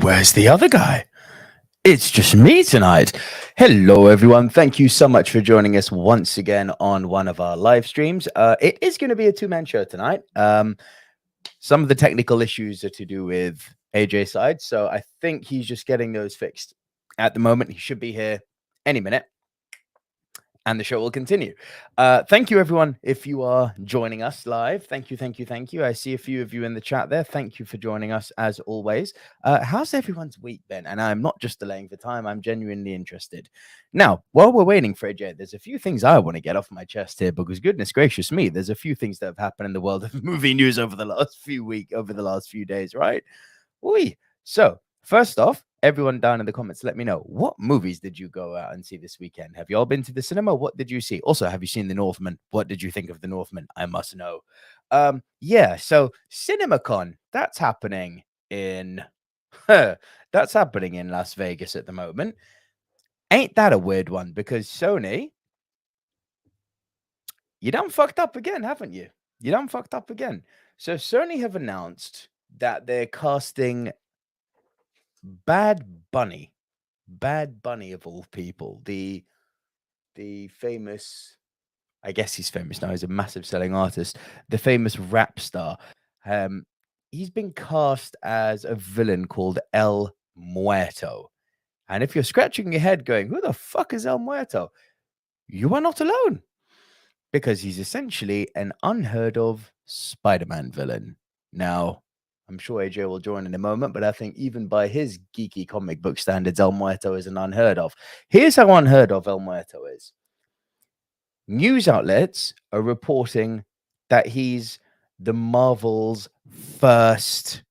where's the other guy? It's just me tonight. Hello, everyone. Thank you so much for joining us once again on one of our live streams. It is going to be a two-man show tonight. Some of the technical issues are to do with AJ's side, so I think he's just getting those fixed at the moment. He should be here any minute, and the show will continue. Thank you, everyone, if you are joining us live. Thank you. I see a few of you in the chat there. Thank you for joining us, as always. How's everyone's week been? And I'm not just delaying for time. I'm genuinely interested. Now, while we're waiting for AJ, there's a few things I want to get off my chest here, because goodness gracious me, there's a few things that have happened in the world of movie news over the last few days, right? So, first off, everyone down in the comments, let me know, what movies did you go out and see this weekend? Have you all been to the cinema? What did you see? Also, have you seen The Northman? What did you think of The Northman? I must know. So CinemaCon, that's happening in Las Vegas at the moment. Ain't that a weird one? Because Sony, you done fucked up again, haven't you? You done fucked up again. So Sony have announced that they're casting Bad Bunny of all people, the famous, I guess he's famous now, he's a massive selling artist, the famous rap star. He's been cast as a villain called El Muerto. And if you're scratching your head going, who the fuck is El Muerto? You are not alone, because he's essentially an unheard of Spider-Man villain. Now, I'm sure AJ will join in a moment, but I think even by his geeky comic book standards, El Muerto is an unheard of. Here's how unheard of El Muerto is. News outlets are reporting that he's the Marvel's first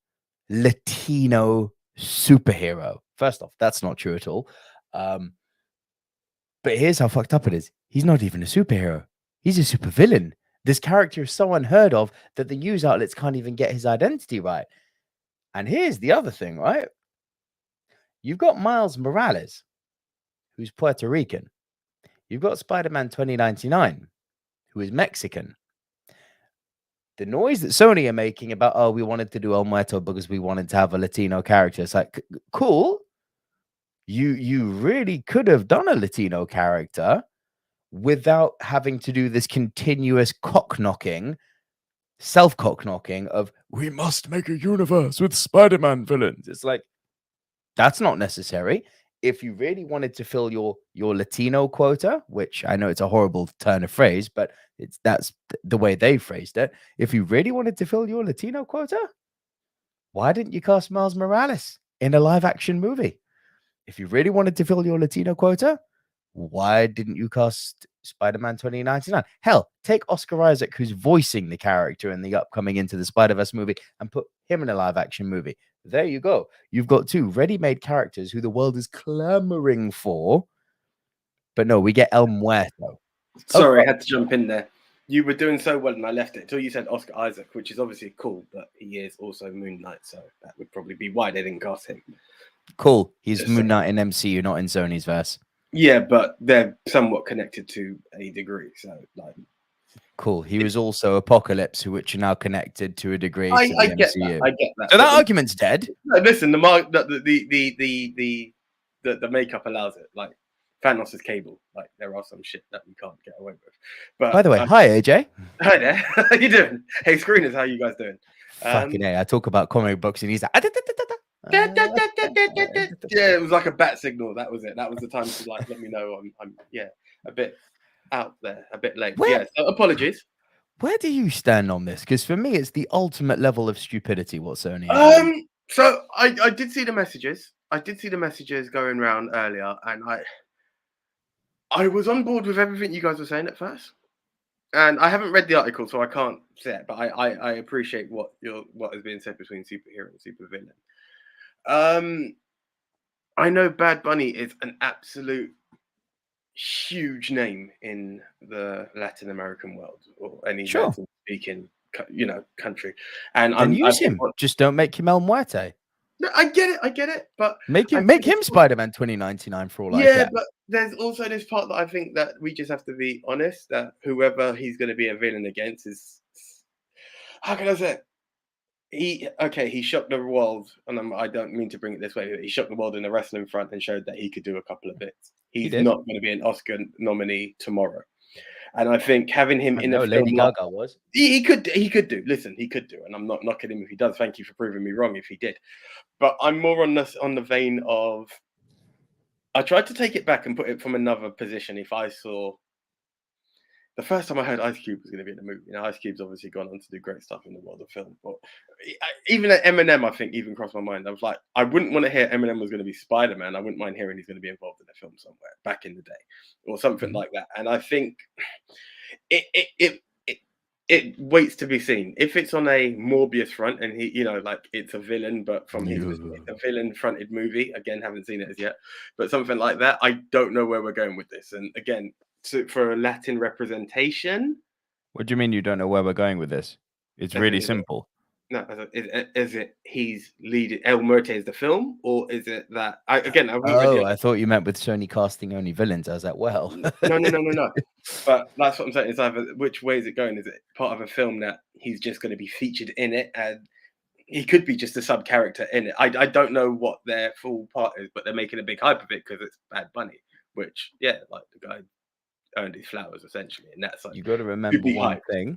Latino superhero. First off, that's not true at all. But here's how fucked up it is. He's not even a superhero. He's a supervillain. This character is so unheard of that the news outlets can't even get his identity right. And here's the other thing, right? You've got Miles Morales, who's Puerto Rican. You've got Spider-Man 2099, who is Mexican. The noise that Sony are making about, oh, we wanted to do El Muerto because we wanted to have a Latino character. It's like, cool. You really could have done a Latino character without having to do this continuous self-cock-knocking of, we must make a universe with Spider-Man villains. It's like, that's not necessary. If you really wanted to fill your Latino quota, which I know it's a horrible turn of phrase, but that's the way they phrased it. If you really wanted to fill your Latino quota, why didn't you cast Miles Morales in a live-action movie? If you really wanted to fill your Latino quota, why didn't you cast Spider-Man 2099? Hell, take Oscar Isaac, who's voicing the character in the upcoming Into the Spider-Verse movie, and put him in a live-action movie. There you go. You've got two ready-made characters who the world is clamoring for. But no, we get El Muerto. Sorry, I had to jump in there. You were doing so well and I left it until you said Oscar Isaac, which is obviously cool, but he is also Moon Knight, so that would probably be why they didn't cast him. Cool. He's Moon Knight in MCU, not in Sony's verse. Yeah, but they're somewhat connected to a degree, so like. Cool. He was also Apocalypse, which are now connected to a degree to the MCU. I get that. So that argument's dead. No, listen, the makeup allows it. Like Thanos' Cable. Like there are some shit that we can't get away with. But by the way, hi AJ. Hi there. How you doing? Hey screeners, how you guys doing? Fucking A. I talk about comic books and he's like, yeah, it was like a bat signal. That was it. That was the time to like let me know I'm a bit out there, a bit late. Yeah, so apologies. Where do you stand on this? Because for me, it's the ultimate level of stupidity. What Sony? So I did see the messages. I did see the messages going around earlier, and I was on board with everything you guys were saying at first. And I haven't read the article, so I can't say it. But I appreciate what is being said between superhero and supervillain. I know Bad Bunny is an absolute huge name in the Latin American world or any Latin speaking, country. And use him. Just don't make him El Muerte. No, I get it, but make him Spider-Man 2099 for all I care. Yeah, but there's also this part that I think that we just have to be honest that whoever he's going to be a villain against is, how can I say it? he shocked the world, and I don't mean to bring it this way, but he shocked the world in the wrestling front and showed that he could do a couple of bits. He's did. not going to be an Oscar nominee tomorrow, and I think having him in a film, Lady Gaga was. He could do. Listen, he could do, and I'm not knocking him if he does. Thank you for proving me wrong if he did. But I'm more on the vein of, I tried to take it back and put it from another position. If I saw, the first time I heard Ice Cube was going to be in the movie, Ice Cube's obviously gone on to do great stuff in the world of film. But even at Eminem, I think even crossed my mind. I was like, I wouldn't want to hear Eminem was going to be Spider-Man. I wouldn't mind hearing he's going to be involved in a film somewhere back in the day, or something like that. And I think it waits to be seen. If it's on a Morbius front and he, like it's a villain, but from his a villain fronted movie. Again, haven't seen it as yet, but something like that. I don't know where we're going with this. And again, for a Latin representation. What do you mean you don't know where we're going with this? It's really simple. Is it he's leading El Muerte is the film, or is it that I thought you meant with Sony casting only villains. I was like, well, no. But that's what I'm saying. It's either which way is it going? Is it part of a film that he's just going to be featured in it, and he could be just a sub character in it? I don't know what their full part is, but they're making a big hype of it because it's Bad Bunny, which like the guy earned his flowers essentially, and that's like, you got to remember one thing.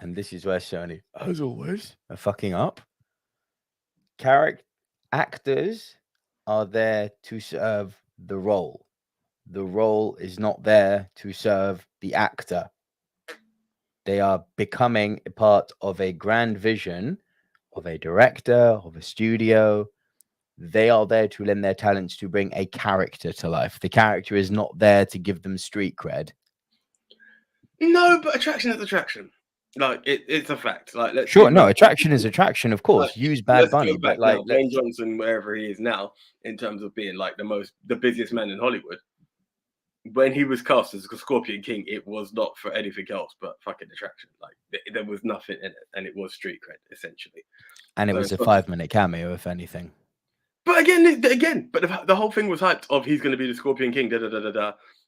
And this is where Sony, as always, are fucking up. Actors are there to serve the role. The role is not there to serve the actor. They are becoming a part of a grand vision of a director, of a studio. They are there to lend their talents to bring a character to life. The character is not there to give them street cred. No, but attraction is attraction. Like it's a fact. Like attraction is attraction, of course. Like, Use Bad Bunny, but like Dwayne Johnson, wherever he is now, in terms of being like the busiest man in Hollywood. When he was cast as Scorpion King, it was not for anything else but fucking attraction. Like there was nothing in it, and it was street cred essentially. And it was a 5-minute cameo, if anything. But again, the whole thing was hyped of he's going to be the Scorpion King.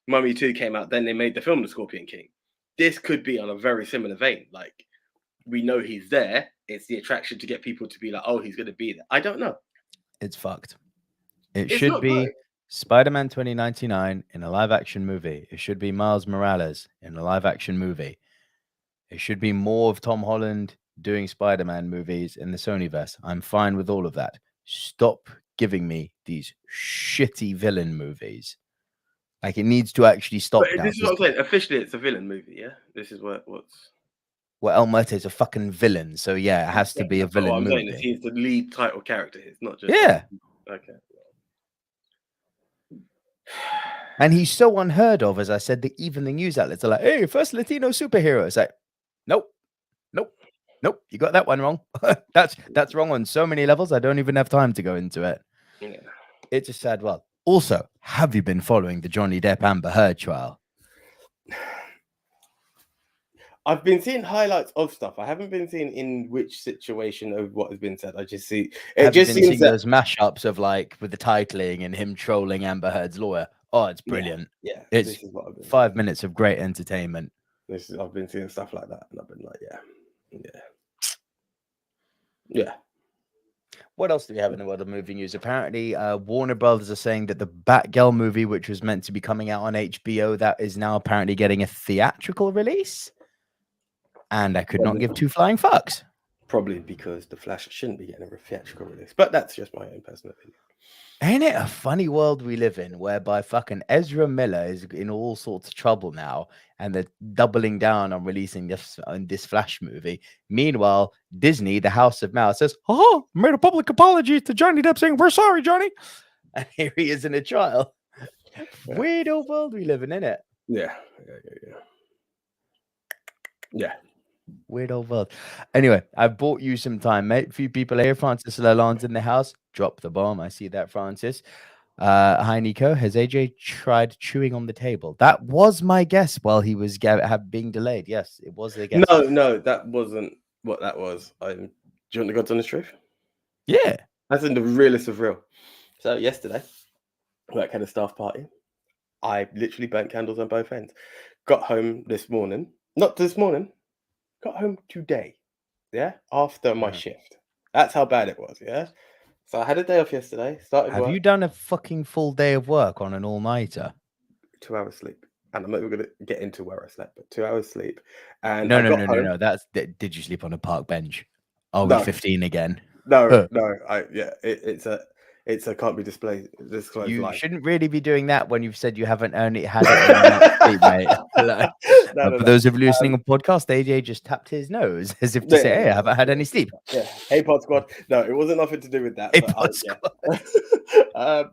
Mummy 2 came out, then they made the film The Scorpion King. This could be on a very similar vein. Like, we know he's there. It's the attraction to get people to be like, oh, he's going to be there. I don't know. It's fucked. It should be Spider-Man 2099 in a live-action movie. It should be Miles Morales in a live-action movie. It should be more of Tom Holland doing Spider-Man movies in the Sonyverse. I'm fine with all of that. Stop giving me these shitty villain movies. Like, it needs to actually stop. But this is what I'm saying. Officially, it's a villain movie, yeah? This is what's... Well, El Muerte is a fucking villain, so yeah, it has to be a villain movie. Saying is he's the lead title character. It's not just... Yeah. Okay. And he's so unheard of, as I said, that even the news outlets are like, hey, first Latino superhero. It's like, nope. You got that one wrong. That's wrong on so many levels. I don't even have time to go into it. Yeah. It's a sad world. Also, have you been following the Johnny Depp Amber Heard trial? I've been seeing highlights of stuff. I haven't been seeing in which situation of what has been said. I just see it. Just seems those mashups of like with the titling and him trolling Amber Heard's lawyer. Oh, it's brilliant. Yeah, it's 5 minutes of great entertainment. I've been seeing stuff like that, and I've been like, yeah. What else do we have in the world of movie news? Apparently, Warner Brothers are saying that the Batgirl movie, which was meant to be coming out on HBO, that is now apparently getting a theatrical release. And I could not give two flying fucks. Probably because The Flash shouldn't be getting a theatrical release. But that's just my own personal opinion. Ain't it a funny world we live in, whereby fucking Ezra Miller is in all sorts of trouble now, and they're doubling down on releasing this Flash movie. Meanwhile, Disney, the House of Mouse, says, "Oh, made a public apology to Johnny Depp, saying we're sorry, Johnny." And here he is in a trial. Yeah. Weird old world we live in, innit? Yeah. Weird old world. Anyway, I bought you some time, mate. A few people here. Francis Lalonde's in the house. Drop the bomb. I see that, Francis. Hi, Nico. Has AJ tried chewing on the table? That was my guess while he was being delayed. Yes, it was the guess. No, that wasn't what that was. Do you want the God's honest truth? Yeah. That's in the realest of real. So yesterday, work had a staff party. I literally burnt candles on both ends. Got home this morning. Not this morning. Got home today. Yeah, after my shift. That's how bad it was. Yeah. So I had a day off yesterday. Started Have work. you done a fucking full day of work on an all-nighter? 2 hours sleep, and I'm not even gonna get into where I slept, but 2 hours sleep, and No, I no, got no, no, home. no. Did you sleep on a park bench? Are we No, 15 again? no, it's a can't be disclosed You lie. shouldn't really be doing that when you've said you haven't only had it in enough sleep, mate. Like, No, no, for no. those of you listening on podcast, AJ just tapped his nose as if to say, "Hey, I haven't had any sleep." Yeah, hey pod squad. No, it wasn't nothing to do with that. Hey, But pod squad.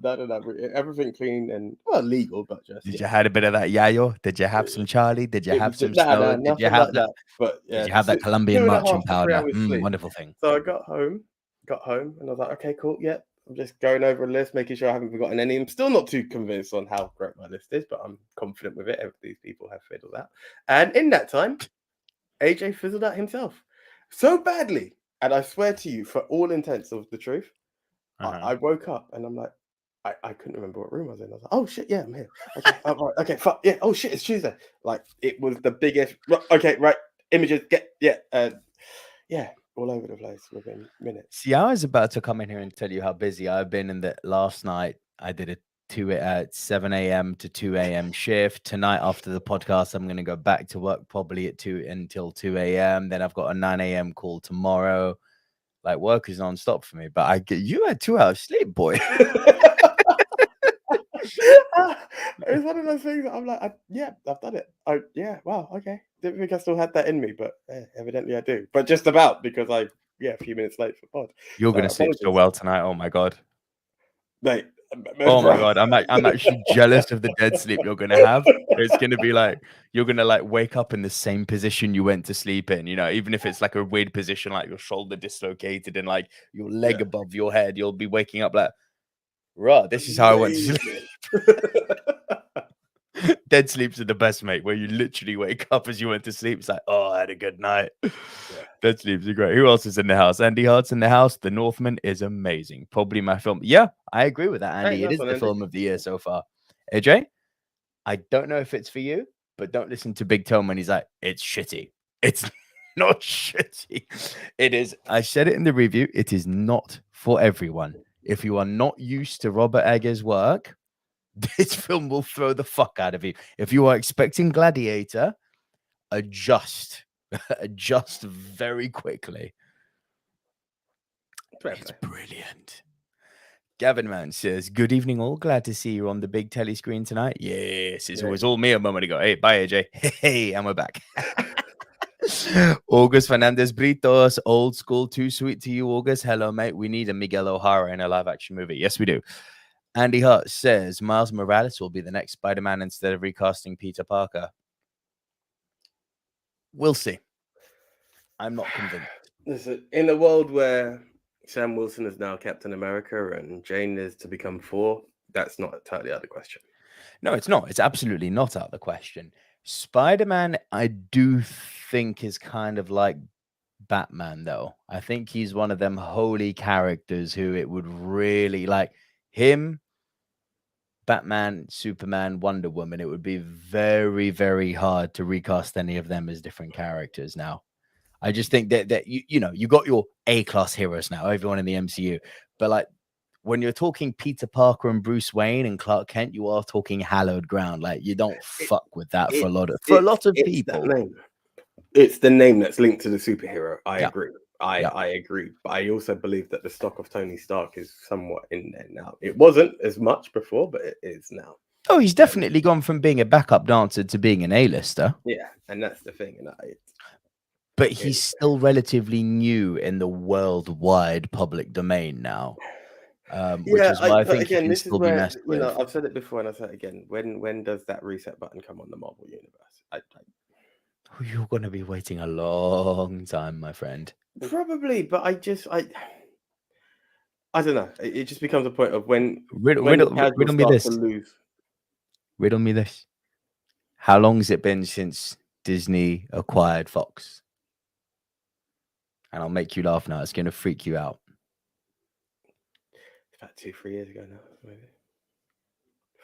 no. Everything clean and legal, but just Did you have a bit of that yayo? Did you have some Charlie? Did you it have was some just, nah, Snow? Did you nothing have like that? that. But yeah, Did you have that Colombian 2.5 marching to 3 powder? hours sleep. Wonderful thing. So I got home, and I was like, okay, cool, yeah. I'm just going over a list, making sure I haven't forgotten any. I'm still not too convinced on how great my list is, but I'm confident with it. These people have fiddled out. And in that time, AJ fizzled out himself so badly. And I swear to you, for all intents of the truth, I woke up and I'm like, I couldn't remember what room I was in. I was like, oh shit, yeah, I'm here. Okay, right, okay, fuck, yeah, oh shit, it's Tuesday. Like, it was the biggest, okay, right, images, yeah, all over the place within minutes. See, I was about to come in here and tell you how busy I've been in that last night. I did a 7 a.m. to 2 a.m. shift. Tonight, after the podcast, I'm going to go back to work probably at 2 until 2 a.m. Then I've got a 9 a.m. call tomorrow. Like, work is non-stop for me. But you had 2 hours sleep, boy. It's one of those things that I'm like, I've done it. Wow, okay. Didn't think I still had that in me, but evidently I do. But just about, because a few minutes late for pod. You're going to sleep so well tonight. Oh my god, mate. Oh my god, I'm actually jealous of the dead sleep you're going to have. It's going to be like you're going to like wake up in the same position you went to sleep in. You know, even if it's like a weird position, like your shoulder dislocated and like your leg above your head, you'll be waking up like, right, this is how I went to sleep. Dead sleeps are the best, mate, where you literally wake up as you went to sleep. It's like, oh, I had a good night. Dead sleeps are great. Who else is in the house? Andy Hart's in the house. The Northman is amazing. Probably my film. Yeah, I agree with that, Andy. It is the film of the year so far. AJ, I don't know if it's for you, but don't listen to Big Tom when he's like, it's shitty. It's not shitty. It is. I said it in the review. It is not for everyone. If you are not used to Robert Eggers' work, this film will throw the fuck out of you. If you are expecting Gladiator, adjust very quickly. It's brilliant. Gavin Man says, good evening all. Glad to see you on the big telly screen tonight. Yes, it was all me a moment ago. Hey, bye, AJ. Hey, and we're back. August Fernandez Britos, old school, too sweet to you, August. Hello, mate. We need a Miguel O'Hara in a live action movie. Yes, we do. Andy Hart says Miles Morales will be the next Spider-Man instead of recasting Peter Parker. We'll see. I'm not convinced. Listen, in a world where Sam Wilson is now Captain America and Jane is to become Thor, that's not totally out of the question. No, it's not. It's absolutely not out of the question. Spider-Man, I do think, is kind of like Batman, though. I think he's one of them holy characters who it would really like him, Batman, Superman, Wonder Woman. It would be very, very hard to recast any of them as different characters now. I just think that you got your A-class heroes now, everyone in the MCU. But like when you're talking Peter Parker and Bruce Wayne and Clark Kent, you are talking hallowed ground. Like you don't fuck with that for a lot of people. It's the name that's linked to the superhero. I agree. I agree. But I also believe that the stock of Tony Stark is somewhat in there now. It wasn't as much before, but it is now. Oh, he's definitely gone from being a backup dancer to being an A-lister. Yeah, and that's the thing. But he's still relatively new in the worldwide public domain now. Which is why I think again, this is where I've said it before and I'll say it again. When does that reset button come on the Marvel universe? You're going to be waiting a long time, my friend. Probably, but I don't know. It just becomes a point of when riddle me this. Riddle me this. How long has it been since Disney acquired Fox? And I'll make you laugh now. It's going to freak you out. About 2-3 years ago now, maybe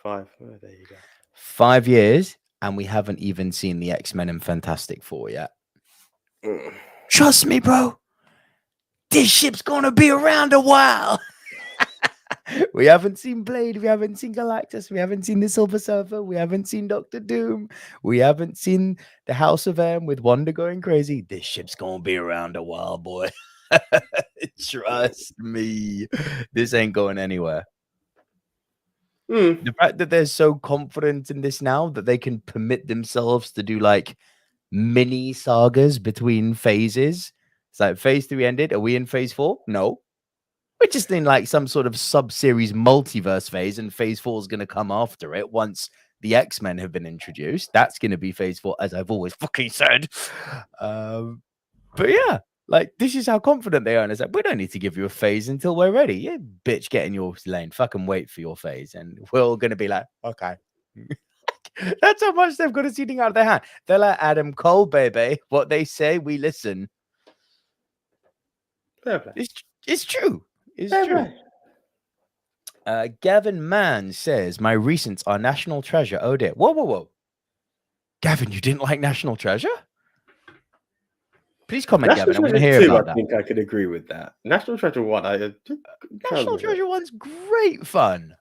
5. Oh, there you go. 5 years, and we haven't even seen the X-Men and Fantastic Four yet. Trust me, bro. this ship's gonna be around a while. We haven't seen Blade, we haven't seen Galactus, we haven't seen the Silver Surfer, we haven't seen Doctor Doom, we haven't seen the House of M with Wanda going crazy. This ship's gonna be around a while, boy. Trust me, this ain't going anywhere. The fact that they're so confident in this now that they can permit themselves to do like mini sagas between phases. It's like phase 3 ended. Are we in phase 4? No. We're just in like some sort of sub-series multiverse phase, and phase 4 is going to come after it once the X-Men have been introduced. That's going to be phase 4, as I've always fucking said. But yeah, like this is how confident they are. And it's like, we don't need to give you a phase until we're ready. Yeah, bitch, get in your lane. Fucking wait for your phase. And we're all going to be like, okay. That's how much they've got a seating out of their hand. They're like Adam Cole, baby. What they say, we listen. It's true. It's true. Gavin Mann says, my recents are National Treasure. Oh dear. Whoa. Gavin, you didn't like National Treasure? Please comment, Gavin. I want to hear about that. I think I could agree with that. National Treasure 1. National Treasure 1's great fun.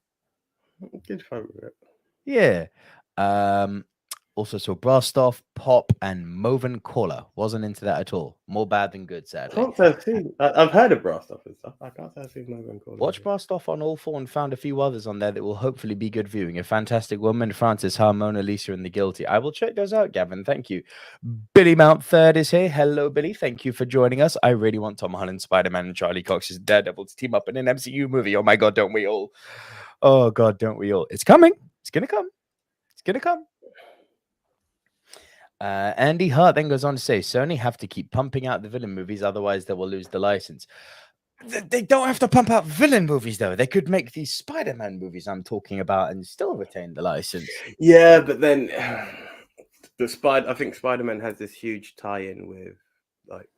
Good fun with it. Yeah. Also saw Brastoff, Pop, and Moven Caller. Wasn't into that at all. More bad than good, sadly. I've heard of Brastoff and stuff. I can't say I've seen Moven Caller. Watch Brastoff on All 4 and found a few others on there that will hopefully be good viewing. A Fantastic Woman, Francis Ha, Mona Lisa, and The Guilty. I will check those out, Gavin. Thank you. Billy Mount Third is here. Hello, Billy. Thank you for joining us. I really want Tom Holland, Spider-Man, and Charlie Cox's Daredevil to team up in an MCU movie. Oh my God, don't we all? Oh God, don't we all? It's coming. It's going to come. It's going to come. Andy Hart then goes on to say, Sony have to keep pumping out the villain movies, otherwise they will lose the license. They don't have to pump out villain movies, though. They could make these Spider-Man movies I'm talking about and still retain the license. Yeah, but then I think Spider-Man has this huge tie-in with like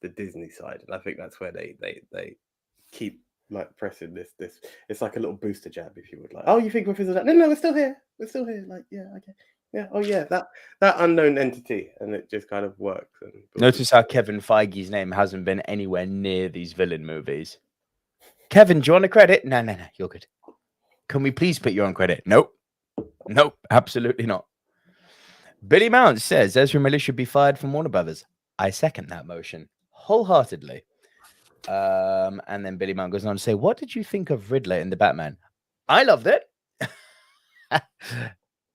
the Disney side, and I think that's where they keep like pressing this. It's like a little booster jab, if you would like. Oh, you think we're fizzled out? No, we're still here. We're still here. Like, yeah, okay. Yeah, oh yeah, that unknown entity, and it just kind of works. And notice how Kevin Feige's name hasn't been anywhere near these villain movies. Kevin, do you want a credit? No, you're good. Can we please put you on credit? Nope, absolutely not. Billy Mount says Ezra Miller should be fired from Warner Brothers. I second that motion wholeheartedly. And then Billy Mount goes on to say, what did you think of Riddler in the Batman? I loved it.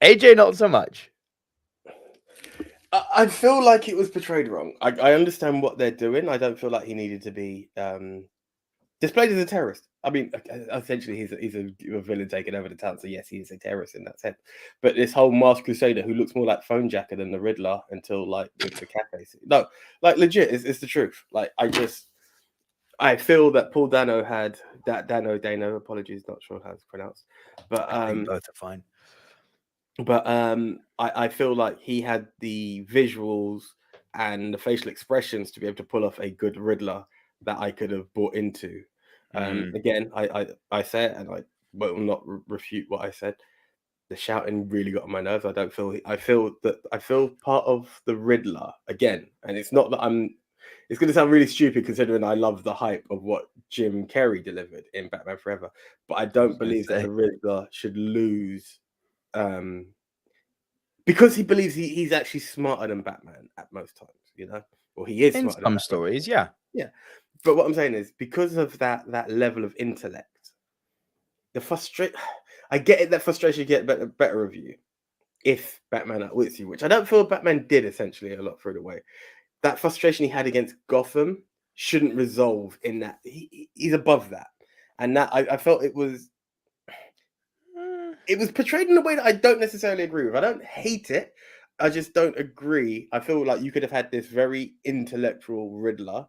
AJ, not so much. I feel like it was portrayed wrong. I understand what they're doing. I don't feel like he needed to be displayed as a terrorist. I mean, essentially, he's a villain taking over the town. So yes, he is a terrorist in that sense. But this whole masked crusader who looks more like Phone Jacker than the Riddler until like the cafe. No, like legit, it's the truth. Like I feel that Paul Dano had that Dano. Apologies, not sure how it's pronounced, but I think both are fine. But I feel like he had the visuals and the facial expressions to be able to pull off a good Riddler that I could have bought into. Again, I say it, and I will not refute what I said. The shouting really got on my nerves. I feel part of the Riddler again, and it's not that it's going to sound really stupid considering I love the hype of what Jim Carrey delivered in Batman Forever, but I don't believe that the Riddler should lose. Because he believes he's actually smarter than Batman at most times, you know, or he is in smarter some stories, yeah. But what I'm saying is, because of that level of intellect, I get it that frustration get better review if Batman outwits you, which I don't feel Batman did essentially a lot through the way. That frustration he had against Gotham shouldn't resolve in that he's above that, and that I felt it was portrayed in a way that I don't necessarily agree with. I don't hate it. I just don't agree. I feel like you could have had this very intellectual Riddler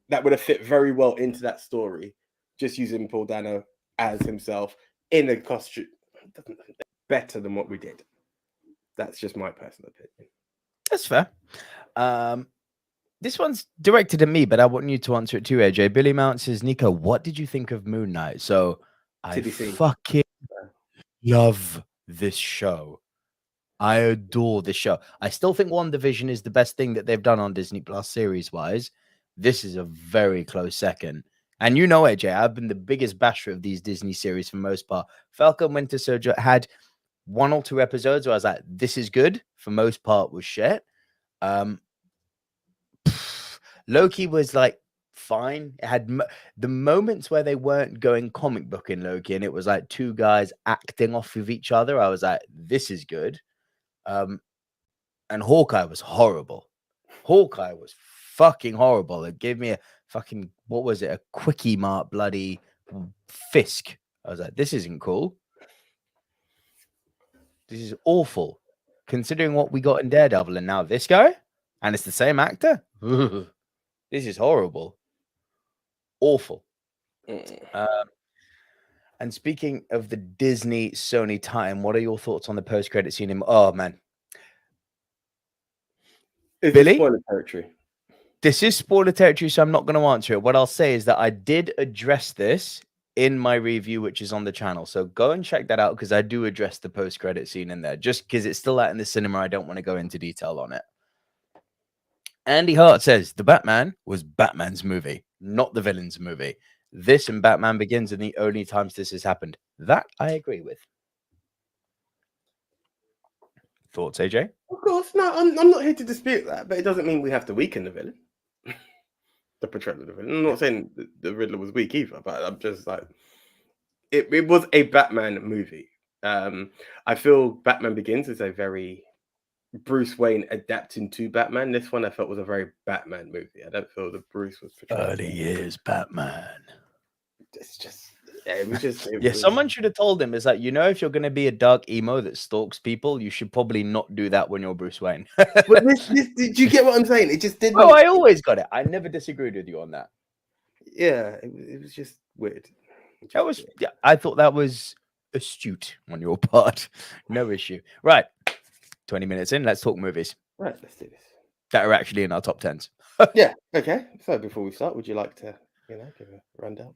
that would have fit very well into that story, just using Paul Dano as himself in a costume better than what we did. That's just my personal opinion. That's fair. This one's directed at me, but I want you to answer it too, AJ. Billy Mount says, Nico, what did you think of Moon Knight? So I fucking love this show. I adore this show. I still think WandaVision is the best thing that they've done on Disney Plus series wise. This is a very close second. And you know, AJ, I've been the biggest basher of these Disney series for the most part. Falcon Winter Soldier had 1 or 2 episodes where I was like, this is good. For most part was shit. Loki was like fine. It had the moments where they weren't going comic book in Loki and it was like 2 guys acting off of each other. I was like, this is good. And Hawkeye was horrible. Hawkeye was fucking horrible. It gave me a fucking, what was it? A quickie mark bloody Fisk. I was like, this isn't cool. This is awful. Considering what we got in Daredevil and now this guy, and it's the same actor. This is horrible. Awful. And speaking of the Disney Sony time, what are your thoughts on the post-credit scene? Oh man, Billy? Spoiler territory. This is spoiler territory, so I'm not going to answer it. What I'll say is that I did address this in my review, which is on the channel. So go and check that out because I do address the post-credit scene in there. Just because it's still out in the cinema, I don't want to go into detail on it. Andy Hart says the Batman was Batman's movie, not the villain's movie. This and Batman Begins are the only times this has happened. That I agree with. Thoughts, AJ? Of course, no, I'm not here to dispute that, but it doesn't mean we have to weaken the villain. The portrayal of the villain. I'm not saying the Riddler was weak either, but I'm just like, it was a Batman movie. I feel Batman Begins is a very Bruce Wayne adapting to Batman. This one I felt was a very Batman movie. I don't feel that Bruce was portrayed. Early years Batman. It's just, it was just. Someone should have told him, is like, you know, if you're going to be a dark emo that stalks people, you should probably not do that when you're Bruce Wayne. But did you get what I'm saying? It just didn't. Oh, I always got it. I never disagreed with you on that. Yeah, it was just weird. Yeah, I thought that was astute on your part. No issue. Right. 20 minutes in, let's talk movies. Right, let's do this. That are actually in our top 10s. Yeah, okay. So before we start, would you like to, give a rundown?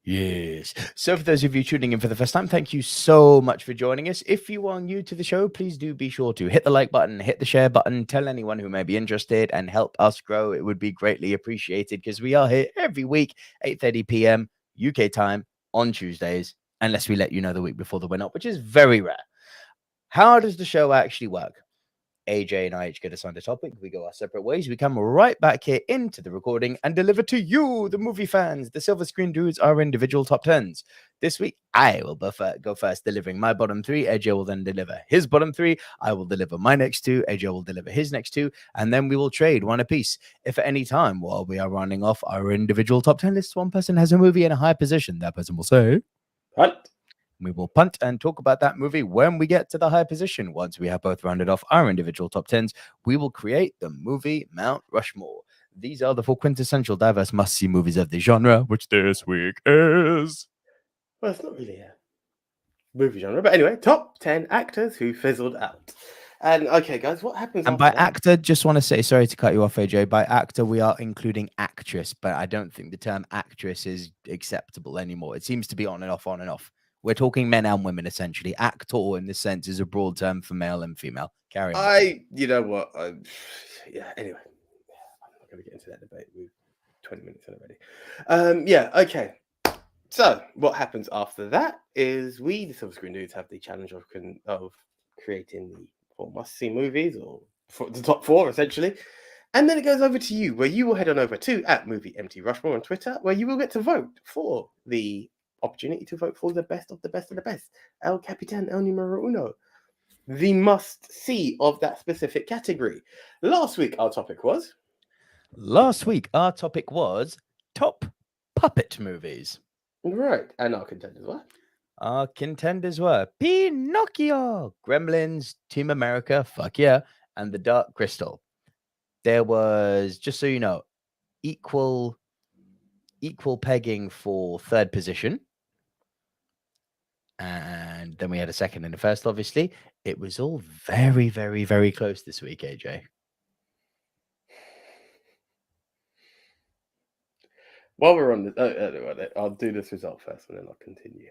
Yes. So for those of you tuning in for the first time, thank you so much for joining us. If you are new to the show, please do be sure to hit the like button, hit the share button, tell anyone who may be interested and help us grow. It would be greatly appreciated because we are here every week, 8:30 p.m. UK time on Tuesdays, unless we let you know the week before the win up, which is very rare. How does the show actually work? AJ and I each get assigned a topic. We go our separate ways. We come right back here into the recording and deliver to you, the movie fans, the silver screen dudes, our individual top 10s. This week, I will go first, delivering my bottom 3. AJ will then deliver his bottom 3. I will deliver my next 2. AJ will deliver his next 2. And then we will trade one apiece. If at any time, while we are running off our individual top 10 lists, one person has a movie in a high position, that person will say, punt. We will punt and talk about that movie when we get to the high position. Once we have both rounded off our individual top 10s, we will create the movie Mount Rushmore. These are the 4 quintessential diverse must-see movies of the genre, which this week is... Well, it's not really a movie genre, but anyway, top 10 actors who fizzled out. And okay, guys, what happens? And by actor, just want to say, sorry to cut you off, AJ. By actor, we are including actress, but I don't think the term actress is acceptable anymore. It seems to be on and off, on and off. We're talking men and women, essentially. Actor, in this sense, is a broad term for male and female. Carry on. You know what? Yeah, anyway. I'm not going to get into that debate. We're 20 minutes in already. Yeah, okay. So, what happens after that is we, the Silver Screen Dudes, have the challenge of creating the 4 must-see movies, or the top 4, essentially. And then it goes over to you, where you will head on over to @MovieMTRushmore on Twitter, where you will get to vote for the opportunity to vote for the best of the best of the best. El Capitan El Numero Uno. The must-see of that specific category. Last week, our topic was top puppet movies. Right. And our contenders were? Pinocchio, Gremlins, Team America, fuck yeah, and The Dark Crystal. There was, just so you know, equal pegging for 3rd position. And then we had a 2nd and a 1st, obviously. It was all very, very, very close this week, AJ. While we're on the, I'll do this result first and then I'll continue.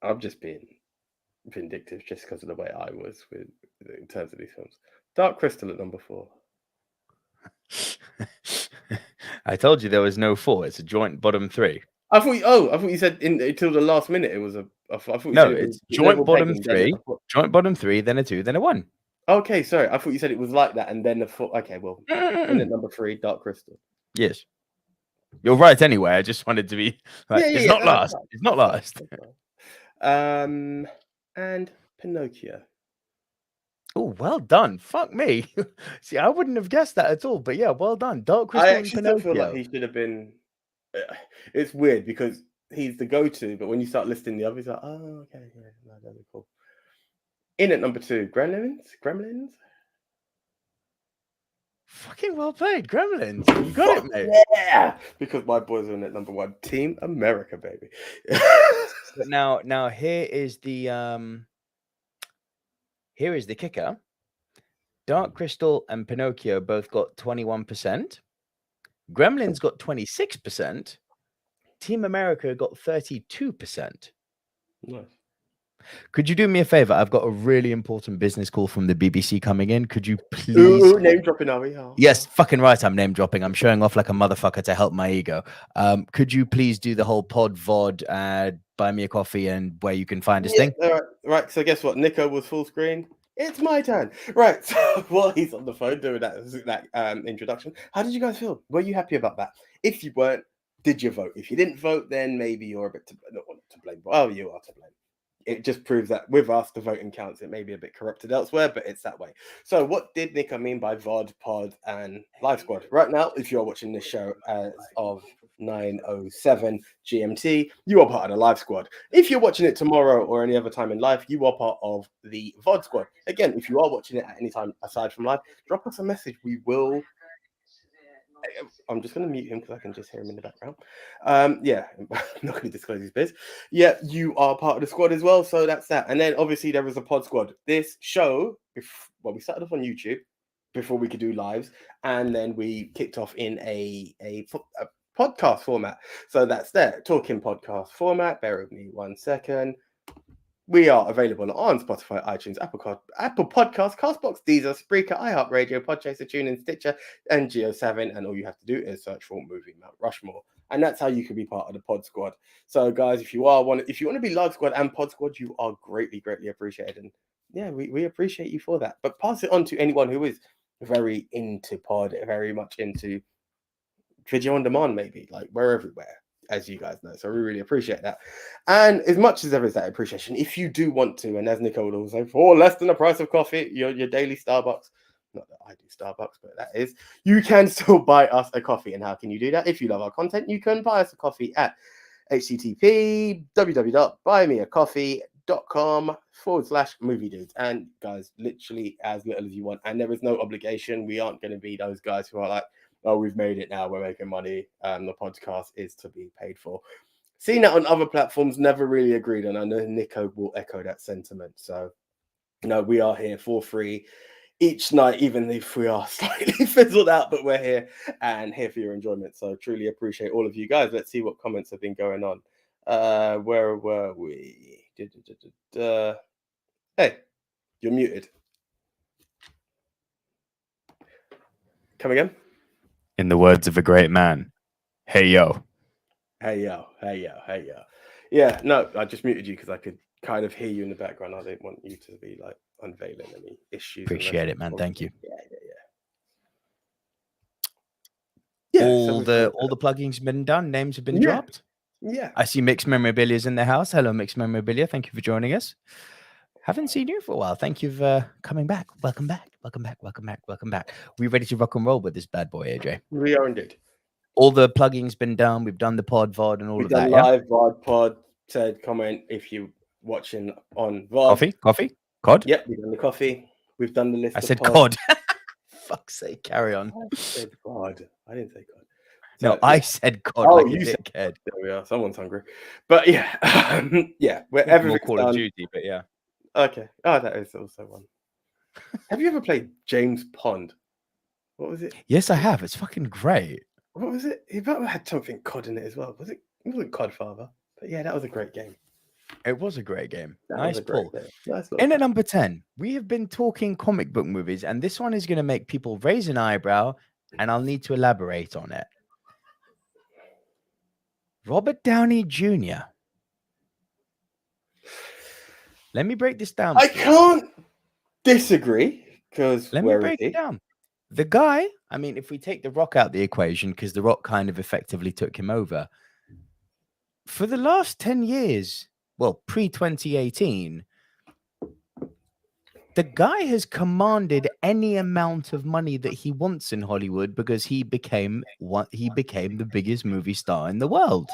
I'm just being vindictive just because of the way I was in terms of these films. Dark Crystal at number 4. I told you there was no 4. It's a joint bottom 3. I thought you said until the last minute it was a. I thought you No, said it was it's joint bottom pegging, then 3, joint bottom 3, then a 2, then a 1. Okay, sorry. I thought you said it was like that, and then the 4. Okay, well, in at number 3, Dark Crystal. Yes. You're right anyway. I just wanted to be like, it's not last. It's not last. And Pinocchio. Oh, well done. Fuck me. See, I wouldn't have guessed that at all. But yeah, well done. Dark Crystal I and actually still Pinocchio. feel like he should have been. It's weird because he's the go-to, but when you start listing the others, like, oh, okay, yeah, no, that'd be cool. In at number 2, Gremlins. Fucking well played, Gremlins. You got it, mate. Yeah, because my boys are in at number 1, Team America, baby. But now here is the kicker. Dark Crystal and Pinocchio both got 21%. Gremlins got 26%. Team America got 32%. Nice. Could you do me a favor? I've got a really important business call from the BBC coming in. Could you please? Name dropping, are we? Oh. Yes, fucking right. I'm name dropping. I'm showing off like a motherfucker to help my ego. Could you please do the whole pod VOD, buy me a coffee and where you can find this thing? Right. So guess what? Nico was full screen. It's my turn. Right. So while he's on the phone doing that introduction, how did you guys feel? Were you happy about that? If you weren't, did you vote? If you didn't vote, then maybe you're a bit not to blame. Oh, you are to blame. It just proves that with us, the voting counts. It may be a bit corrupted elsewhere, but it's that way. So what did Nico mean by VOD, pod, and live squad? Right now, if you're watching this show as of 9:07 GMT, you are part of the live squad. If you're watching it tomorrow or any other time in life, you are part of the VOD squad. Again, if you are watching it at any time aside from live, drop us a message. We will... I'm just going to mute him because I can just hear him in the background. Yeah, I'm not going to disclose his biz. Yeah, you are part of the squad as well, so that's that. And then obviously there was a pod squad. This show, we started off on YouTube before we could do lives, and then we kicked off in a podcast format. So that's there, talking podcast format. Bear with me 1 second. We are available on Spotify, iTunes, Apple Podcasts, Castbox, Deezer, Spreaker, iHeartRadio, Podchaser, TuneIn, Stitcher, and Geo7. And all you have to do is search for Movie Mount Rushmore, and that's how you can be part of the Pod Squad. So, guys, if you want to be Live Squad and Pod Squad, you are greatly, greatly appreciated. And yeah, we appreciate you for that. But pass it on to anyone who is very into pod, very much into video on demand, maybe. Like, we're everywhere, as you guys know. So we really appreciate that. And as much as there is that appreciation, if you do want to, and as Nico would always say, for less than the price of coffee, your daily Starbucks, not that I do Starbucks, but that is, you can still buy us a coffee. And how can you do that? If you love our content, you can buy us a coffee at http://buymeacoffee.com/movie dudes. And guys, literally as little as you want. And there is no obligation. We aren't going to be those guys who are like, oh, we've made it now, we're making money. The podcast is to be paid for. Seeing that on other platforms, never really agreed, and I know Nico will echo that sentiment. So, we are here for free each night, even if we are slightly fizzled out, but we're here and here for your enjoyment. So, truly appreciate all of you guys. Let's see what comments have been going on. Where were we? Hey, you're muted. Come again? In the words of a great man, hey, yo. Hey, yo, hey, yo, hey, yo. Yeah, no, I just muted you because I could kind of hear you in the background. I didn't want you to be like unveiling any issues. Appreciate it, man. Thank you. Yeah. All the plugins have been done. Names have been dropped. Yeah. I see Mixed Memorabilia's in the house. Hello, Mixed Memorabilia. Thank you for joining us. Haven't seen you for a while. Thank you for coming back. Welcome back. Welcome back. Welcome back. Welcome back. We're ready to rock and roll with this bad boy, AJ. We are indeed. All the plugging's been done. We've done the pod, VOD, and all of that. Live VOD, pod, said, comment if you're watching on VOD. Coffee? COD? Yep, we've done the coffee. We've done the list. I said COD. Fuck's sake, carry on. I said COD. I didn't say COD. So, no, I said COD. Oh, like you said COD. There we are. Someone's hungry. But yeah, yeah. We're everything's Call done. of Duty, but yeah. Okay. Oh, that is also one. Have you ever played James Pond? What was it? Yes, I have. It's fucking great. What was it? It had something COD in it as well. Was it? It wasn't COD Father. But yeah, that was a great game. It was a great game. Nice pull. In at number 10, we have been talking comic book movies, and this one is going to make people raise an eyebrow and I'll need to elaborate on it. Robert Downey Jr. Let me break this down. I can't disagree because Let me break it down. The guy, I mean, if we take The Rock out the equation, because The Rock kind of effectively took him over, for the last 10 years, well, pre-2018, the guy has commanded any amount of money that he wants in Hollywood because he became the biggest movie star in the world.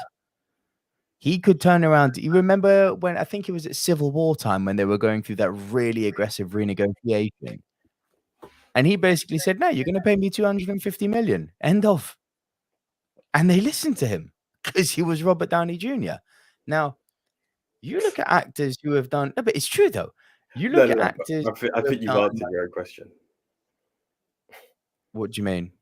He could turn around. You remember when, I think it was at Civil War time, when they were going through that really aggressive renegotiation? And he basically said, no, you're going to pay me 250 million. End of. And they listened to him because he was Robert Downey Jr. Now, you look at actors who have done, no, but it's true though. You look at actors. I think you've answered your own question. What do you mean?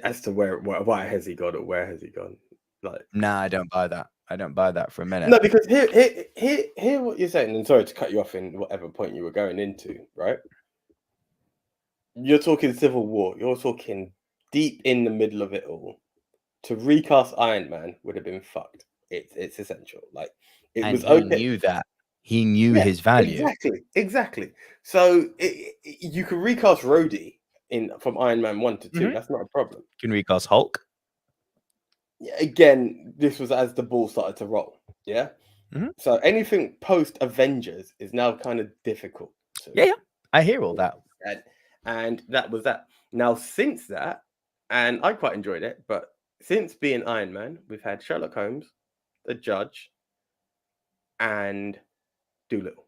As to why has he gone, or where has he gone? Like, nah, I don't buy that. I don't buy that for a minute. No, because hear what you're saying, and sorry to cut you off in whatever point you were going into, right? You're talking Civil War. You're talking deep in the middle of it all. To recast Iron Man would have been fucked. It's essential. Like, he knew that. He knew his value. Exactly. So you can recast Rhodey from Iron Man 1 to 2. Mm-hmm. That's not a problem. You can recast Hulk. Again, this was as the ball started to roll. Yeah. Mm-hmm. So anything post Avengers is now kind of difficult. Yeah. I hear all that. And that was that. Now, since that, and I quite enjoyed it, but since being Iron Man, we've had Sherlock Holmes, The Judge, and Doolittle.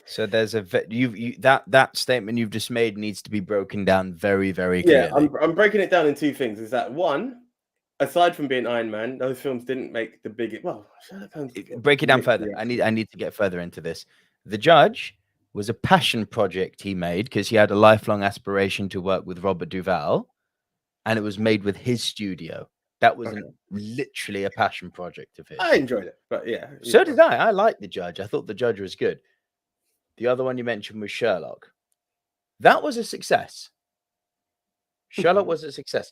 So there's that statement you've just made needs to be broken down very, very clearly. Yeah, I'm breaking it down in two things. Is that one, aside from being Iron Man, those films didn't make the biggest. Well, Sherlock Holmes. Break it down further. I need to get further into this. The Judge was a passion project he made because he had a lifelong aspiration to work with Robert Duvall, and it was made with his studio. That was literally a passion project of his. I enjoyed it, but yeah. So did I. I liked The Judge. I thought The Judge was good. The other one you mentioned was Sherlock. That was a success. Sherlock was a success.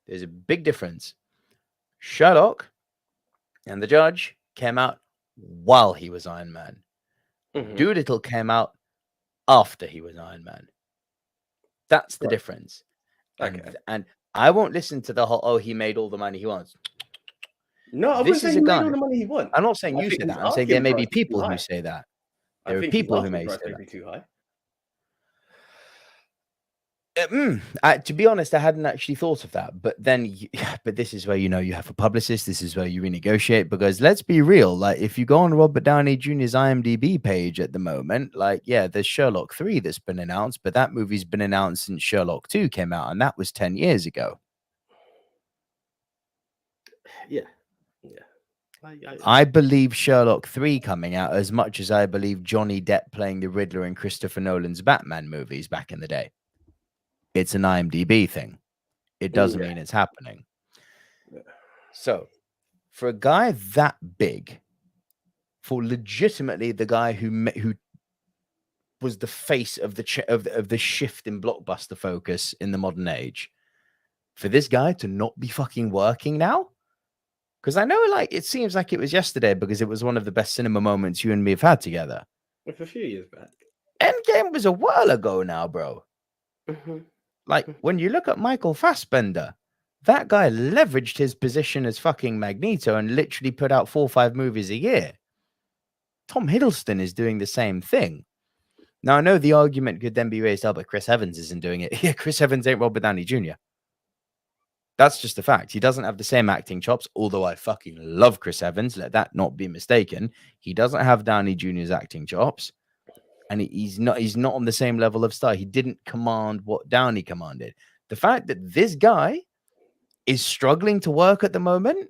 There's a big difference. Sherlock and The Judge came out while he was Iron Man. Mm-hmm. Doolittle came out after he was Iron Man. That's the difference. And I won't listen to the whole, he made all the money he wants. No, I wouldn't say he made all the money he wants. I'm not saying you say that. I'm saying there may be people who say that. There are people who may say that. Too high. To be honest, I hadn't actually thought of that. But then, but this is where you have a publicist. This is where you renegotiate. Because let's be real, like if you go on Robert Downey Jr.'s IMDb page at the moment, like there's Sherlock 3 that's been announced, but that movie's been announced since Sherlock 2 came out, and that was 10 years ago. Yeah. I believe Sherlock 3 coming out as much as I believe Johnny Depp playing the Riddler in Christopher Nolan's Batman movies back in the day. It's an IMDb thing. It doesn't mean it's happening. So, for a guy that big, for legitimately the guy who was the face of the shift in blockbuster focus in the modern age, for this guy to not be fucking working now, because I know, like, it seems like it was yesterday because it was one of the best cinema moments you and me have had together. It's a few years back. Endgame was a while ago now, bro. Mm-hmm. Like, when you look at Michael Fassbender, that guy leveraged his position as fucking Magneto and literally put out 4 or 5 movies a year. Tom Hiddleston is doing the same thing. Now, I know the argument could then be raised, but Chris Evans isn't doing it. Yeah, Chris Evans ain't Robert Downey Jr. That's just a fact. He doesn't have the same acting chops, although I fucking love Chris Evans. Let that not be mistaken. He doesn't have Downey Jr.'s acting chops. And he's not on the same level of star. He didn't command what Downey commanded. The fact that this guy is struggling to work at the moment,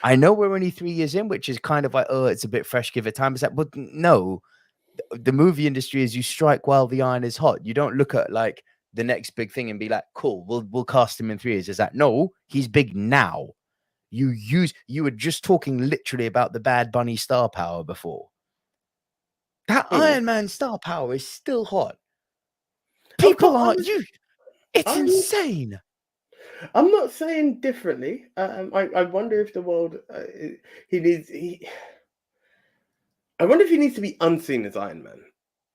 I know we're only 3 years in, which is kind of like, it's a bit fresh, give it time. It's like, but no, the movie industry is you strike while the iron is hot. You don't look at like the next big thing and be like, cool, we'll cast him in 3 years. Is that no, he's big now. You were just talking literally about the Bad Bunny star power before. That Iron Man star power is still hot. People aren't you. It's insane. I'm not saying differently. I wonder if the world he needs. I wonder if he needs to be unseen as Iron Man,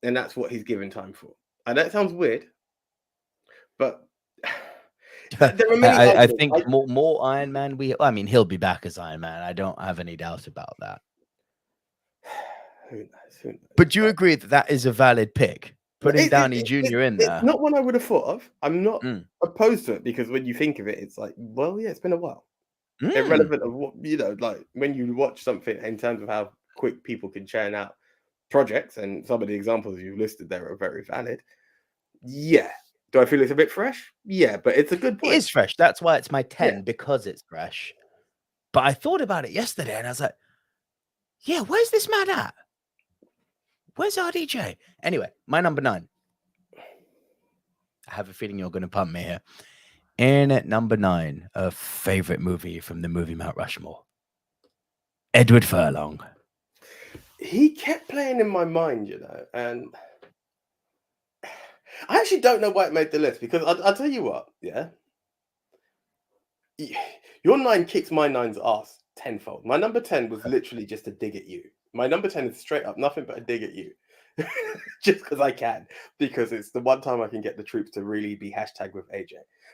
and that's what he's given time for. And that sounds weird, but there are many I answers. think more Iron Man. I mean, he'll be back as Iron Man. I don't have any doubt about that. Who knows? Who knows? But do you agree that that is a valid pick? Putting Downey Jr. in there. It's not one I would have thought of. I'm not opposed to it because when you think of it, it's like, well, yeah, it's been a while. Irrelevant of what, like when you watch something in terms of how quick people can churn out projects, and some of the examples you've listed there are very valid. Yeah. Do I feel it's a bit fresh? Yeah, but it's a good point. It is fresh. That's why it's my 10 because it's fresh. But I thought about it yesterday and I was like, yeah, where's this man at? Where's RDJ? Anyway, my number 9. I have a feeling you're going to pump me here. In at number 9, a favorite movie from the movie Mount Rushmore. Edward Furlong. He kept playing in my mind, and I actually don't know why it made the list because I'll tell you what, yeah. Your 9 kicks my 9's ass tenfold. My number 10 was literally just a dig at you. My number 10 is straight up nothing but a dig at you. Just because I can, because it's the one time I can get the troops to really be hashtag with AJ.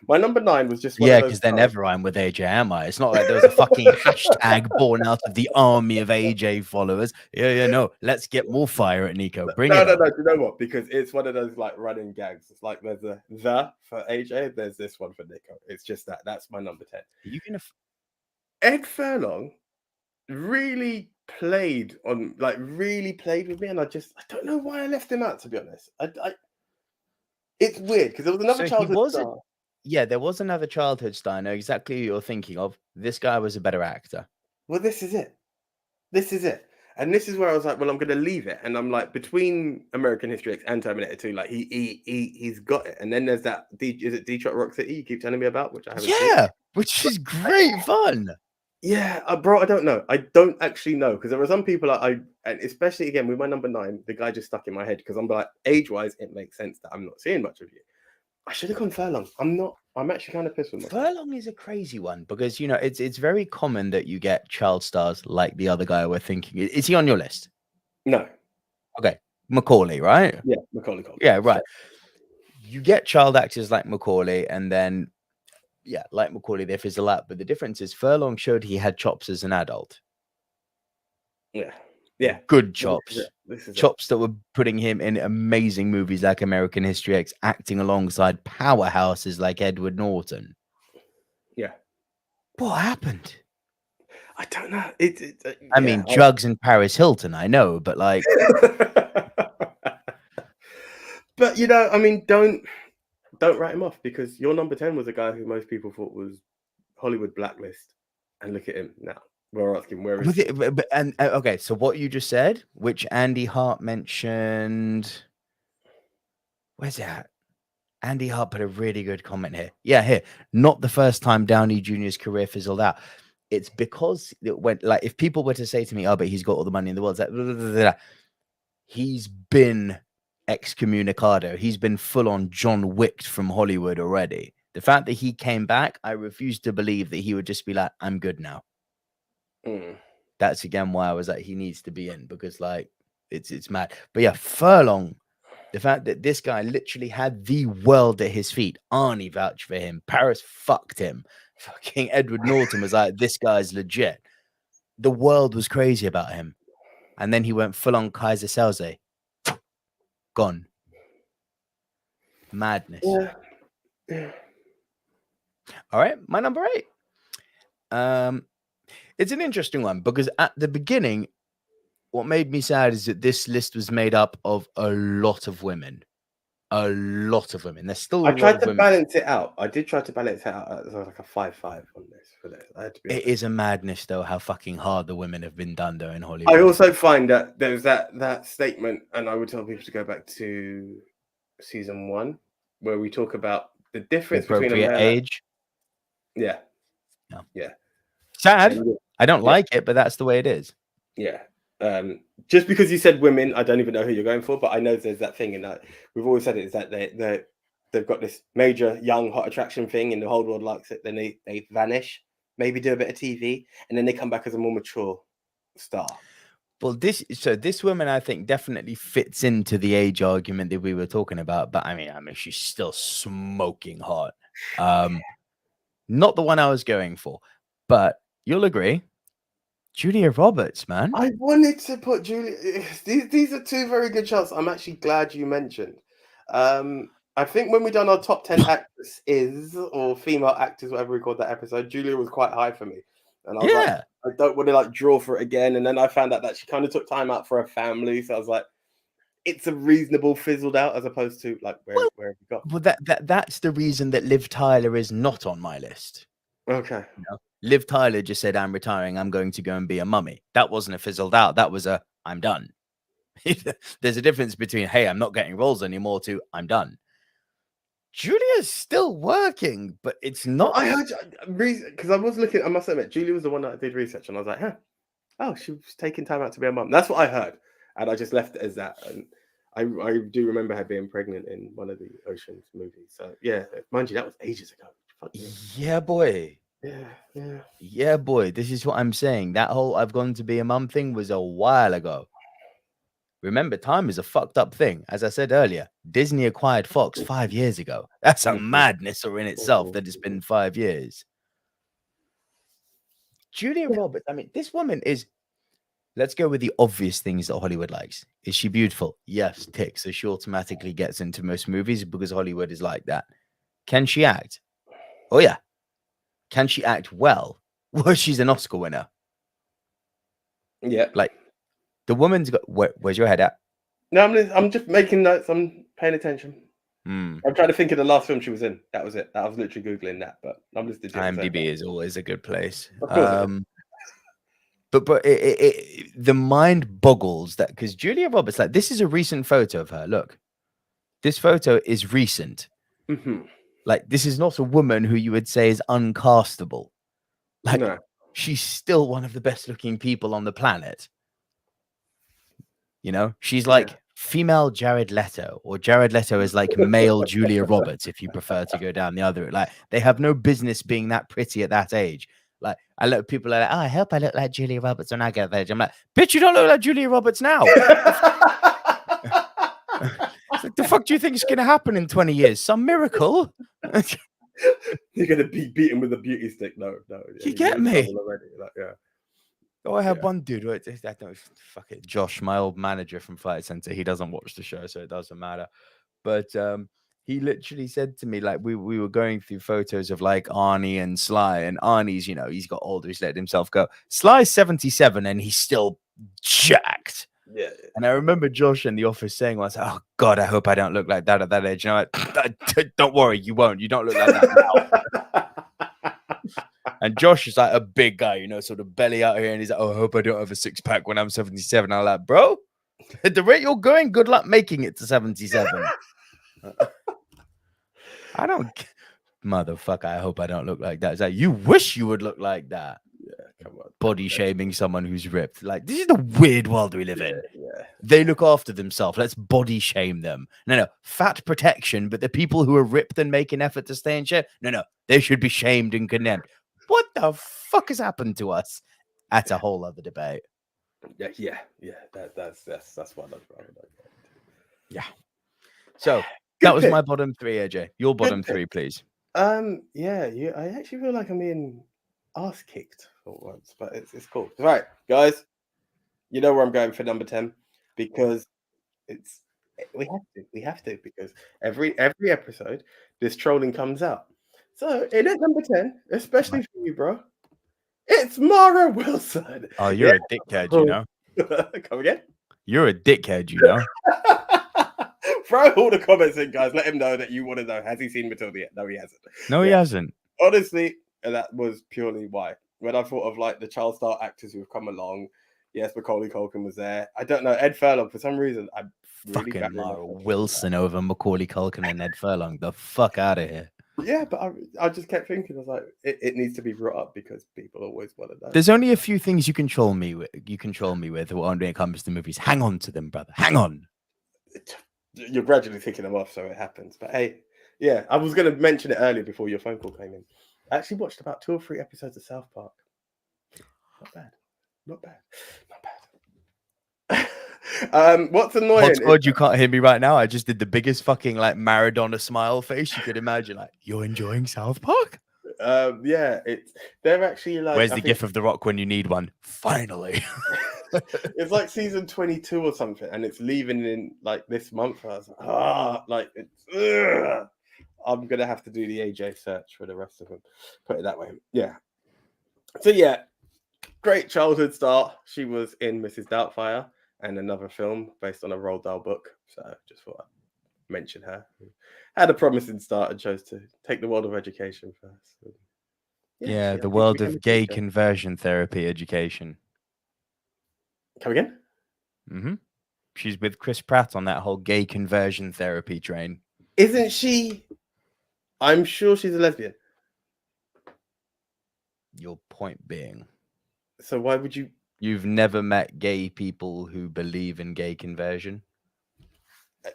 My number 9 was just because they're never I'm with AJ, am I? It's not like there was a fucking hashtag born out of the army of AJ followers. No, let's get more fire at Nico. Bring it. No. You know what? Because it's one of those like running gags. It's like there's a the for AJ, there's this one for Nico. It's just that. That's my number 10. Are you gonna? Ed Furlong really played with me, and I don't know why I left him out, to be honest. It's weird because there was another childhood star. There was another childhood star. I know exactly who you're thinking of. This guy was a better actor. Well, this is it. And this is where I was like, well, I'm going to leave it. And I'm like, between American History X and Terminator 2, like he's got it. And then there's that, is it Detroit Rock City you keep telling me about, which I haven't seen. Which is great fun. Yeah, bro, I don't know. I don't actually know because there are some people and especially again with my number 9, the guy just stuck in my head because I'm like, age-wise, it makes sense that I'm not seeing much of you. I should have gone Furlong. I'm actually kind of pissed with myself. Furlong is a crazy one because it's very common that you get child stars like the other guy we're thinking. Is he on your list? No. Okay, Macaulay, right? Yeah, Macaulay. Yeah, right. You get child actors like Macaulay, and then like Macaulay, they fizzle out. But the difference is Furlong showed he had chops as an adult. Yeah. Good chops. Chops that were putting him in amazing movies like American History X, acting alongside powerhouses like Edward Norton. Yeah. What happened? I don't know. I mean, drugs and Paris Hilton, I know, but like... But, I mean, don't write him off because your number 10 was a guy who most people thought was Hollywood blacklist. And look at him now. We're asking where is it? Okay, so what you just said, which Andy Hart mentioned, where's that? Andy Hart put a really good comment here. Yeah, here. Not the first time Downey Jr.'s career fizzled out. It's because it went like if people were to say to me, "Oh, but he's got all the money in the world," it's like, blah, blah, blah, blah. He's been excommunicado. He's been full on John Wick from Hollywood already. The fact that he came back, I refuse to believe that he would just be like, "I'm good now." That's again why I was like, he needs to be in because like it's mad. But yeah, Furlong, the fact that this guy literally had the world at his feet. Arnie vouched for him. Paris fucked him. Fucking Edward Norton was like, this guy's legit. The world was crazy about him. And then he went full on Kaiser Soze. Gone. Madness. Yeah. All right, my number 8. It's an interesting one because at the beginning, what made me sad is that this list was made up of a lot of women. A lot of women. There's still. I tried to balance it out. I did try to balance it out. It was like a 5-5 on this. For this, I had to be. It is a madness, though, how fucking hard the women have been done, though, in Hollywood. I also find that there's that statement, and I would tell people to go back to season 1, where we talk about the difference between age. Yeah. Sad. I don't like it, but that's the way it is. Yeah. Just because you said women, I don't even know who you're going for, but I know there's that thing, and that we've always said it is that the they've got this major young hot attraction thing, and the whole world likes it. Then they vanish, maybe do a bit of TV, and then they come back as a more mature star. Well, this woman, I think, definitely fits into the age argument that we were talking about. But I mean, she's still smoking hot. Not the one I was going for, but you'll agree, Julia Roberts, man. I wanted to put Julia. These are two very good shots. I'm actually glad you mentioned. I think when we done our top 10 actresses or female actors, whatever we called that episode, Julia was quite high for me. And I was like, I don't want to draw for it again. And then I found out that she kind of took time out for her family. So I was like, it's a reasonable fizzled out as opposed to where have you got? Well, that's the reason that Liv Tyler is not on my list. Okay. Liv Tyler just said, I'm retiring. I'm going to go and be a mummy. That wasn't a fizzled out. That was I'm done. There's a difference between, hey, I'm not getting roles anymore to I'm done. Julia's still working, but it's not. I heard, because I was looking, I must admit, Julia was the one that I did research, and I was like, oh, she was taking time out to be a mum. That's what I heard. And I just left it as that. And I do remember her being pregnant in one of the Ocean's movies. So, yeah, mind you, that was ages ago. Yeah, boy. Yeah, boy. This is what I'm saying. That whole I've gone to be a mum thing was a while ago. Remember, time is a fucked up thing. As I said earlier, Disney acquired Fox 5 years ago. That's a madness in itself that it's been 5 years. Julia Roberts, I mean, this woman is, let's go with the obvious things that Hollywood likes. Is she beautiful? Yes, tick. So she automatically gets into most movies because Hollywood is like that. Can she act? Oh, yeah. Can she act well? Well, she's an Oscar winner. Yeah. The woman's got... Where's your head at? No, I'm just making notes. I'm paying attention. I'm trying to think of the last film she was in. That was it. I was literally Googling that, but I'm just... IMDb is always a good place. Of course But the mind boggles that... Because Julia Roberts, this is a recent photo of her. Look. This photo is recent. Mm-hmm. This is not a woman who you would say is uncastable. No. She's still one of the best looking people on the planet. She's female Jared Leto, or Jared Leto is male Julia Roberts, if you prefer to go down the other. They have no business being that pretty at that age. I look, people are like, oh, I hope I look like Julia Roberts when I get that age. I'm like, bitch, you don't look like Julia Roberts now. The fuck do you think is going to happen in 20 years? Some miracle? You're going to be beaten with a beauty stick? No. You get me? Yeah. Oh, I had one dude. Fuck it. Josh, my old manager from Flight Center, he doesn't watch the show, so it doesn't matter. But he literally said to me, we were going through photos of Arnie and Sly, and Arnie's, he's got older, he's let himself go. Sly's 77 and he's still jacked. Yeah. And I remember Josh in the office saying once, oh God, I hope I don't look like that at that age. Don't worry, you won't. You don't look like that now. And Josh is a big guy, sort of belly out here. And he's like, oh, I hope I don't have a six pack when I'm 77. I'm like, bro, at the rate you're going, good luck making it to 77. I don't, motherfucker, I hope I don't look like that. It's you wish you would look like that. Yeah, come on. Body shaming someone who's ripped. This is the weird world we live in. Yeah. They look after themselves. Let's body shame them. No. Fat protection, but the people who are ripped and make an effort to stay in shape, no. They should be shamed and condemned. What the fuck has happened to us? That's a whole other debate. Yeah. That's one. Yeah. So that was my bottom three, AJ. Your bottom three, please. Yeah. I actually feel like I'm being ass kicked for once, but it's cool. Right, guys. You know where I'm going for number 10 because we have to because every episode this trolling comes out. So in at number 10, especially for you, bro, it's Mara Wilson. Oh, you're a dickhead, Come again? You're a dickhead, Throw all the comments in, guys. Let him know that you want to know. Has he seen Matilda yet? No, he hasn't. No, he hasn't. Honestly, that was purely why. When I thought of the child star actors who have come along, yes, Macaulay Culkin was there. I don't know, Ed Furlong, for some reason, I'm really fucking Mara Wilson over Macaulay Culkin and Ed Furlong. The fuck out of here. Yeah, but I just kept thinking, I was like, it needs to be brought up because people always want to know. There's only a few things you control me with when it comes to movies. Hang on to them, brother. Hang on. You're gradually ticking them off, so it happens. But hey, Yeah, I was going to mention it earlier before your phone call came in. I actually watched about 2 or 3 episodes of South Park. Not bad. Not bad. Not bad. What's annoying is Hotsquad, you can't hear me right now. I just did the biggest fucking like Maradona smile face you could imagine. Like, you're enjoying South Park? yeah, they're actually like. Where's the gif of The Rock when you need one? Finally. It's like season 22 or something, and it's leaving in like this month. I was like, I'm gonna have to do the AJ search for the rest of them. Put it that way. Yeah. So yeah, great childhood start. She was in Mrs. Doubtfire and another film based on a Roald Dahl book. So just thought I'd mention her. Had a promising start and chose to take the world of education first. Yeah, the world of gay conversion therapy education. Come again? Mm-hmm. She's with Chris Pratt on that whole gay conversion therapy train. Isn't she? I'm sure she's a lesbian. Your point being. So why would you? You've never met gay people who believe in gay conversion?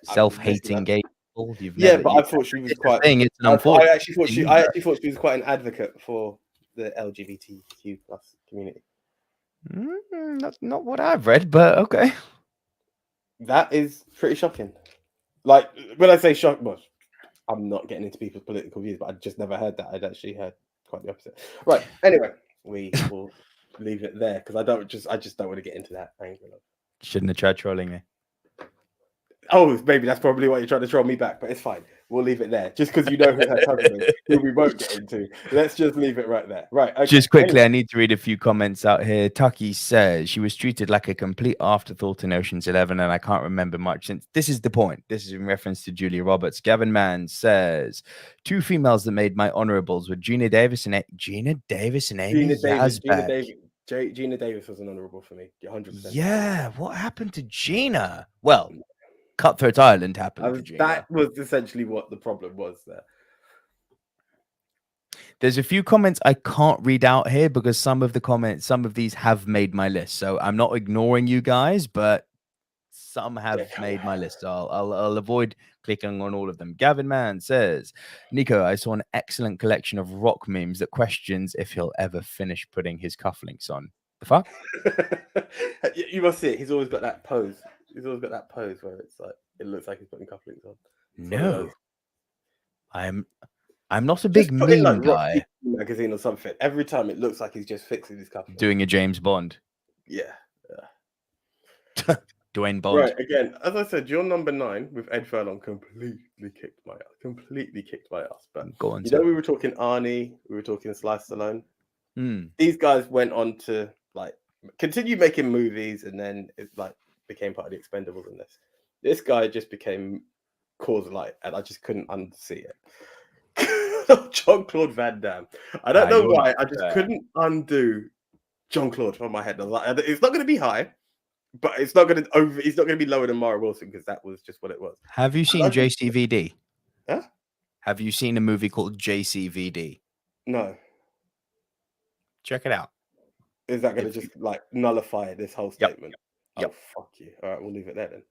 Self-hating gay people? But I thought she was quite. It's an I actually thought she was quite an advocate for the LGBTQ plus community. That's not what I've read, but okay. That is pretty shocking. Like, when I say shock, well, I'm not getting into people's political views, but I just never heard that. I'd actually heard quite the opposite. Right. Anyway, we will leave it there because I just don't want to get into that angle. Shouldn't have tried trolling me. Oh, maybe that's probably why you're trying to troll me back, but it's fine. We'll leave it there. Just because you know who her cousin is, who we won't get into. Let's just leave it right there. Right. Okay. Just quickly, I need to read a few comments out here. Tucky says she was treated like a complete afterthought in Ocean's 11, and I can't remember much since. This is the point. This is in reference to Julia Roberts. Gavin Mann says 2 females that made my honorables were Gina Davis and Amy Yazbek. Gina Davis was an honourable for me. 100%. Yeah, what happened to Gina? Well, Cutthroat Island happened to Gina. That was essentially what the problem was there. There's a few comments I can't read out here because some of these have made my list. So I'm not ignoring you guys, but some have made my list. So I'll avoid clicking on all of them. Gavin Mann says, Nico, I saw an excellent collection of rock memes that questions if he'll ever finish putting his cufflinks on. The fuck? You must see it. He's always got that pose. He's always got that pose where it's like it looks like he's putting cufflinks on. No, I'm not a big meme guy. Magazine or something. Every time it looks like he's just fixing his cufflinks. Doing a James Bond. Yeah. Dwayne Bond. Right, again, as I said, your number 9 with Ed Furlong completely kicked my ass. But go on, we were talking Arnie, we were talking Sly Stallone. These guys went on to like continue making movies, and then it like became part of the Expendables. And this guy just became Cause Light, and I just couldn't unsee it. Jean-Claude Van Damme. I don't know why. I just couldn't undo Jean-Claude from my head. I was like, it's not going to be high, but it's not going to be lower than Mara Wilson because that was just what it was. Have you seen JCVD? Huh? Have you seen a movie called JCVD? No. Check it out. Is that going to just like nullify this whole statement? Yep. Oh, fuck you. All right, we'll leave it there then.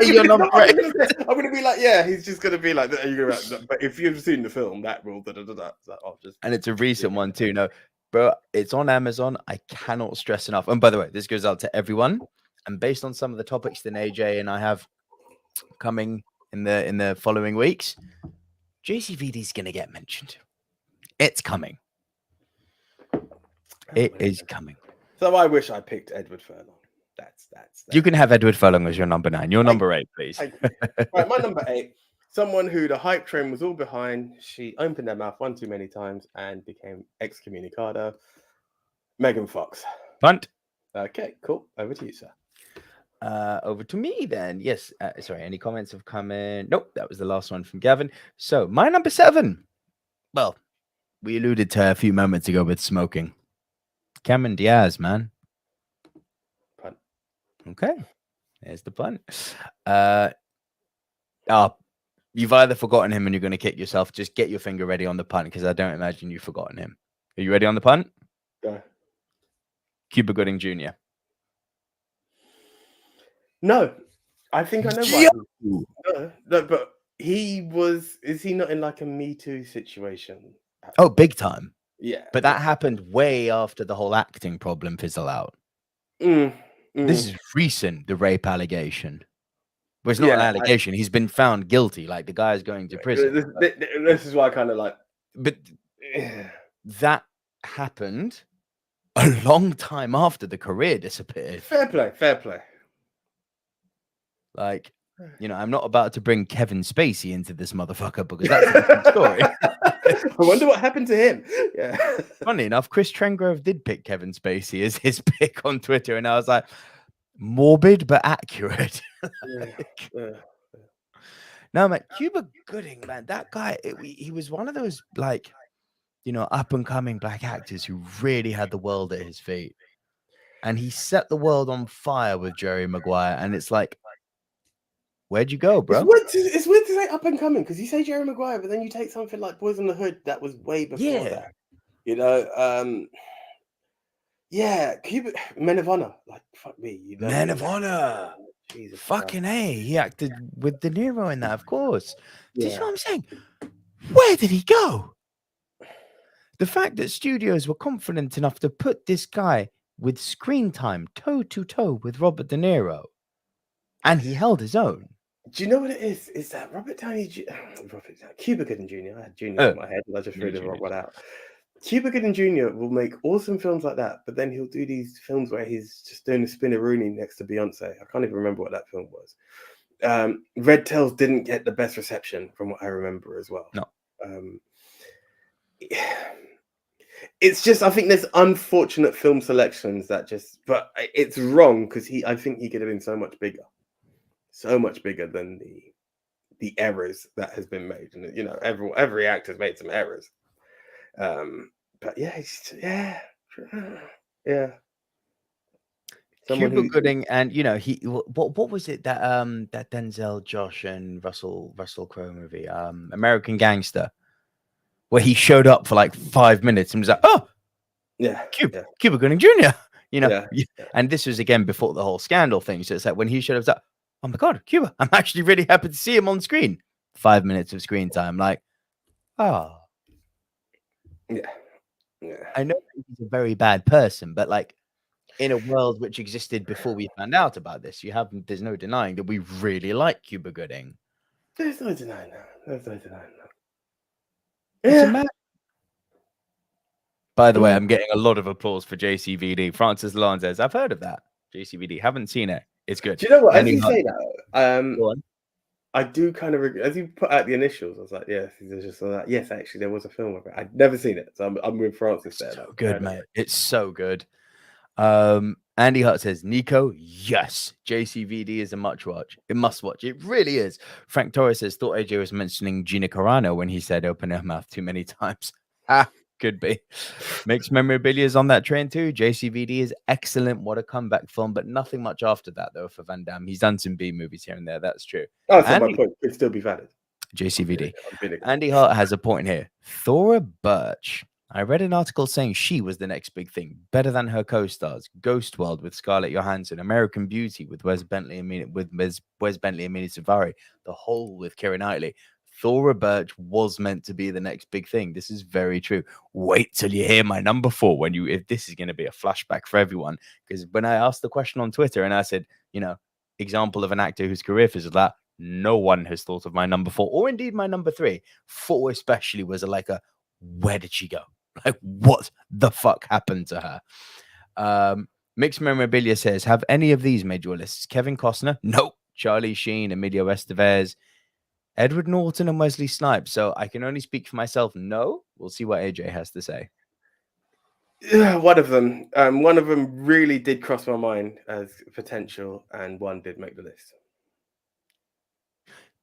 You're not right. I'm going to be like, yeah, he's just going to be like, but if you've seen the film, that rule, and it's a recent one too. No, bro, it's on Amazon. I cannot stress enough. And by the way, this goes out to everyone. And based on some of the topics that AJ and I have coming in the following weeks, JCVD is going to get mentioned. It's coming. It is coming. So I wish I picked Edward Furlong. That's. You can have Edward Furlong as your number 9. Your number 8, please. Right, my number 8. Someone who the hype train was all behind. She opened her mouth one too many times and became excommunicado. Megan Fox. Punt. Okay, cool. Over to you, sir. Over to me then. Yes. Sorry, any comments have come in? Nope, that was the last one from Gavin. So my number 7. Well, we alluded to her a few moments ago with smoking. Cameron Diaz, man. Punt. Okay. There's the punt. You've either forgotten him and you're going to kick yourself. Just get your finger ready on the punt because I don't imagine you've forgotten him. Are you ready on the punt? Go. Cuba Gooding Jr. No, I think I know why. No, but Is he not in like a Me Too situation? Oh, big time. Yeah. But that happened way after the whole acting problem fizzled out. This This is recent, the rape allegation. Well, it's not an allegation. He's been found guilty. Like, the guy's going to prison. This is why I kind of like. But that happened a long time after the career disappeared. Fair play. Like, you know, I'm not about to bring Kevin Spacey into this motherfucker because that's a different story. I wonder what happened to him. Yeah. Funny enough, Chris Trengrove did pick Kevin Spacey as his pick on Twitter, and I was like, morbid but accurate. No, man, Cuba Gooding, man, that guy, he was one of those, like, you know, up and coming black actors who really had the world at his feet. And he set the world on fire with Jerry Maguire. And it's like, where'd you go, bro? It's weird to say up and coming because you say Jerry Maguire, but then you take something like Boys in the Hood that was way before that. You know, Cuba, Men of Honor, like fuck me, you know. Men of Honor, Jesus, fucking A. He acted with De Niro in that, of course. Do you know what I'm saying? Where did he go? The fact that studios were confident enough to put this guy with screen time toe to toe with Robert De Niro, and he held his own. Do you know what it is? Is that Cuba Gooding Jr. I had Junior in my head, and I just threw the wrong one out. Cuba Gooding Jr. will make awesome films like that, but then he'll do these films where he's just doing a spinneroonie next to Beyonce. I can't even remember what that film was. Red Tails didn't get the best reception from what I remember as well. No. It's just, I think there's unfortunate film selections that just, but it's wrong because I think he could have been so much bigger than the errors that has been made. And, you know, every actor's made some errors. But yeah. Cuba Gooding, and you know, what was it that that Denzel, Josh, and Russell Crowe movie, American Gangster, where he showed up for like 5 minutes and was like, oh, Cuba Gooding Jr. You know, and this was again before the whole scandal thing. So it's like when he showed up, it's like, oh my god, Cuba! I'm actually really happy to see him on screen. 5 minutes of screen time, like, oh, yeah. I know he's a very bad person, but like, in a world which existed before we found out about this, there's no denying that we really like Cuba Gooding. There's no denying that. Yeah. By the way, I'm getting a lot of applause for JCVD. Francis Lawn says, I've heard of that. JCVD, haven't seen it. It's good. Do you know what? As you say that, I do kind of regret, as you put out the initials, I was like, yes, just like, yes, actually, there was a film of it. I'd never seen it, so I'm with Francis there. So good, mate. It's so good. Andy Hart says, Nico, yes. JCVD is a must watch. It really is. Frank Torres says, thought AJ was mentioning Gina Carano when he said open her mouth too many times. Could be. Mixed Memorabilia is on that train too. JCVD is excellent. What a comeback film, but nothing much after that though for Van Damme. He's done some B movies here and there. That's true. Oh, so my point could still be valid. JCVD. Andy Hart has a point here. Thora Birch. I read an article saying she was the next big thing, better than her co-stars. Ghost World with Scarlett Johansson, American Beauty with Wes Bentley and Mina Savari, The Hole with Keira Knightley. Thora Birch was meant to be the next big thing. This is very true. Wait till you hear my number 4 if this is going to be a flashback for everyone. Because when I asked the question on Twitter and I said, you know, example of an actor whose career fizzled that, no one has thought of my number 4 or indeed my number 3. 4 especially was where did she go? Like, what the fuck happened to her? Mixed Memorabilia says, have any of these made your lists? Kevin Costner? Nope. Charlie Sheen, Emilio Estevez, Edward Norton, and Wesley Snipes. So I can only speak for myself. No. We'll see what AJ has to say. Yeah, one of them. One of them really did cross my mind as potential, and one did make the list.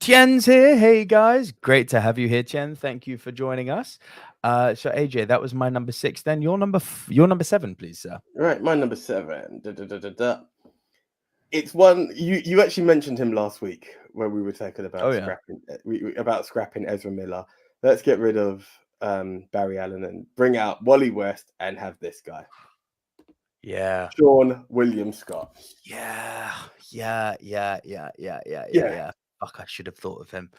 Tien's here. Hey guys, great to have you here, Tien. Thank you for joining us. So AJ, that was my number 6. Then your number 7, please, sir. Right, my number 7. It's one you actually mentioned him last week when we were talking about scrapping Ezra Miller. Let's get rid of Barry Allen and bring out Wally West and have this guy. Yeah, Sean William Scott. Yeah. fuck, I should have thought of him.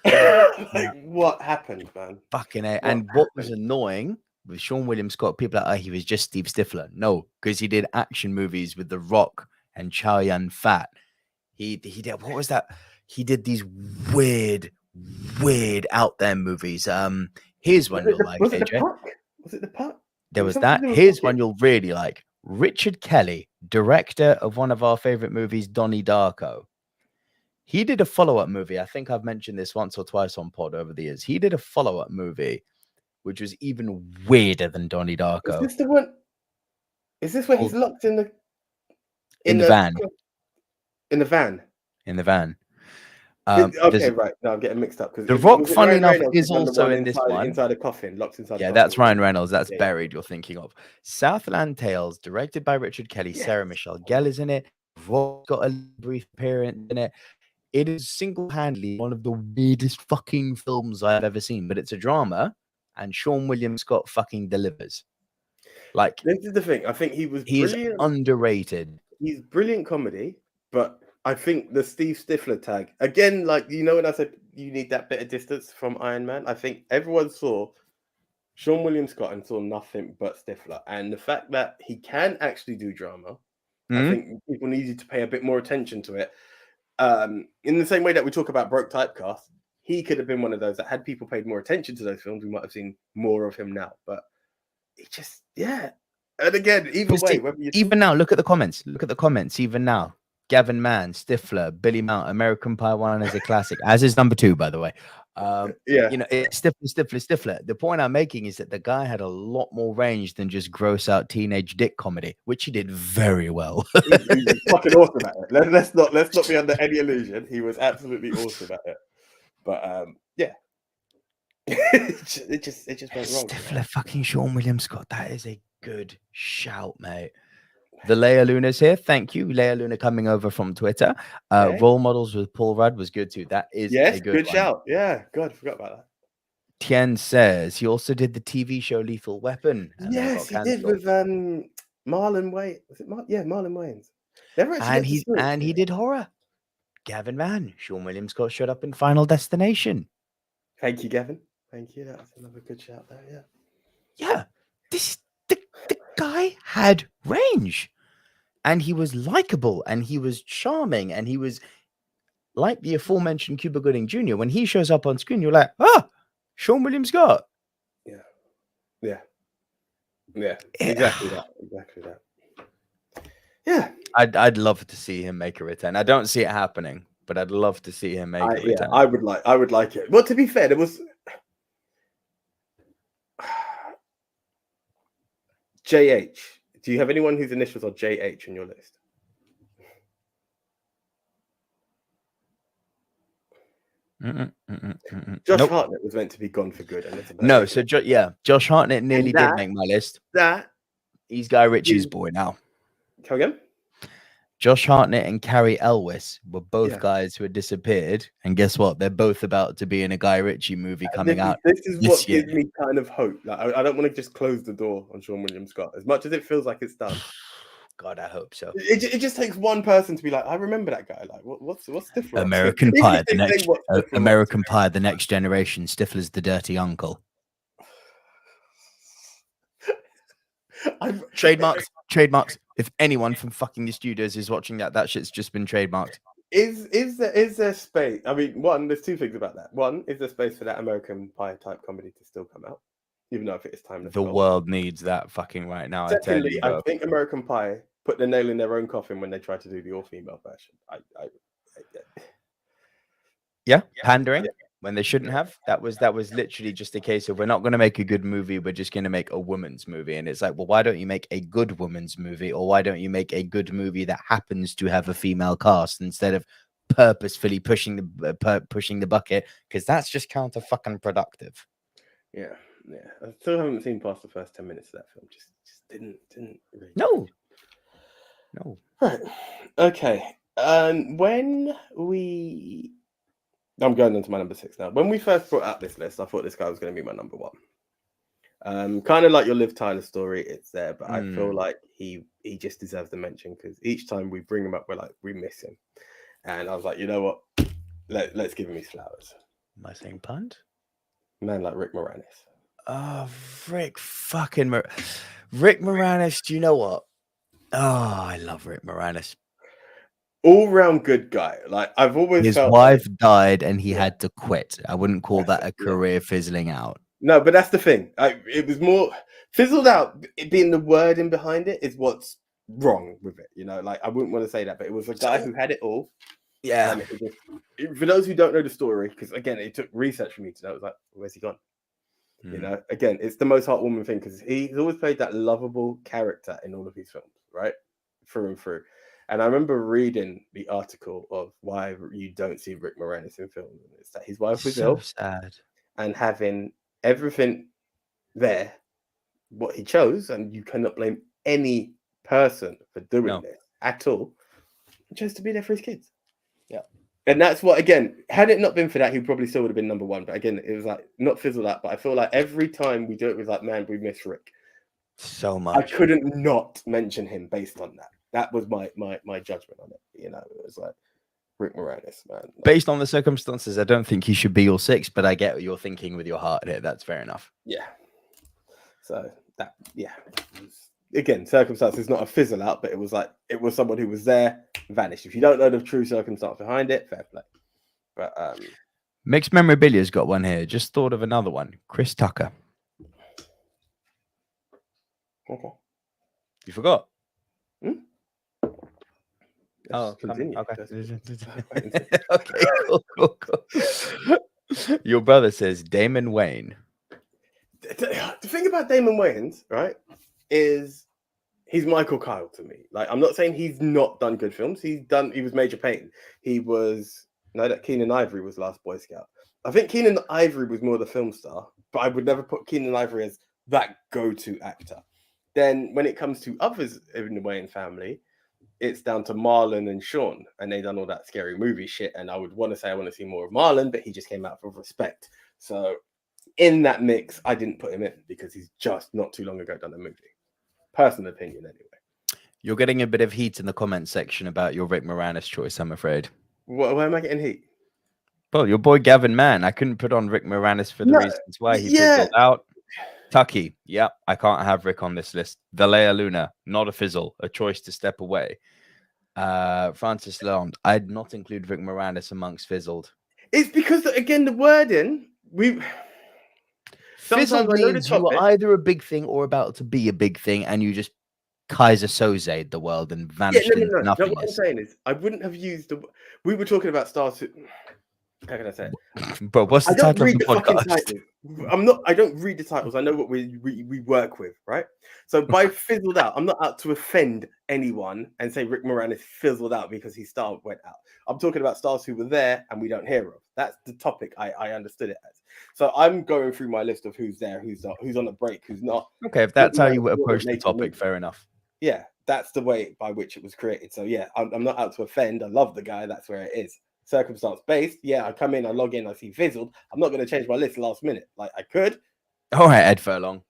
Like, what happened, man? Fucking A. And what was annoying with Sean William Scott, people are like, oh, he was just Steve Stifler. No, because he did action movies with The Rock and Chow Yun Fat. He did, what was that? He did these weird out there movies. Here's one you'll like, AJ. Was it The Puck? There was that. Here's one you'll really like. Richard Kelly, director of one of our favorite movies, Donnie Darko. He did a follow-up movie. I think I've mentioned this once or twice on pod over the years. He did a follow-up movie, which was even weirder than Donnie Darko. Is this the one? Is this where he's locked in the van? In the van. In the van. Okay, right. No, I'm getting mixed up because The Rock, funny enough, is also in this one. Inside a coffin, locked inside. Yeah, that's Ryan Reynolds. That's Buried. You're thinking of Southland Tales, directed by Richard Kelly. Yes. Sarah Michelle Gellar is in it. Rock got a brief appearance in it. It is single-handedly one of the weirdest fucking films I've ever seen, but it's a drama, and Sean William Scott fucking delivers. Like, this is the thing. I think he's underrated. He's brilliant comedy, but I think the Steve Stifler tag again, like, you know, when I said you need that bit of distance from Iron Man, I think everyone saw Sean William Scott and saw nothing but Stifler, and the fact that he can actually do drama, I think people needed to pay a bit more attention to it. In the same way that we talk about broke typecast, he could have been one of those that had people paid more attention to those films, we might have seen more of him now. But it just, yeah. And again, even now, look at the comments. Look at the comments. Even now, Gavin Mann, Stifler, Billy Mount, American Pie 1 as a classic, as is number 2, by the way. Yeah, you know, it's Stifler. The point I'm making is that the guy had a lot more range than just gross out teenage dick comedy, which he did very well. he was fucking awesome at it. Let's not be under any illusion. He was absolutely awesome at it. But yeah, it just went wrong. Stifler, fucking Sean William Scott. That is a good shout, mate. The Leia Luna's here. Thank you, Leia Luna, coming over from Twitter. Role models with Paul Rudd was good too. That is a good shout. Yeah, God, I forgot about that. Tien says he also did the TV show Lethal Weapon. Yes, he did with Marlon Wayans. Was it Marlon Wayans? And he did horror. Gavin Mann, Sean William Scott showed up in Final Destination. Thank you, Gavin. Thank you. That's another good shout there. Yeah. Yeah. The guy had range. And he was likable, and he was charming, and he was like the aforementioned Cuba Gooding Jr. When he shows up on screen, you're like, Sean William Scott. Yeah. Exactly that. Yeah. I'd love to see him make a return. I don't see it happening, but I'd love to see him make a return. Yeah, I would like it. Well, to be fair, there was JH. Do you have anyone whose initials are JH in your list? Josh Hartnett was meant to be gone for good. No, so Josh Hartnett nearly did make my list. He's Guy Ritchie's boy now. Come again? Josh Hartnett and Carrie Elwes were both guys who had disappeared, and guess what? They're both about to be in a Guy Ritchie movie coming out. This is what gives me kind of hope. Like, I don't want to just close the door on Sean William Scott, as much as it feels like it's done. God, I hope so. It just takes one person to be like, I remember that guy. Like, what's different? American Pie, the next generation. Stifler's the dirty uncle. Trademarks. If anyone from fucking the studios is watching that shit's just been trademarked. Is there space? I mean, there's two things about that. One, is there space for that American Pie type comedy to still come out, even though if it is time? The world needs that fucking right now. Secondly, I think American Pie put the nail in their own coffin when they tried to do the all-female version. Pandering. When they shouldn't have. That was literally just a case of, we're not going to make a good movie, we're just going to make a woman's movie. And it's like, well, why don't you make a good woman's movie, or why don't you make a good movie that happens to have a female cast instead of purposefully pushing the bucket, because that's just counter fucking productive. Yeah. I still haven't seen past the first 10 minutes of that film. Just didn't really. No. Right. Okay. I'm going on to my number 6 now. When we first brought out this list, I thought this guy was going to be my number 1. Kind of like your Liv Tyler story, it's there, but I feel like he just deserves the mention, because each time we bring him up, we miss him. And I was like, you know what? let's give him his flowers. Am I saying punt? Man like Rick Moranis. Oh, Rick Moranis. Do you know what? Oh, I love Rick Moranis. All round good guy. Like I've always His felt wife like, died and he had to quit. I wouldn't call That's that a it, yeah. career fizzling out. No, but that's the thing. It was more fizzled out. It being the wording behind it is what's wrong with it. You know, like I wouldn't want to say that, but it was a guy who had it all. Yeah. And for those who don't know the story, because again, it took research for me to know. It was like, where's he gone? You know, again, it's the most heartwarming thing because he's always played that lovable character in all of his films, right? Through and through. And I remember reading the article of why you don't see Rick Moranis in films. And it's that his wife was ill, sad. And having everything there, what he chose, and you cannot blame any person for doing this at all. He chose to be there for his kids. Yeah. And that's what, again, had it not been for that, he probably still would have been number one. But again, it was like not fizzled out. But I feel like every time we do it, was like, man, we miss Rick so much. I couldn't not mention him based on that. That was my judgment on it. You know, it was like Rick Moranis, man. Like, based on the circumstances, I don't think he should be your six, but I get what you're thinking with your heart here. That's fair enough. Yeah. So that, yeah. Again, circumstances, not a fizzle out, but it was like it was someone who was there, vanished. If you don't know the true circumstance behind it, fair play. But Mixed Memorabilia's got one here. Just thought of another one. Chris Tucker. okay. You forgot? Let's continue. Okay. Okay, cool. Your brother says Damon Wayne. The thing about Damon Wayans, right, is he's Michael Kyle to me. Like, I'm not saying he's not done good films. He was Major Payne. He was, that Keenan Ivory was Last Boy Scout. I think Keenan Ivory was more the film star, but I would never put Keenan Ivory as that go-to actor. Then when it comes to others in the Wayans family, it's down to Marlon and Sean, and they done all that scary movie shit. And I would want to say I want to see more of Marlon, but he just came out for respect. So in that mix, I didn't put him in because he's just not too long ago done a movie. Personal opinion, anyway. You're getting a bit of heat in the comment section about your Rick Moranis choice, I'm afraid. Why am I getting heat? Well, your boy Gavin Mann, I couldn't put on Rick Moranis for the reasons why he fizzled out. Tucky, yep, I can't have Rick on this list. Valea Luna, not a fizzle, a choice to step away. Francis Lalonde, I'd not include Rick Moranis amongst fizzled. It's because, again, the wording, fizzled means you are either a big thing or about to be a big thing, and you just Kaiser Soze the world and vanished into nothingness. What I'm saying is, I wouldn't have used the. We were talking about stars. How can I say it? Bro, what's the title of the podcast? I don't read the titles. I know what we work with, right? So by fizzled out, I'm not out to offend anyone and say Rick Moranis fizzled out because his star went out. I'm talking about stars who were there and we don't hear of. That's the topic I understood it as. So I'm going through my list of who's there, who's not, who's on a break, who's not. Okay, if that's how you approach the topic, fair enough. Yeah, that's the way by which it was created. So yeah, I'm not out to offend. I love the guy. That's where it is. Circumstance based, yeah, I come in, I log in, I see fizzled. I'm not going to change my list last minute. Like I could. All right, Ed Furlong.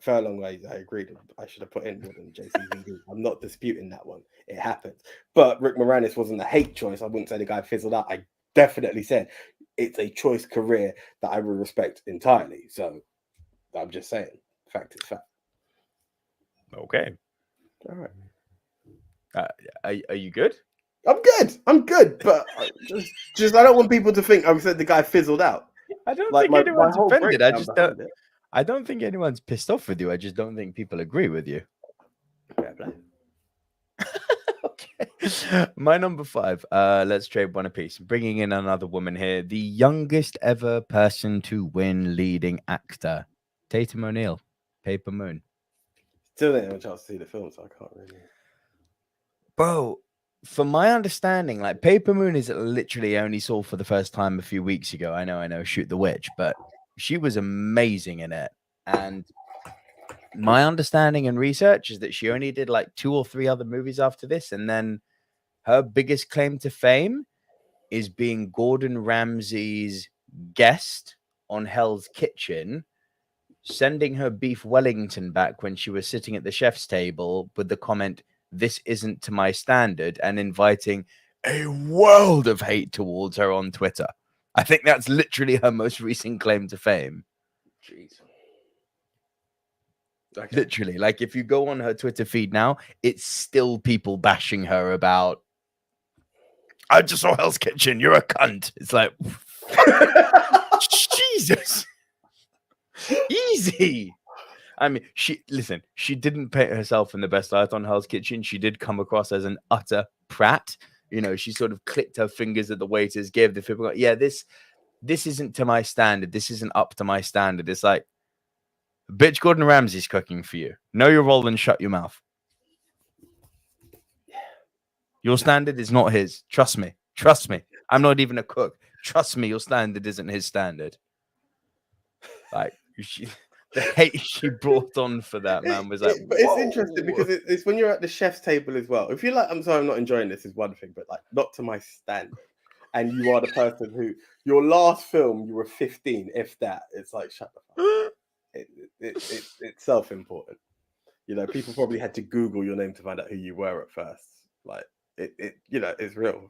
Furlong, I agreed. I should have put in more than JCVD. I'm not disputing that one. It happened. But Rick Moranis wasn't a hate choice. I wouldn't say the guy fizzled out. I definitely said it's a choice career that I would respect entirely. So I'm just saying, fact is fact. Okay. All right. Are you good? I'm good, but just I don't want people to think I said the guy fizzled out. I don't think anyone's offended. I don't think anyone's pissed off with you. I just don't think people agree with you. Fair play. Okay. My number 5. Let's trade one apiece. Bringing in another woman here. The youngest ever person to win leading actor. Tatum O'Neal. Paper Moon. Still didn't have a chance to see the film, so I can't really. Bro, from my understanding, like Paper Moon is literally only saw for the first time a few weeks ago. I know, Shoot the Witch, but she was amazing in it. And my understanding and research is that she only did like 2 or 3 other movies after this. And then her biggest claim to fame is being Gordon Ramsay's guest on Hell's Kitchen, sending her beef Wellington back when she was sitting at the chef's table with the comment, "This isn't to my standard," and inviting a world of hate towards her on Twitter. I think that's literally her most recent claim to fame. Jeez. Okay. Literally, like if you go on her Twitter feed now, it's still people bashing her about, I just saw Hell's Kitchen, you're a cunt. It's like, Jesus. Easy. I mean, she didn't paint herself in the best light on Hell's Kitchen. She did come across as an utter prat. You know, she sort of clicked her fingers at the waiters, gave the fib. Yeah, this isn't to my standard. This isn't up to my standard. It's like, bitch, Gordon Ramsay's cooking for you. Know your role and shut your mouth. Your standard is not his. Trust me. Trust me. I'm not even a cook. Trust me, your standard isn't his standard. Like, the hate she brought on for that, man, was like, but it's interesting because it's when you're at the chef's table as well. If you're like, I'm sorry, I'm not enjoying this, is one thing, but like, not to my standard. And you are the person who, your last film, you were 15, if that. It's like, shut the fuck up. It's self-important. You know, people probably had to Google your name to find out who you were at first. Like, you know, it's real.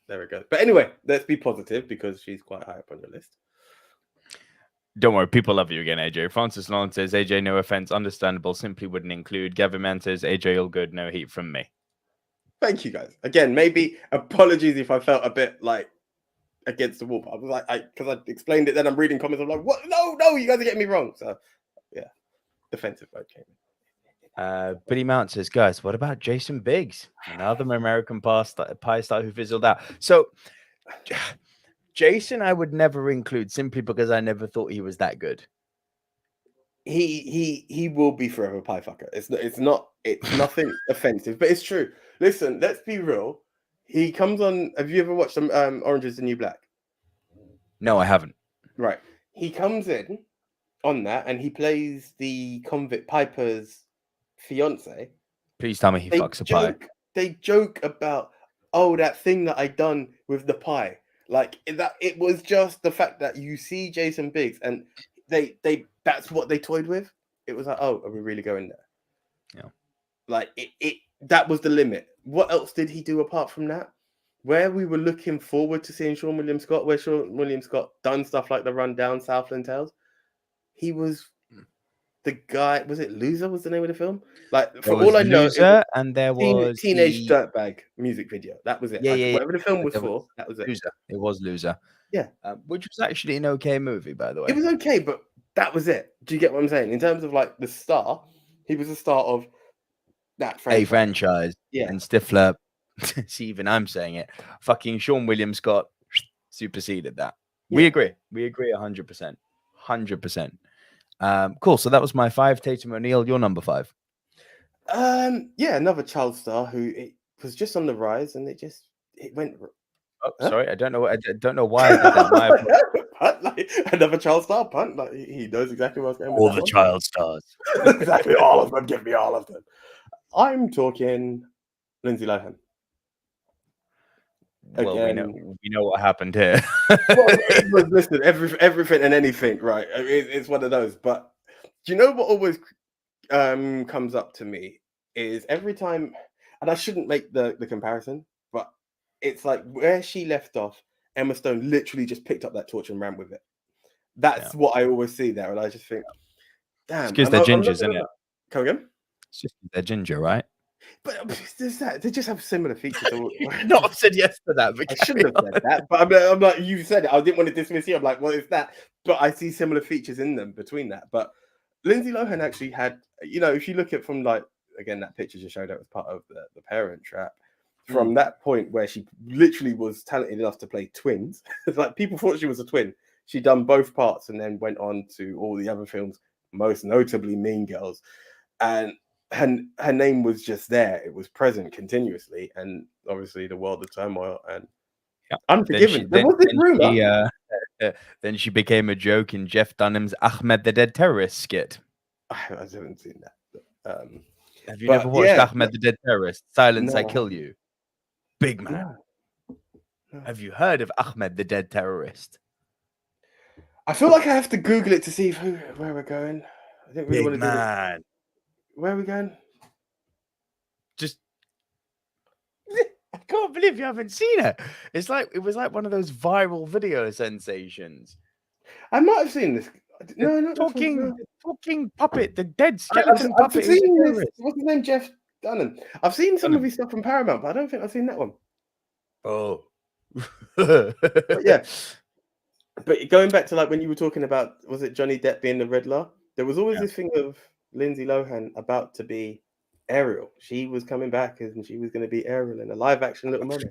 There we go. But anyway, let's be positive because she's quite high up on your list. Don't worry, people love you again, AJ. Francis Long says, AJ, no offense, understandable, simply wouldn't include. Gavin Man says, AJ, all good, no heat from me. Thank you, guys. Again, maybe apologies if I felt a bit like against the wall. But I was like, because I explained it, then I'm reading comments. I'm like, what? No, you guys are getting me wrong. So, yeah, defensive vote came in. Billy Mount says, guys, what about Jason Biggs? Another American pie star who fizzled out. So, Jason, I would never include simply because I never thought he was that good. He will be forever pie fucker. It's nothing offensive, but it's true. Listen, let's be real. He comes on. Have you ever watched Orange Is the New Black? No, I haven't. Right. He comes in on that and he plays the convict Piper's fiance. Please tell me he fucks a pie. They joke about, oh, that thing that I done with the pie. Like that, it was just the fact that you see Jason Biggs and they that's what they toyed with. It was like, oh, are we really going there? Yeah. Like that was the limit. What else did he do apart from that? Where we were looking forward to seeing Sean William Scott, where Sean William Scott done stuff like the Rundown, Southland Tales, he was the guy. Was it Loser? Was the name of the film? Like for all I know, Loser, and there was Teenage Dirtbag music video. That was it. Yeah, like, whatever the film was for, that was it. Loser. It was Loser. Yeah, which was actually an okay movie, by the way. It was okay, but that was it. Do you get what I'm saying? In terms of like the star, he was the star of that franchise. Yeah, and Stifler. See, even I'm saying it. Fucking Sean William Scott superseded that. Yeah. We agree. 100%. 100%. Cool. So that was my 5. Tatum O'Neal, your number 5. Yeah, another child star who it was just on the rise, and it went. Oh, sorry, I don't know why I did that. Punt, like, another child star punt. Like, he knows exactly what's going on. All the child stars. Exactly, all of them. Give me all of them. I'm talking Lindsay Lohan. Well, we know what happened here. Listen, everything and anything, right? It's one of those. But do you know what always comes up to me is every time, and I shouldn't make the comparison, but it's like where she left off, Emma Stone literally just picked up that torch and ran with it. That's what I always see there, and I just think, damn. It's because they're gingers, isn't it? Come again? It's just they're ginger, right? But there's that. They just have similar features. Not have said yes to that. I shouldn't have said that. But I'm like, you said it. I didn't want to dismiss you. I'm like, well, it's that. But I see similar features in them between that. But Lindsay Lohan actually had, if you look at from like, again, that picture just showed that was part of the Parent Trap. From that point where she literally was talented enough to play twins. It's like people thought she was a twin. She'd done both parts and then went on to all the other films, most notably Mean Girls. And her name was just there. It was present continuously. And obviously the world of turmoil and Unforgiven. Then she became a joke in Jeff Dunham's Ahmed the Dead Terrorist skit. I haven't seen that. Have you never watched Ahmed the Dead Terrorist? Silence, I Kill You. Big man. No. Have you heard of Ahmed the Dead Terrorist? I feel like I have to Google it to see where we're going. I didn't really want to do it. Where are we going? Just can't believe you haven't seen it. It was like one of those viral video sensations. I might have seen this. No, not Talking puppet, the dead I've skeleton puppet. Who's seen a this. terrorist. What's his name? Jeff Dunham. I've seen some of his stuff from Paramount, but I don't think I've seen that one. Oh, But yeah. But going back to like when you were talking about, was it Johnny Depp being the Riddler? There was always this thing of Lindsay Lohan about to be Ariel. She was coming back and she was going to be Ariel in a live action Little Mermaid.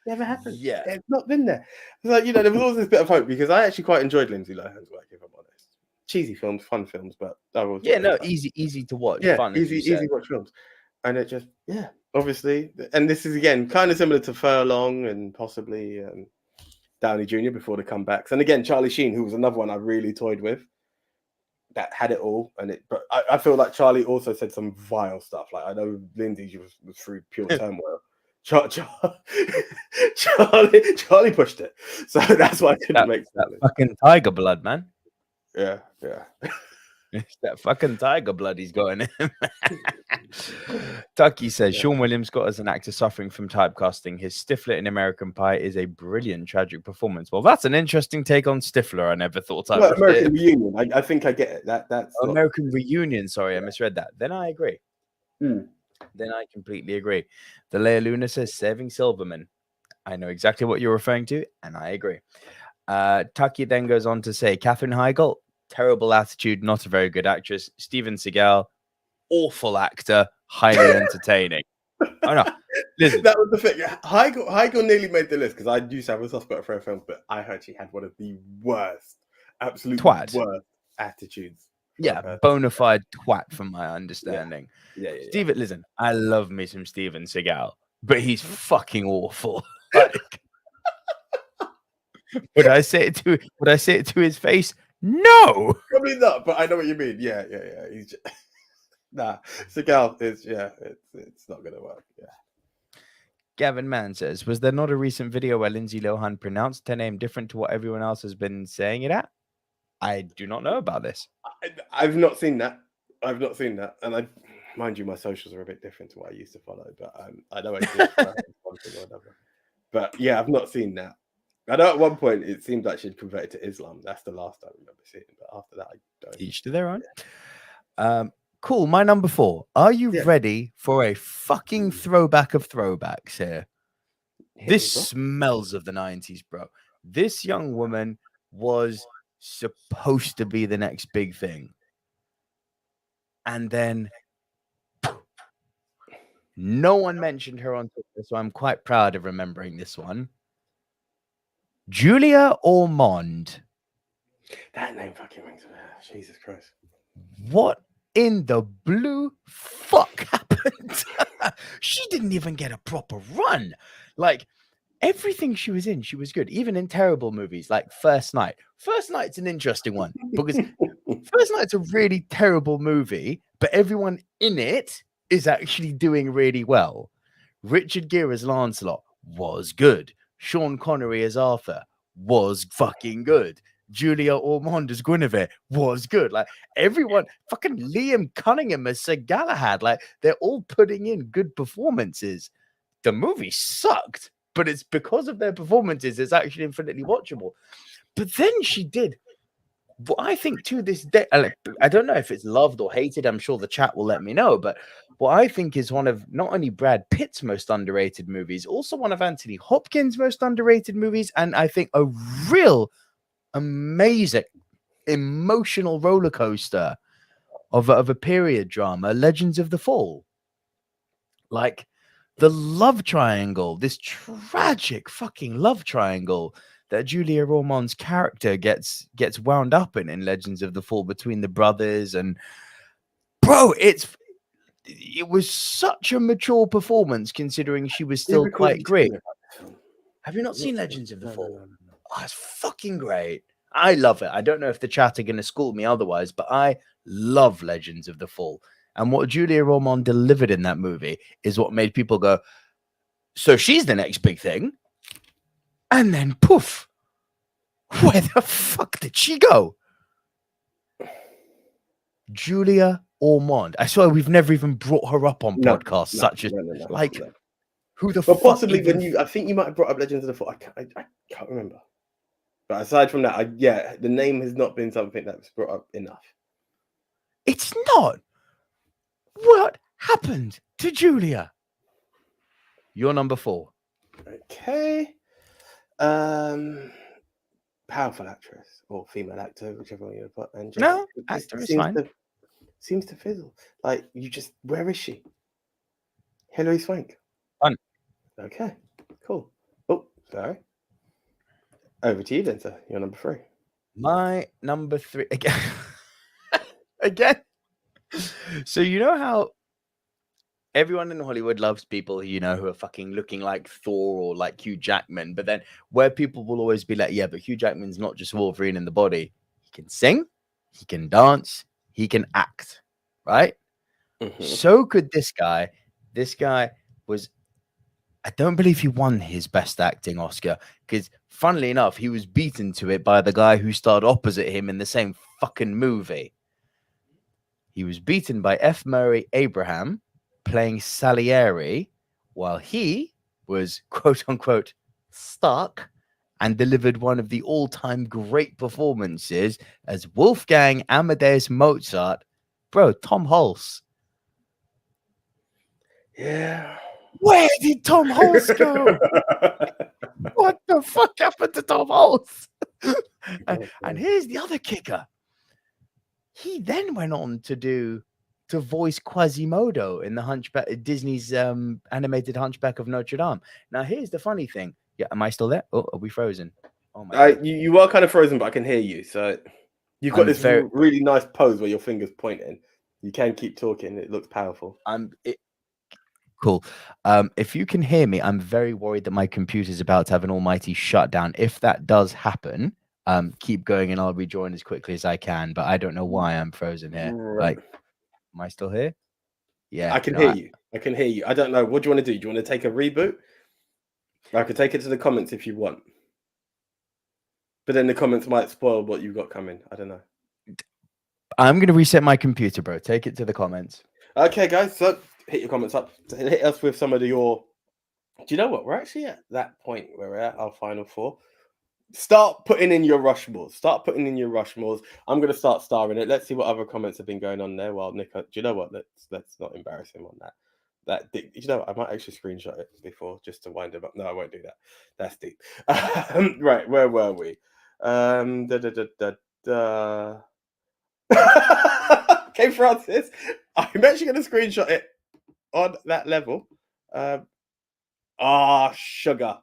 Never happened. Yeah. It's not been there. It's like, you know, there was always this bit of hope because I actually quite enjoyed Lindsay Lohan's work, if I'm honest. Cheesy films, fun films, but I was easy to watch. Yeah, fun, easy watch films. And it just, obviously, and this is again kind of similar to Furlong and possibly Downey Jr. before the comebacks. And again, Charlie Sheen, who was another one I really toyed with, that had it all. But I feel like Charlie also said some vile stuff. Like I know Lindsay was through pure turmoil. Charlie pushed it, so that's why I couldn't make that fucking tiger blood, man. Yeah. It's that fucking tiger blood he's got in him. Tucky says Sean William Scott as an actor suffering from typecasting. His Stifler in American Pie is a brilliant tragic performance. Well, that's an interesting take on Stifler. I never thought I would. American Reunion. I think I get it. That's American Reunion. Sorry, I misread that. Then I agree. Then I completely agree. The Leia Luna says Saving Silverman. I know exactly what you're referring to, and I agree. Tucky then goes on to say Katherine Heigl, terrible attitude, not a very good actress. Steven Seagal, awful actor, highly entertaining. Oh no, listen, that was the thing. Heigl nearly made the list because I used to have a soft spot for her films, but I heard she had one of the worst, absolute worst attitudes. Yeah, bona fide twat from my understanding. Yeah. Steven, listen, I love me some Steven Seagal, but he's fucking awful. Like, would I say it to his face? No, probably not. But I know what you mean. Yeah. He's just... Seagal is it's not gonna work. Yeah. Gavin Mann says, was there not a recent video where Lindsay Lohan pronounced her name different to what everyone else has been saying it at? I do not know about this. I've not seen that. And I, mind you, my socials are a bit different to what I used to follow. But I know I did. But yeah, I've not seen that. I know at one point it seemed like she'd converted to Islam. That's the last I remember seeing. But after that, I don't. Each to their own. Cool. My number 4. Are you ready for a fucking throwback of throwbacks here? This smells of the 90s, bro. This young woman was supposed to be the next big thing. And then no one mentioned her on Twitter, so I'm quite proud of remembering this one. Julia Ormond. That name fucking rings a bell. Jesus Christ. What in the blue fuck happened? She didn't even get a proper run. Like, everything she was in, she was good. Even in terrible movies like First Night. First Night's an interesting one because First Night's a really terrible movie, but everyone in it is actually doing really well. Richard Gere as Lancelot was good. Sean Connery as Arthur was fucking good. Julia Ormond as Guinevere was good. Like everyone, fucking Liam Cunningham as Sir Galahad, like they're all putting in good performances. The movie sucked, but it's because of their performances, it's actually infinitely watchable. But then she did what I think to this day, I don't know if it's loved or hated. I'm sure the chat will let me know. But what I think is one of not only Brad Pitt's most underrated movies, also one of Anthony Hopkins' most underrated movies, and I think a real amazing emotional roller coaster of a period drama, Legends of the Fall. Like the love triangle, this tragic fucking love triangle that Julia Ormond's character gets wound up in Legends of the Fall between the brothers. And bro, it was such a mature performance considering she was still quite great. Have you not seen Legends of the Fall? No. Oh, it's fucking great. I love it. I don't know if the chat are going to school me otherwise, but I love Legends of the Fall. And what Julia Ormond delivered in that movie is what made people go, so she's the next big thing. And then poof, where the fuck did she go? Julia Ormond. I swear we've never even brought her up on podcasts such as Who the Well, fuck possibly even... I think you might have brought up Legends of the Fall. I can't remember. But aside from that, the name has not been something that's brought up enough. It's not. What happened to Julia? You're number 4. Okay. Powerful actress or female actor, whichever one you put. And No, actor is fine. Seems to fizzle. Like, where is she? Hilary Swank. Fun. Okay, cool. Oh, sorry. Over to you then, sir. You're number 3. My number 3 again. Again. So you know how everyone in Hollywood loves people who are fucking looking like Thor or like Hugh Jackman, but then where people will always be like, yeah, but Hugh Jackman's not just Wolverine in the body. He can sing, he can dance, he can act, right? Mm-hmm. So could this guy. This guy was, I don't believe he won his best acting Oscar because, funnily enough, he was beaten to it by the guy who starred opposite him in the same fucking movie. He was beaten by F. Murray Abraham playing Salieri, while he was, quote unquote, stuck and delivered one of the all-time great performances as Wolfgang Amadeus Mozart. Bro, Tom Hulse. Yeah. Where did Tom Hulse go? What the fuck happened to Tom Hulse? and here's the other kicker. He then went on to voice Quasimodo in the Disney's animated Hunchback of Notre Dame. Now, here's the funny thing. Yeah, am I still there? Oh, are we frozen? Oh my God. You are kind of frozen, but I can hear you. So you've got this really nice pose where your finger's pointing. You can keep talking. It looks powerful. Cool. If you can hear me, I'm very worried that my computer's about to have an almighty shutdown. If that does happen, keep going and I'll rejoin as quickly as I can. But I don't know why I'm frozen here. Like, am I still here? Yeah. I can hear you. I can hear you. I don't know. What do you want to do? Do you want to take a reboot? I could take it to the comments if you want. But then the comments might spoil what you've got coming. I don't know. I'm going to reset my computer, bro. Take it to the comments. Okay, guys. So hit your comments up. Hit us with some of your... Do you know what? We're actually at that point where we're at our final 4. Start putting in your Rushmores. I'm going to start starring it. Let's see what other comments have been going on there. While Nico, do you know what? Let's not embarrass him on that. You know what? I might actually screenshot it before just to wind him up. No, I won't do that. That's deep. Right, where were we? Okay, Francis. I'm actually going to screenshot it on that level. Sugar.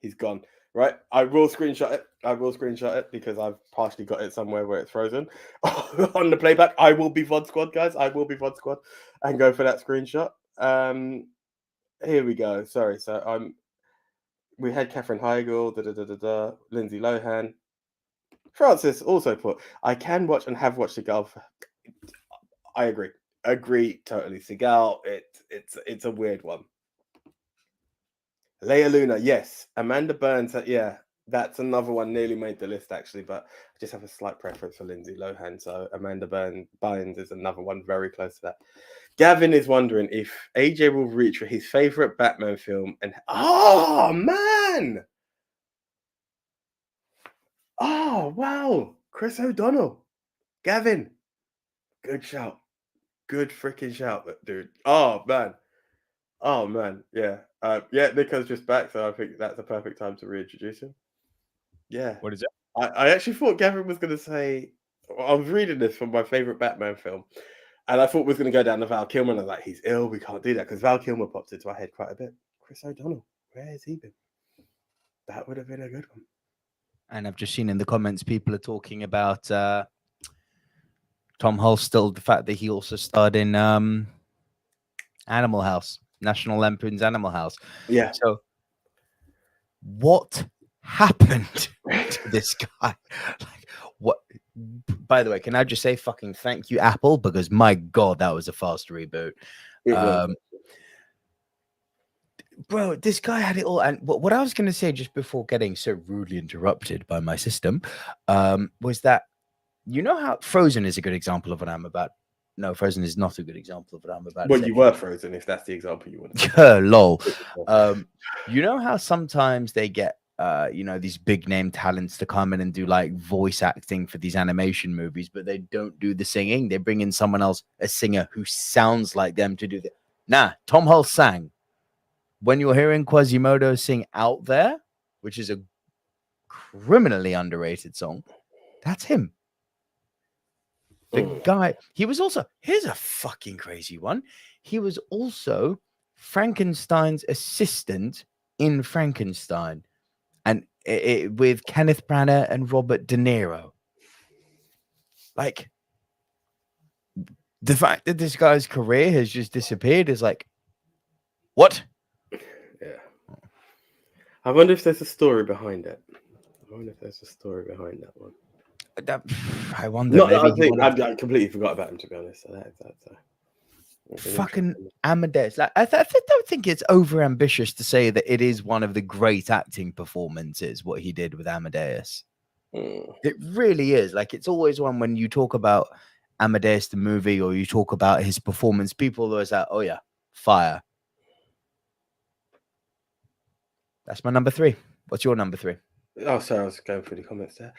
He's gone. Right, I will screenshot it because I've partially got it somewhere where it's frozen. On the playback, I will be VOD Squad, guys. I will be VOD Squad and go for that screenshot. Here we go. Sorry. So we had Catherine Heigl, Lindsay Lohan. Francis also put, I can watch and have watched Seagal. I agree totally. Seagal, it's a weird one. Leia Luna, yes. Amanda Burns, yeah, that's another one nearly made the list actually, but I just have a slight preference for Lindsay Lohan, so Amanda Bynes is another one very close to that. Gavin is wondering if AJ will reach for his favorite Batman film, and oh man, oh wow, Chris O'Donnell, Gavin, good shout, good freaking shout, dude. Oh man, yeah. Nico's just back, so I think that's a perfect time to reintroduce him. Yeah. What is it? I actually thought Gavin was going to say... I was reading this from my favourite Batman film, and I thought we was going to go down to Val Kilmer, and I was like, he's ill, we can't do that, because Val Kilmer popped into my head quite a bit. Chris O'Donnell, where has he been? That would have been a good one. And I've just seen in the comments, people are talking about Tom Hulse, still the fact that he also starred in Animal House. National Lampoon's Animal House. Yeah. So what happened to this guy? Like, what? By the way, can I just say fucking thank you, Apple? Because my God, that was a fast reboot. Bro, this guy had it all. And what I was going to say just before getting so rudely interrupted by my system was that, you know how Frozen is a good example of what I'm about. No, Frozen is not a good example of what I'm about Well, to say. you were Frozen, if that's the example you want to say. Lol. You know how sometimes they get these big name talents to come in and do like voice acting for these animation movies, but they don't do the singing. They bring in someone else, a singer who sounds like them to do that. Nah, Tom Hull sang. When you're hearing Quasimodo sing Out There, which is a criminally underrated song, that's him. The guy, he was also, here's a fucking crazy one. He was also Frankenstein's assistant in Frankenstein, and with Kenneth Branagh and Robert De Niro. Like, the fact that this guy's career has just disappeared is like, what? Yeah. I wonder if there's a story behind it. I wonder if there's a story behind that one. I wonder. I completely forgot about him, to be honest. So that's fucking Amadeus. Like, I don't think it's over ambitious to say that it is one of the great acting performances what he did with Amadeus. It really is. Like, it's always one when you talk about Amadeus the movie or you talk about his performance, people are always like, oh yeah, fire. That's my number 3. What's your number 3? Oh, sorry, I was going through the comments there.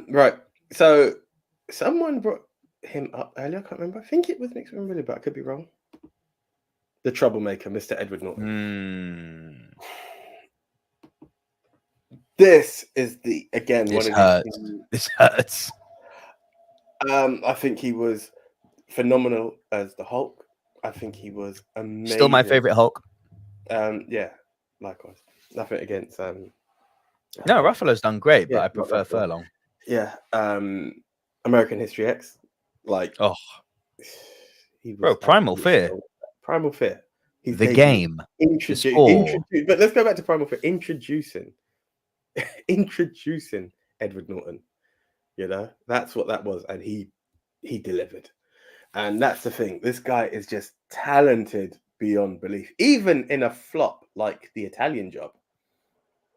Right. So someone brought him up earlier. I can't remember. I think it was Nick Really, but I could be wrong. The troublemaker, Mr. Edward Norton. This is This hurts. I think he was phenomenal as the Hulk. I think he was amazing. Still my favorite Hulk. Yeah, likewise. Nothing against no, Ruffalo's done great, but I prefer Furlong. Yeah. American History X. Like, oh, Primal Fear. Primal Fear. The game. But let's go back to Primal Fear. Introducing Edward Norton. You know, that's what that was, and he delivered. And that's the thing. This guy is just talented beyond belief. Even in a flop like The Italian Job,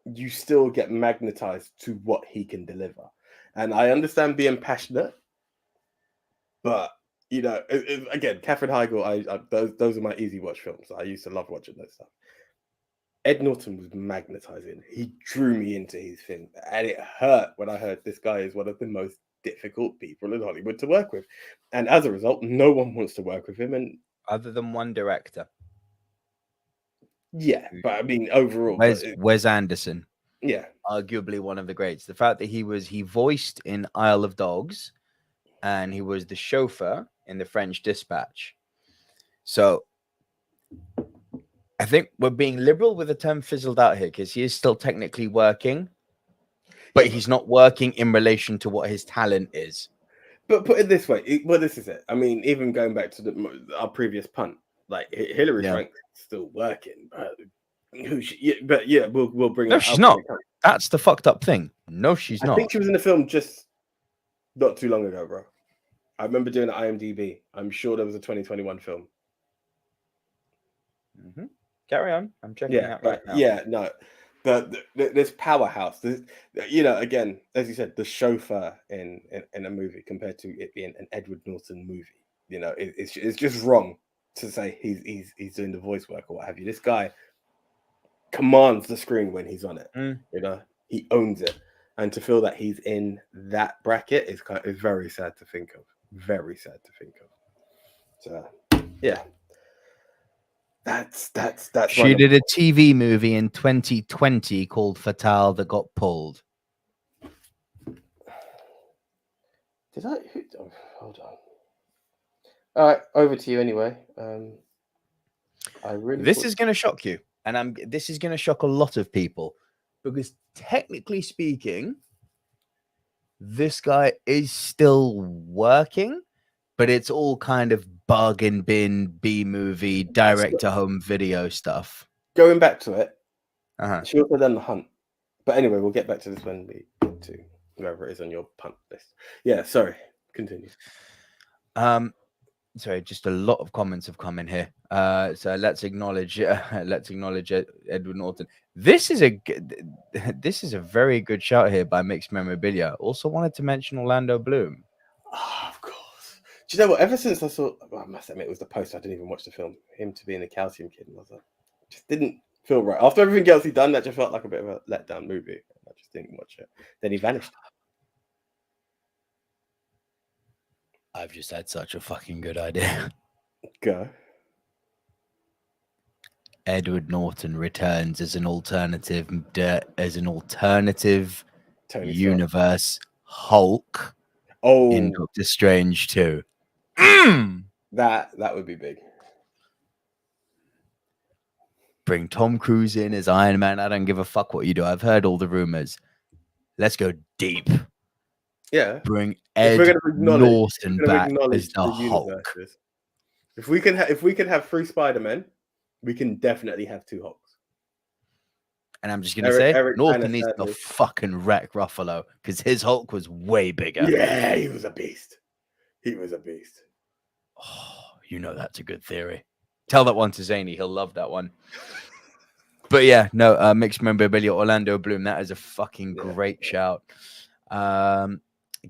you still get magnetized to what he can deliver. And I understand being passionate, but you know, again, Katherine Heigl, those are my easy watch films. I used to love watching those stuff. Ed Norton was magnetizing. He drew me into his thing, and it hurt when I heard this guy is one of the most difficult people in Hollywood to work with, and as a result, no one wants to work with him. And other than one director, yeah, but I mean, overall, Wes Anderson, yeah, arguably one of the greats. The fact that he voiced in Isle of Dogs, and he was the chauffeur in The French Dispatch. So I think we're being liberal with the term fizzled out here because he is still technically working, but he's not working in relation to what his talent is. But put it this way, well, this is it. I mean, even going back to our previous punt, like Hillary Frank's still working. But yeah, we'll bring. No, she's not. That's the fucked up thing. No, she's not. I think she was in the film just not too long ago, bro. I remember doing an IMDb. I'm sure there was a 2021 film. Mm-hmm. Carry on. I'm checking it out right now. Yeah, no. This powerhouse, you know, again, as you said, the chauffeur in a movie compared to it being an Edward Norton movie, you know, it's just wrong to say he's doing the voice work or what have you. This guy commands the screen when he's on it. You know, he owns it, and to feel that he's in that bracket is very sad to think of. Very sad to think of. So yeah. That's she did a TV movie in 2020 called Fatale that got pulled. Did I? Hold on. All right, over to you anyway. This is going to shock you, and this is going to shock a lot of people because technically speaking, this guy is still working, but it's all kind of bargain bin B-movie direct-to-home video stuff. Going back to it, she also done The Hunt. But anyway, we'll get back to this when we get to whoever it is on your punt list. Yeah, sorry. Continue. Sorry, just a lot of comments have come in here. So let's acknowledge Edward Norton. This is a very good shout here by Mixed Memorabilia. Also wanted to mention Orlando Bloom. Oh, of course. Do you know what? Ever since I saw, well, I must admit, it was the poster. I didn't even watch the film. Him to being a calcium kid, and I was like, just didn't feel right. After everything else he'd done, that just felt like a bit of a letdown movie. I just didn't watch it. Then he vanished. I've just had such a fucking good idea. Go. Edward Norton returns as an alternative Tony universe Hulk Oh, in Doctor Strange 2. that would be big. Bring Tom Cruise in as Iron Man. I don't give a fuck what you do. I've heard all the rumors. Let's go deep. Yeah. Bring Ed Norton back as the Hulk. Universes. If we can have 3 Spider-Men, we can definitely have 2 Hulks. And I'm just gonna say, Norton needs to fucking wreck Ruffalo because his Hulk was way bigger. Yeah, he was a beast. Oh, you know that's a good theory. Tell that one to Zany. He'll love that one. But yeah, no, mixed memorabilia, Orlando Bloom. That is a fucking great shout.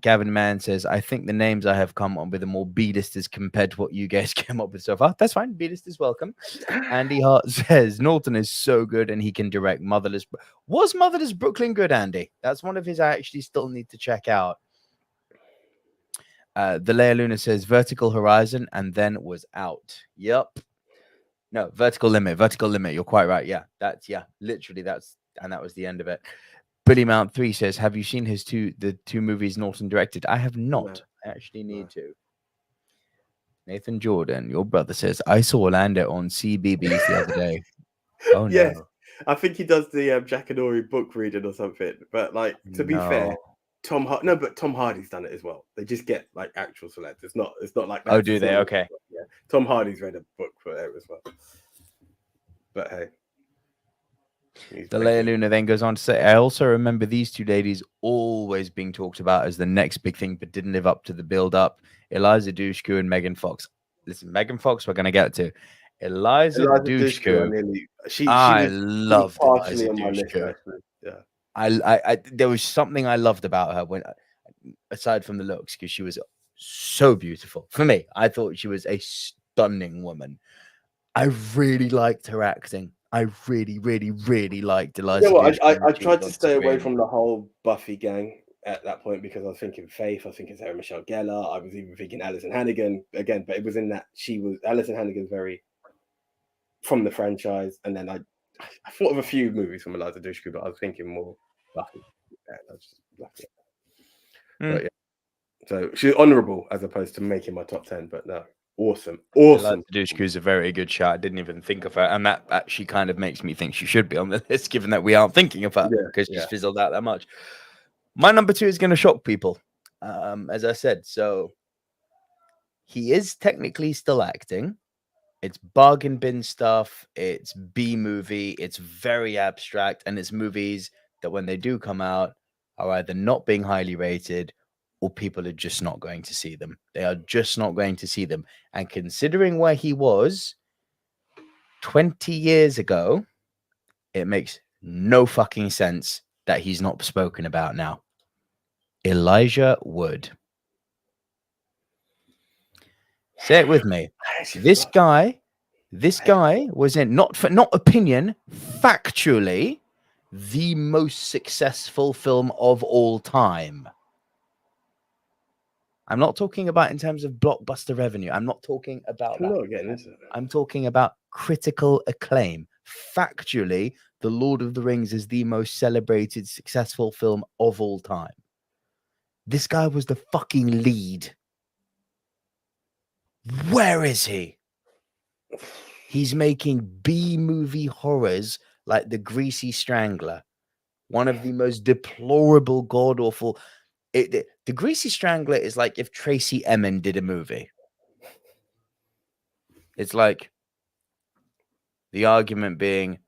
Gavin Mann says, I think the names I have come up with are more B-listers compared to what you guys came up with so far. That's fine. B-listers welcome. Andy Hart says, Norton is so good and he can direct Motherless. Was Motherless Brooklyn good, Andy? That's one of his I actually still need to check out. The Leia Luna says, Vertical Horizon and then was out. Yep. No, Vertical Limit. You're quite right. Yeah, literally that was the end of it. Billy Mount 3 says, have you seen the two movies Norton directed? I have not. No. I actually need to. Nathan Jordan, your brother, says, I saw Orlando on CBBS the other day. Oh, no. Yes, I think he does the Jack and Ori book reading or something. But, like, to be fair, Tom Hardy's done it as well. They just get, like, actual celebs. It's not like that. Oh, do they? Okay. Yeah. Tom Hardy's read a book for it as well. But, hey. The Leia Luna then goes on to say, I also remember these two ladies always being talked about as the next big thing, but didn't live up to the build-up. Eliza Dushku and Megan Fox. Listen, Megan Fox, we're going to get to. Eliza Dushku. I loved Eliza Dushku. Yeah. I there was something I loved about her when, aside from the looks, because she was so beautiful. For me, I thought she was a stunning woman. I really liked her acting. I really, really, really liked Eliza. You know what? I tried to stay away from the whole Buffy gang at that point because I was thinking Faith, I was thinking Sarah Michelle Gellar, I was even thinking Alison Hannigan again, but it was in that Alison Hannigan very from the franchise, and then I thought of a few movies from Eliza Dushku, but I was thinking more Buffy. Yeah, I just left it. But yeah, so she's honourable as opposed to making my top 10, but no. Awesome. Dushku's a very good shot. I didn't even think of her, and that actually kind of makes me think she should be on the list, given that we aren't thinking of her because she's fizzled out that much. My number 2 is going to shock people, as I said. So he is technically still acting. It's bargain bin stuff. It's B movie. It's very abstract, and it's movies that when they do come out are either not being highly rated or people are just not going to see them. They are just not going to see them. And considering where he was 20 years ago, it makes no fucking sense that he's not spoken about now. Elijah Wood. Say it with me. This guy was in, not opinion, factually, the most successful film of all time. I'm not talking about in terms of blockbuster revenue. I'm not talking about that. I'm talking about critical acclaim. Factually, The Lord of the Rings is the most celebrated, successful film of all time. This guy was the fucking lead. Where is he? He's making B-movie horrors like The Greasy Strangler. One of the most deplorable, god-awful... The Greasy Strangler is like if Tracy Emin did a movie. It's like the argument being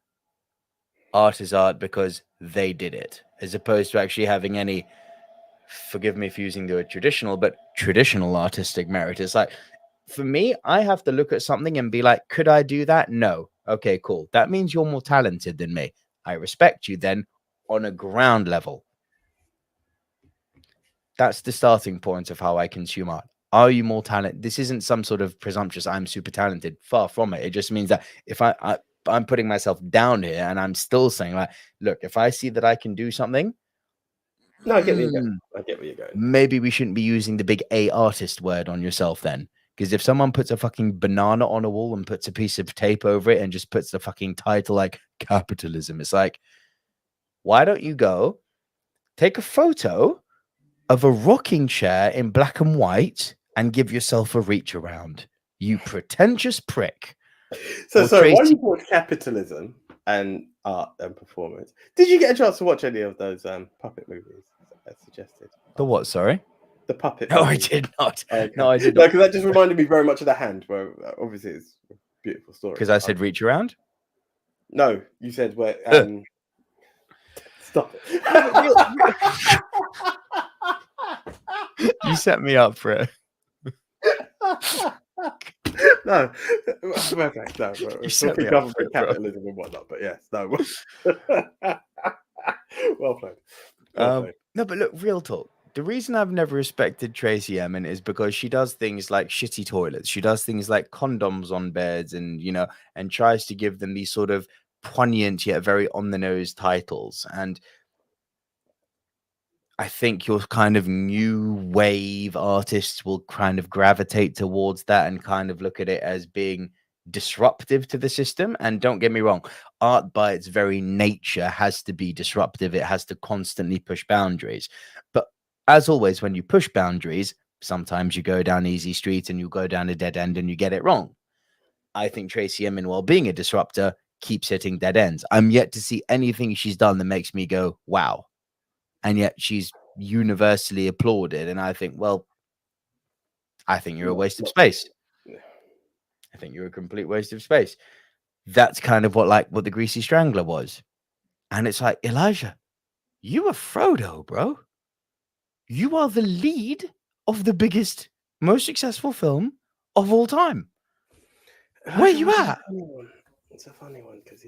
art is art because they did it, as opposed to actually having any, forgive me for using the word traditional, but traditional artistic merit. It's like, for me, I have to look at something and be like, could I do that? No. Okay, cool. That means you're more talented than me. I respect you then on a ground level. That's the starting point of how I consume art. Are you more talented? This isn't some sort of presumptuous, I'm super talented. Far from it. It just means that if I'm putting myself down here and I'm still saying, like, look, if I see that I can do something, No, I get where you're going. I get where you're going. maybe we shouldn't be using the big A artist word on yourself then. Because if someone puts a fucking banana on a wall and puts a piece of tape over it and just puts the fucking title like capitalism, it's like, why don't you go take a photo of a rocking chair in black and white and give yourself a reach around, you pretentious prick. So, Or sorry, while Tracy- you brought capitalism and art and performance, did you get a chance to watch any of those puppet movies that I suggested? The what, sorry? The puppet No, I movies. did not. Okay. No, I did No, not. because that just reminded me very much of The Hand, where obviously it's a beautiful story. Because I said reach around? No, you said where... Stop it. You set me up for it. No, we're talking government capitalism and whatnot, but yes, no. Well played. Well played. No, but look, real talk. The reason I've never respected Tracy Emin is because she does things like shitty toilets. She does things like condoms on beds and, you know, and tries to give them these sort of poignant yet very on the nose titles. And I think your kind of new wave artists will kind of gravitate towards that and kind of look at it as being disruptive to the system. And don't get me wrong, art by its very nature has to be disruptive. It has to constantly push boundaries. But as always, when you push boundaries, sometimes you go down easy streets and you go down a dead end and you get it wrong. I think Tracy Emin, while being a disruptor, keeps hitting dead ends. I'm yet to see anything she's done that makes me go, wow. And yet she's universally applauded. And I think, well, I think you're a waste of space. I think you're a complete waste of space. That's kind of what the Greasy Strangler was. And it's like, Elijah, you are Frodo, bro. You are the lead of the biggest, most successful film of all time. Where you at? It's a funny one because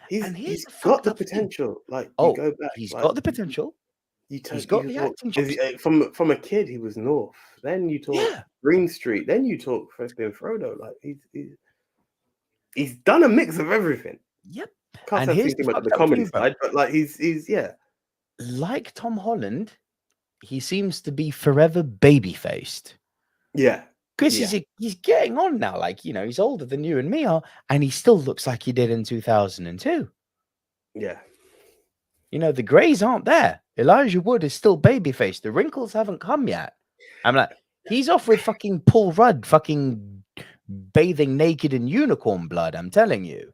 He's got the potential. Like, you go back. He's like, got the potential. He's got the acting chops. From a kid, he was North. Then you talk Green Street. Then you talk flipping Frodo. Like, he's done a mix of everything. Yep. Can't say anything about the comedy side, but like he's like Tom Holland, he seems to be forever baby faced. Yeah. Because he's getting on now. Like, you know, he's older than you and me are, and he still looks like he did in 2002. Yeah. You know, the greys aren't there. Elijah Wood is still baby faced. The wrinkles haven't come yet. I'm like, he's off with fucking Paul Rudd, fucking bathing naked in unicorn blood. I'm telling you.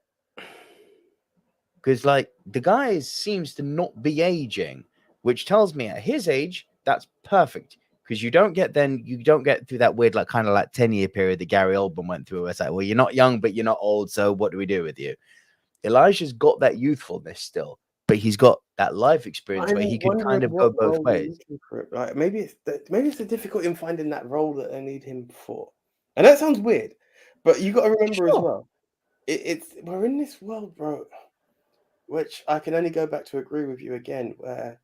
Because, like, the guy seems to not be aging, which tells me at his age, that's perfect. Because you don't get through that weird, like, kind of like 10-year period that Gary Oldman went through. Where it's like, well, you're not young, but you're not old. So what do we do with you? Elijah's got that youthfulness still, but he's got that life experience where he can kind of go both ways. Like, maybe it's difficult in finding that role that they need him for. And that sounds weird, but you got to remember as well, we're in this world, bro, which I can only go back to agree with you again, where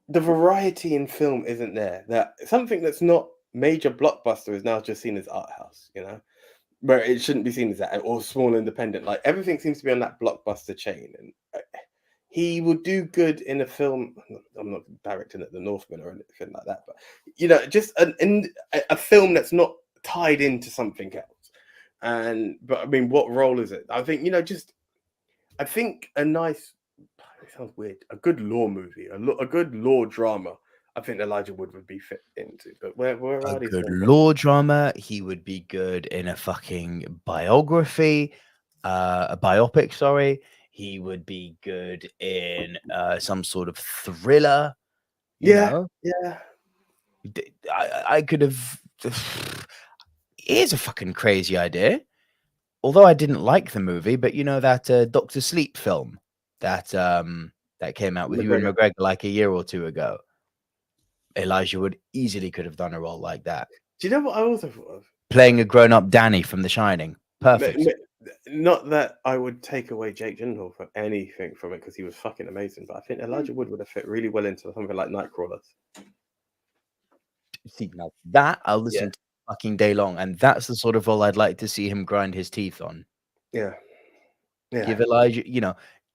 the variety in film isn't there. That something that's not major blockbuster is now just seen as art house, you know, where it shouldn't be seen as that, or small independent. Like, everything seems to be on that blockbuster chain, and he would do good in a film. I'm not directing at The Northman or anything like that, but you know, just a film that's not tied into something else. But I mean, what role is it? I think, you know, I think a nice. It sounds weird. A good law movie, a good law drama. I think Elijah Wood would be fit into. But where are these? A good law drama. He would be good in a fucking biography, a biopic. Sorry, he would be good in some sort of thriller. You know? Yeah. I could have. Here's a fucking crazy idea. Although I didn't like the movie, but you know that Dr. Sleep film that came out with Ewan McGregor like a year or two ago. Elijah Wood easily could have done a role like that. Do you know what I also thought of? Playing a grown-up Danny from The Shining. Perfect. Not that I would take away Jake Gyllenhaal for anything from it, because he was fucking amazing, but I think Elijah Wood would have fit really well into something like Nightcrawlers. See, now that I'll listen to fucking day long, and that's the sort of role I'd like to see him grind his teeth on. Yeah.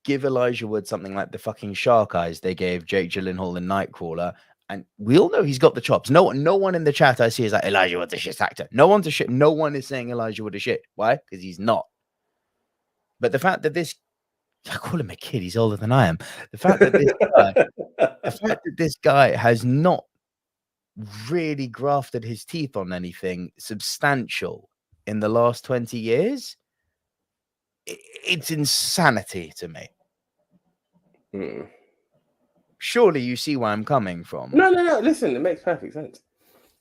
Give Elijah Wood something like the fucking shark eyes they gave Jake Gyllenhaal in Nightcrawler, and we all know he's got the chops. No one in the chat I see is like Elijah Wood's a shit actor. No one is saying Elijah Wood is shit. Why? Because he's not. But the fact that I call him a kid, he's older than I am. The fact that this guy has not really grafted his teeth on anything substantial in the last 20 years, it's insanity to me. Surely you see where I'm coming from. No. Listen, it makes perfect sense.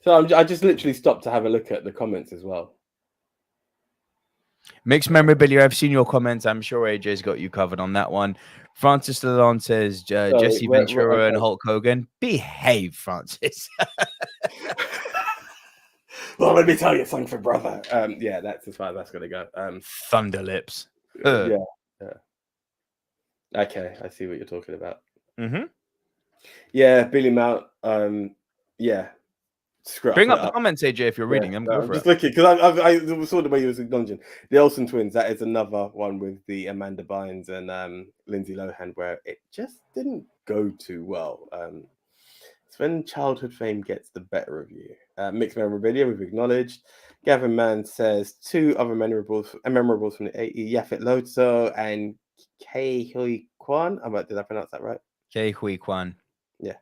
So I just literally stopped to have a look at the comments as well. Mixed memorabilia. I've seen your comments. I'm sure AJ's got you covered on that one. Francis Lalonde says Jesse Ventura and Hulk Hogan. Behave, Francis. Well, let me tell you something, brother. Yeah, that's as far as that's going to go. Thunder lips. Yeah. Okay, I see what you're talking about. Mm-hmm. Yeah, Billy Mount. Yeah. Bring up the comments, AJ, if you're reading them. Go for just it. looking because I saw the way you was acknowledging the Olsen Twins. That is another one with the Amanda Bynes and Lindsay Lohan, where it just didn't go too well. It's when childhood fame gets the better of you. Mixed memorabilia, we've acknowledged. Gavin Mann says 2 other memorables from the 80s: Yaphet Lotso and Kei Hui Kwan. Did I pronounce that right? Kei Hui Kwan. Yeah.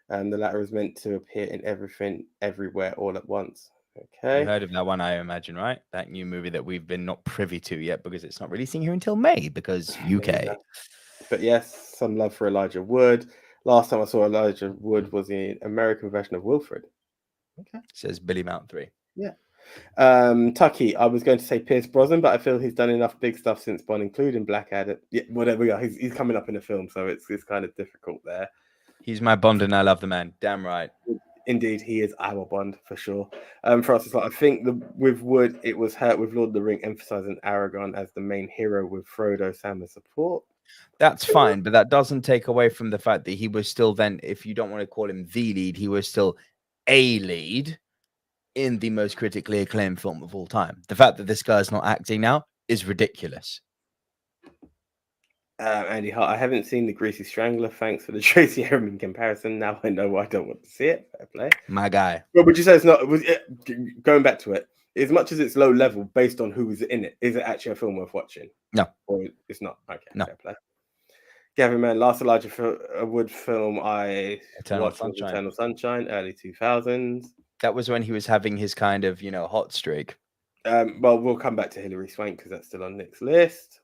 The latter is meant to appear in Everything, Everywhere, All at Once. Okay. You heard of that one, I imagine, right? That new movie that we've been not privy to yet because it's not releasing here until May because UK. But yes, some love for Elijah Wood. Last time I saw Elijah Wood was in American version of Wilfred. Okay. Says Billy Mount 3. Yeah. Tucky, I was going to say Pierce Brosnan, but I feel he's done enough big stuff since Bond, including Blackadder. Yeah, whatever. He's coming up in the film, so it's kind of difficult there. He's my Bond and I love the man. Damn right. Indeed, he is our Bond for sure. Francis, I think with Wood, it was hurt with Lord of the Ring emphasizing Aragorn as the main hero with Frodo, Sam as support. That's fine, but that doesn't take away from the fact that he was still then, if you don't want to call him the lead, he was still a lead in the most critically acclaimed film of all time. The fact that this guy's not acting now is ridiculous. Andy Hart, I haven't seen The Greasy Strangler. Thanks for the Tracy Emin comparison. Now I know I don't want to see it. Fair play. My guy. Well, would you say it's not? Going back to it, as much as it's low level based on who is in it, is it actually a film worth watching? No. Or it's not? Okay. No. Fair play. Gavin Mann, last Elijah Wood film I watched was Eternal Sunshine, early 2000s. That was when he was having his kind of, hot streak. Well, we'll come back to Hilary Swank because that's still on Nick's list.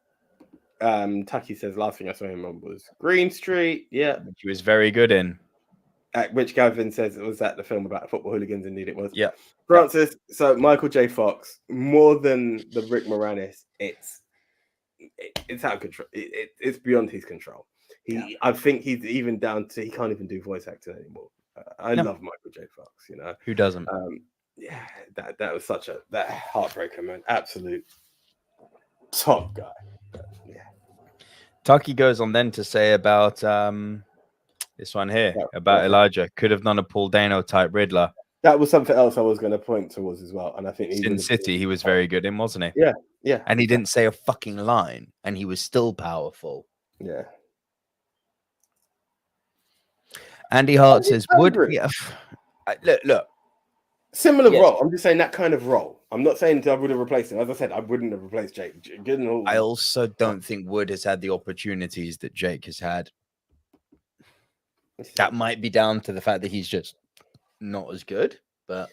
Tucky says last thing I saw him on was Green Street. Yeah, which he was very good in. Which Gavin says was that the film about football hooligans. Indeed, it was. Yeah. Francis. So Michael J. Fox, more than the Rick Moranis, it's out of control. It's beyond his control. I think he's even down to he can't even do voice acting anymore. I love Michael J. Fox. Who doesn't? Yeah, that was such that heartbreaker, man. Absolute top guy. Yeah. Tucky goes on then to say about this one here about Elijah could have done a Paul Dano type Riddler. That was something else I was going to point towards as well, and I think Sin City he was very good in, wasn't he? Yeah. And he didn't say a fucking line, and he was still powerful. Yeah. Andy Hart says, "Would look similar role? I'm just saying that kind of role. I'm not saying I would have replaced him. As I said, I wouldn't have replaced Jake. I also don't think Wood has had the opportunities that Jake has had. That might be down to the fact that he's just not as good, but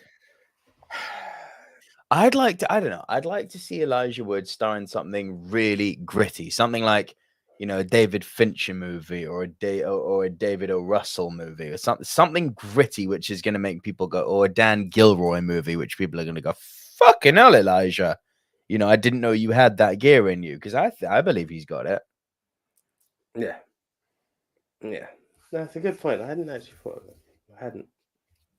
I'd like to see Elijah Wood star in something really gritty, something like, a David Fincher movie or a David O. Russell movie or something gritty, which is going to make people go, or a Dan Gilroy movie, which people are going to go, fucking hell, Elijah. I didn't know you had that gear in you because I believe he's got it. Yeah. That's a good point. I hadn't actually thought of it. I hadn't.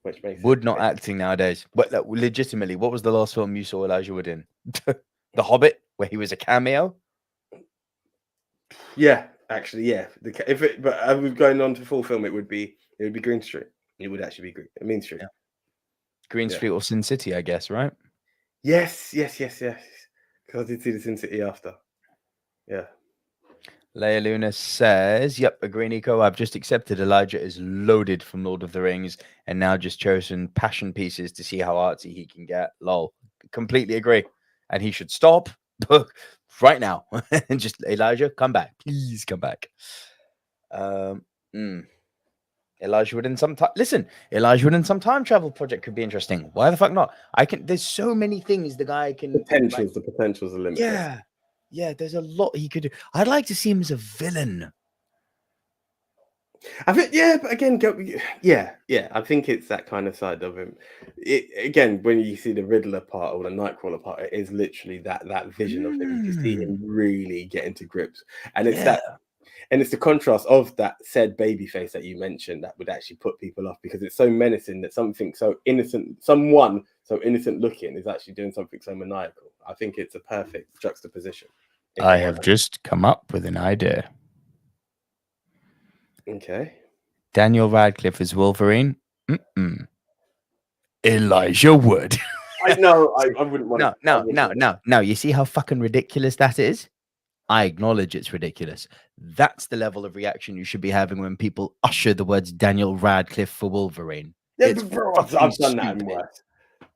Which makes Wood not acting nowadays. But legitimately, what was the last film you saw Elijah Wood in? The Hobbit, where he was a cameo. Yeah, actually, yeah. But I was going on to full film. It would be Green Street. It would actually be Mean Street. Green Street or Sin City, I guess, right? Yes. Because I did see the Sin City after. Yeah. Leia Luna says, "Yep, agree, Nico. I've just accepted Elijah is loaded from Lord of the Rings, and now just chosen passion pieces to see how artsy he can get. Lol, completely agree, and he should stop right now. And just Elijah, come back, please, come back. Elijah Wood in some time. Listen, Elijah Wood in some time travel project could be interesting. Why the fuck not? There's so many things the guy can. The potentials are limitless. Yeah, there's a lot he could do. I'd like to see him as a villain. I think, but again, I think it's that kind of side of him. Again, when you see the Riddler part or the Nightcrawler part, it is literally that vision of him. You see him really getting to grips, and it's it's the contrast of that said baby face that you mentioned that would actually put people off because it's so menacing that something so innocent, someone so innocent looking is actually doing something so maniacal. I think it's a perfect juxtaposition. I have just come up with an idea. Okay. Daniel Radcliffe as Wolverine. Elijah Wood. I know. I wouldn't want to. No. You see how fucking ridiculous that is? I acknowledge it's ridiculous. That's the level of reaction you should be having when people usher the words Daniel Radcliffe for Wolverine. Yeah, I've done that in worse.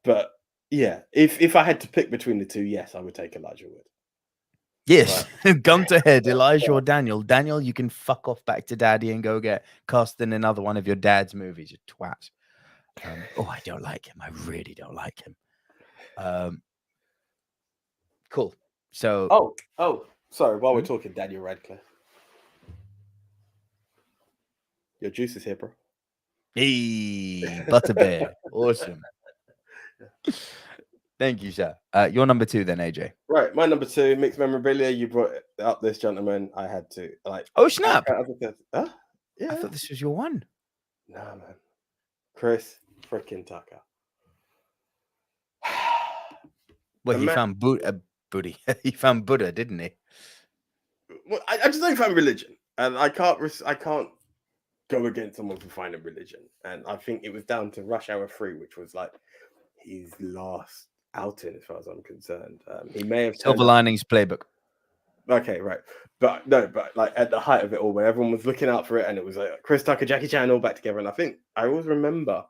But yeah, if I had to pick between the two, yes, I would take Elijah Wood. Yes, gun to head, Elijah or Daniel. Daniel, you can fuck off back to daddy and go get cast in another one of your dad's movies, you twat. I don't like him. I really don't like him. Cool. So. Oh. Sorry. While we're talking, Daniel Radcliffe, your juice is here, bro. Hey, Butterbear. Awesome. Thank you, sir. Your number 2 then, AJ. Right, my number 2, mixed memorabilia. You brought up this gentleman. I had to Oh snap! Huh? Yeah. I thought this was your one. Nah, man. Chris freaking Tucker. Well, he found booty. He found Buddha, didn't he? Well, I just don't find religion, and I can't go against someone for finding religion. And I think it was down to Rush Hour 3, which was like his last outing, as far as I'm concerned. He may have Silver Linings Playbook. Okay, right, but like at the height of it all, when everyone was looking out for it, and it was like Chris Tucker, Jackie Chan all back together, and I think I always remember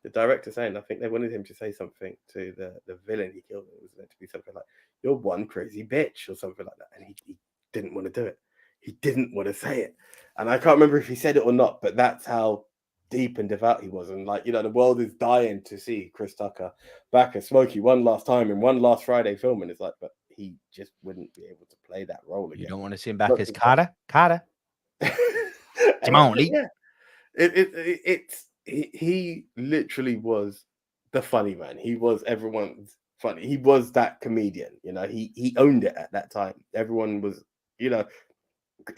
the director saying, I think they wanted him to say something to the villain he killed. It was meant to be something like, "You're one crazy bitch" or something like that, and he didn't want to do it. He didn't want to say it, and I can't remember if he said it or not. But that's how deep and devout he was, and the world is dying to see Chris Tucker back as Smokey one last time in one last Friday film, and it's like, but he just wouldn't be able to play that role again. You don't want to see him back as Carter. Timon. Yeah, he literally was the funny man. He was everyone's funny. He was that comedian. He owned it at that time. Everyone was, a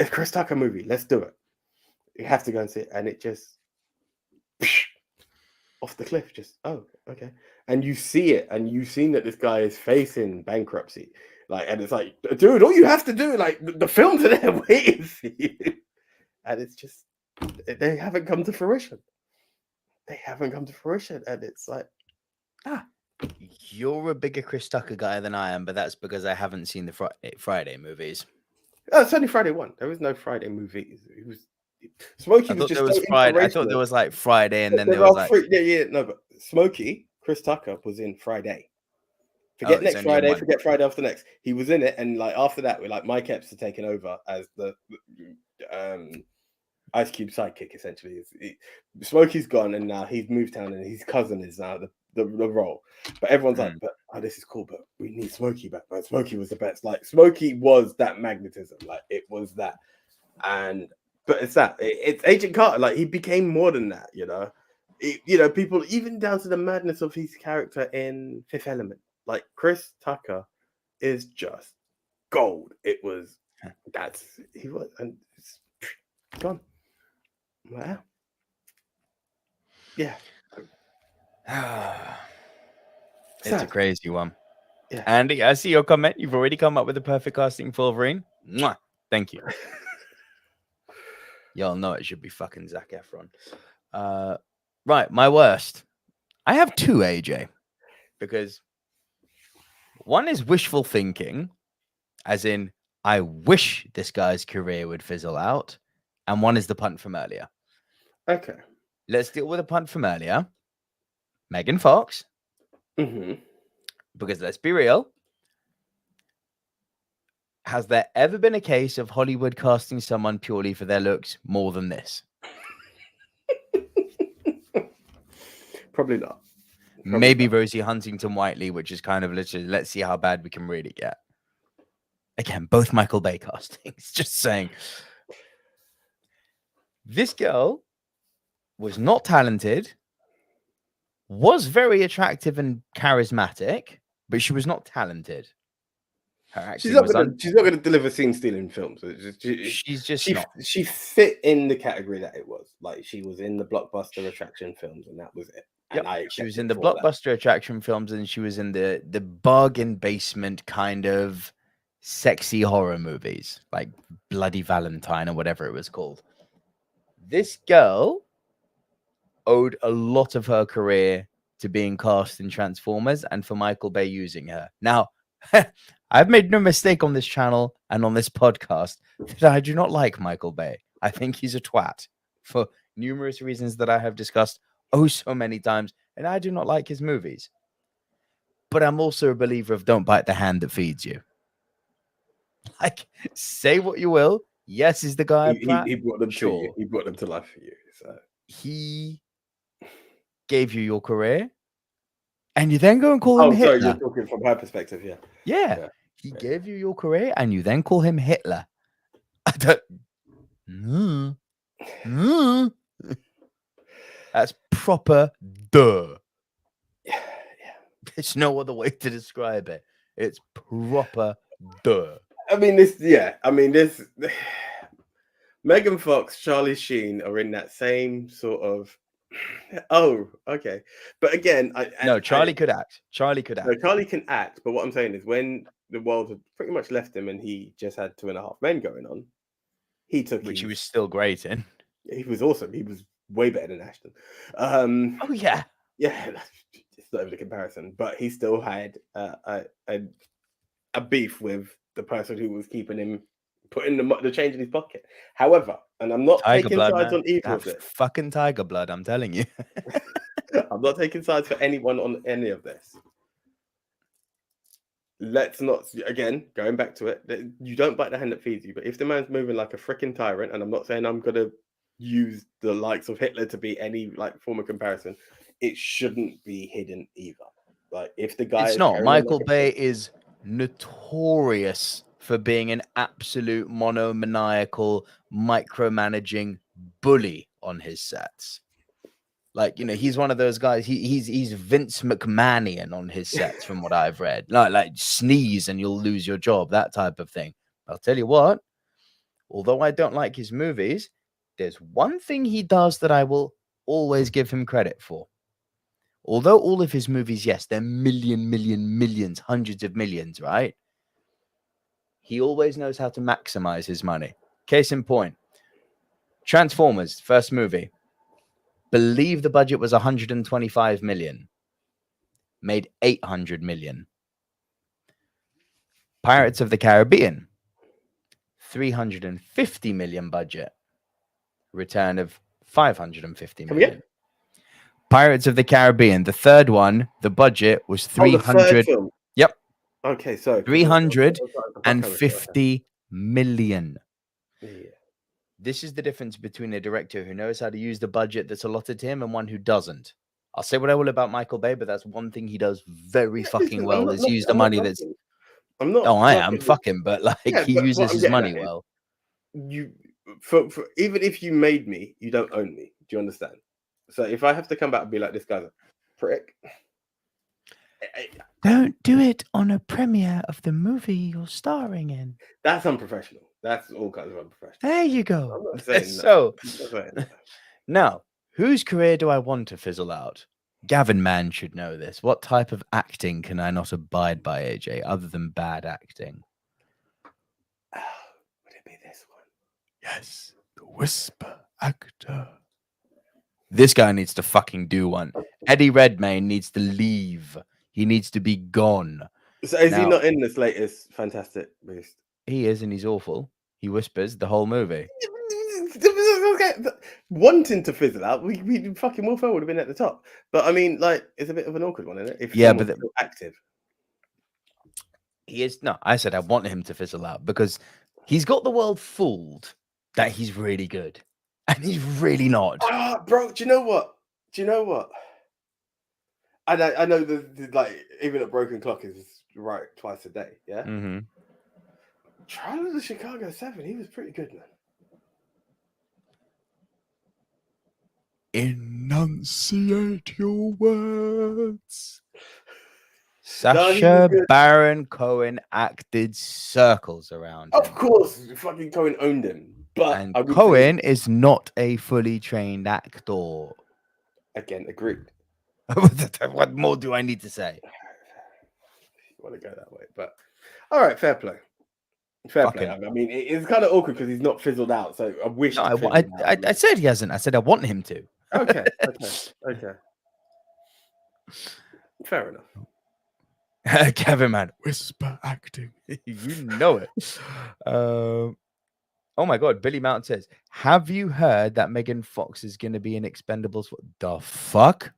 Chris Tucker movie. Let's do it. You have to go and see it, and it just off the cliff. Just okay. And you see it, and you've seen that this guy is facing bankruptcy. And it's like, dude, all you have to do, the films are there waiting for you, and it's just they haven't come to fruition. And it's like, you're a bigger Chris Tucker guy than I am, but that's because I haven't seen the Friday movies. Oh, it's only Friday 1. There was no Friday movies. It was Smokey. I thought there was like Friday, and then there was like no, but Smokey, Chris Tucker was in Friday. Forget next Friday. Forget Friday after next. He was in it, and after that, we're Mike Epps had taken over as the Ice Cube sidekick. Essentially, Smokey's gone, and now he's moved town, and his cousin is now the role. But everyone's like, "But this is cool, but we need Smokey back." But Smokey was the best. Smokey was that magnetism. It was that, but it's Agent Carter. He became more than that. People even down to the madness of his character in Fifth Element. Chris Tucker is just gold. He was, and it's gone. Wow. Yeah. It's a crazy one. Yeah. Andy, I see your comment. You've already come up with the perfect casting for Wolverine. Mwah. Thank you. Y'all know it should be fucking Zac Efron. Right, my worst. I have two, AJ, because one is wishful thinking, as in, I wish this guy's career would fizzle out. And one is the punt from earlier. Okay. Let's deal with the punt from earlier. Megan Fox. Mm-hmm. Because let's be real. Has there ever been a case of Hollywood casting someone purely for their looks more than this? Probably not. Maybe Rosie Huntington Whiteley, which is kind of literally, let's see how bad we can really get. Again, both Michael Bay castings. Just saying. This girl was not talented, was very attractive and charismatic, but she was not talented. Her acting she's not gonna deliver scene stealing films. She's just not. She fit in the category that it was. Like, she was in the blockbuster attraction films, and that was it. Yep. She was in the blockbuster attraction films, and she was in the bargain basement kind of sexy horror movies, like Bloody Valentine or whatever it was called. This girl owed a lot of her career to being cast in Transformers and for Michael Bay using her. Now, I've made no mistake on this channel and on this podcast that I do not like Michael Bay. I think he's a twat for numerous reasons that I have discussed so many times, and I do not like his movies. But I'm also a believer of don't bite the hand that feeds you. Like, say what you will. Yes, is the guy he brought them to you. He brought them to life for you. So he gave you your career, and you then go and call him Hitler. Sorry, you're talking from her perspective, yeah. He gave you your career, and you then call him Hitler. I don't. That's proper duh. Yeah. There's no other way to describe it. It's proper duh. Megan Fox, Charlie Sheen are in that same sort of. Oh, okay. But again, Charlie could act. Charlie could act. No, Charlie can act. But what I'm saying is, when the world had pretty much left him and he just had 2.5 Men going on, he took which he was still great in. He was awesome. He was way better than Ashton. Oh yeah, it's not even a comparison. But he still had a beef with the person who was keeping him, putting the change in his pocket. However, and I'm not taking sides on either of this. Fucking tiger blood, I'm telling you. I'm not taking sides for anyone on any of this. Let's not, again, going back to it, you don't bite the hand that feeds you. But if the man's moving like a freaking tyrant, and I'm not saying I'm going to use the likes of Hitler to be any like form of comparison, it shouldn't be hidden either. Like, if the guy, it's not. Michael Bay is notorious for being an absolute monomaniacal, micromanaging bully on his sets. Like, he's one of those guys. He's Vince McMahonian on his sets, from what I've read. Like sneeze and you'll lose your job, that type of thing. I'll tell you what, although I don't like his movies, there's one thing he does that I will always give him credit for. Although all of his movies, yes, they're millions, hundreds of millions, right? He always knows how to maximize his money. Case in point, Transformers, first movie. Believe the budget was 125 million. Made 800 million. Pirates of the Caribbean, 350 million budget. Return of 550 million. Again? Pirates of the Caribbean, the third one, the budget was 300. Yep. Okay, so 350 million. Yeah. This is the difference between a director who knows how to use the budget that's allotted to him and one who doesn't. I'll say what I will about Michael Bay, but that's one thing he does very fucking well, is use the money that's... I'm not... Oh, I am fucking, but like, he uses his money well. For even if you made me, you don't own me. Do you understand? So if I have to come back and be like, this guy's a prick... Don't do it on a premiere of the movie you're starring in. That's unprofessional. That's all kinds of unprofessional. There you go. I'm not saying so, now, whose career do I want to fizzle out? Gavin Mann should know this. What type of acting can I not abide by, AJ, other than bad acting? Would it be this one? Yes, the whisper actor. This guy needs to fucking do one. Eddie Redmayne needs to leave. He needs to be gone. So is he Now- not in this latest Fantastic Beast? He is, and he's awful. He whispers the whole movie. Wanting to fizzle out, we fucking Will Ferrell would have been at the top. But I mean, like, it's a bit of an awkward one, isn't it? If Yeah, someone's but still active. He is. No, I said I want him to fizzle out because he's got the world fooled that he's really good, and he's really not. Bro, do you know what? I know the like even a broken clock is right twice a day. Yeah. Mm-hmm. Trial of the Chicago 7, he was pretty good, man. Enunciate your words. No, he was Sacha good. Baron Cohen acted circles around him. Of course, fucking Cohen owned him. But And I would say- Cohen is not a fully trained actor. again, agreed. What more do I need to say? You want to go that way, but all right, fair play. Fair play. Fucking- I mean, it's kind of awkward because he's not fizzled out. So I wish. No, he fizzled I out. said he hasn't. I said I want him to. Okay. Fair enough. Kevin, man, whisper acting. You know it. Oh my God, Billy Mountain says, have you heard that Megan Fox is going to be in Expendables? What the fuck?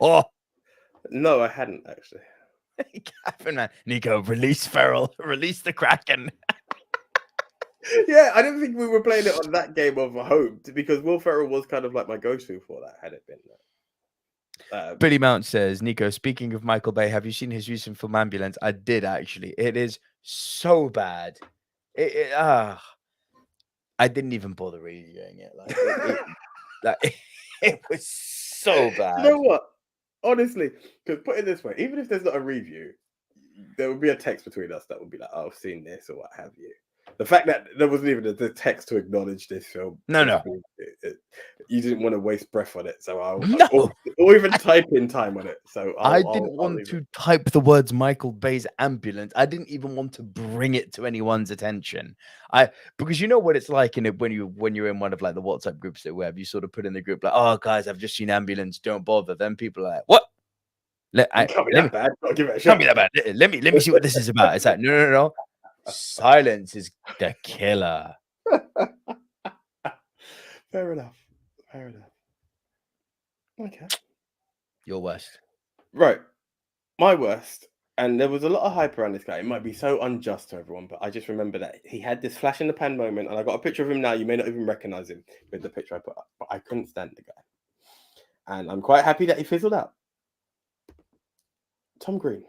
Oh, No, I hadn't actually. Kevin, man. Nico, release Ferrell. Release the Kraken. Yeah, I don't think we were playing it on that game of hope because Will Ferrell was kind of like my go-to for that. Had it been. Billy Mount says, Nico, speaking of Michael Bay, have you seen his recent film Ambulance? I did actually. It is so bad. I didn't even bother reviewing it. It was so bad. You know what? Honestly, because put it this way, even if there's not a review, there would be a text between us that would be like, oh, I've seen this or what have you. The fact that there wasn't even the text to acknowledge this film. No. You didn't want to waste breath on it. So No. or even type in time on it. So I didn't want to type the words Michael Bay's Ambulance. I didn't even want to bring it to anyone's attention. Because you know what it's like in it when you're in one of like the WhatsApp groups that where you sort of put in the group like, oh guys, I've just seen Ambulance, don't bother. Then people are like, what? Can't be that bad. I'll give it a shot. Can't be that bad. Let me see what this is about. It's like no. Silence is the killer. Fair enough. Okay. Your worst. Right. My worst. And there was a lot of hype around this guy. It might be so unjust to everyone, but I just remember that he had this flash in the pan moment, and I got a picture of him now. You may not even recognize him with the picture I put up, but I couldn't stand the guy. And I'm quite happy that he fizzled out. Tom Green.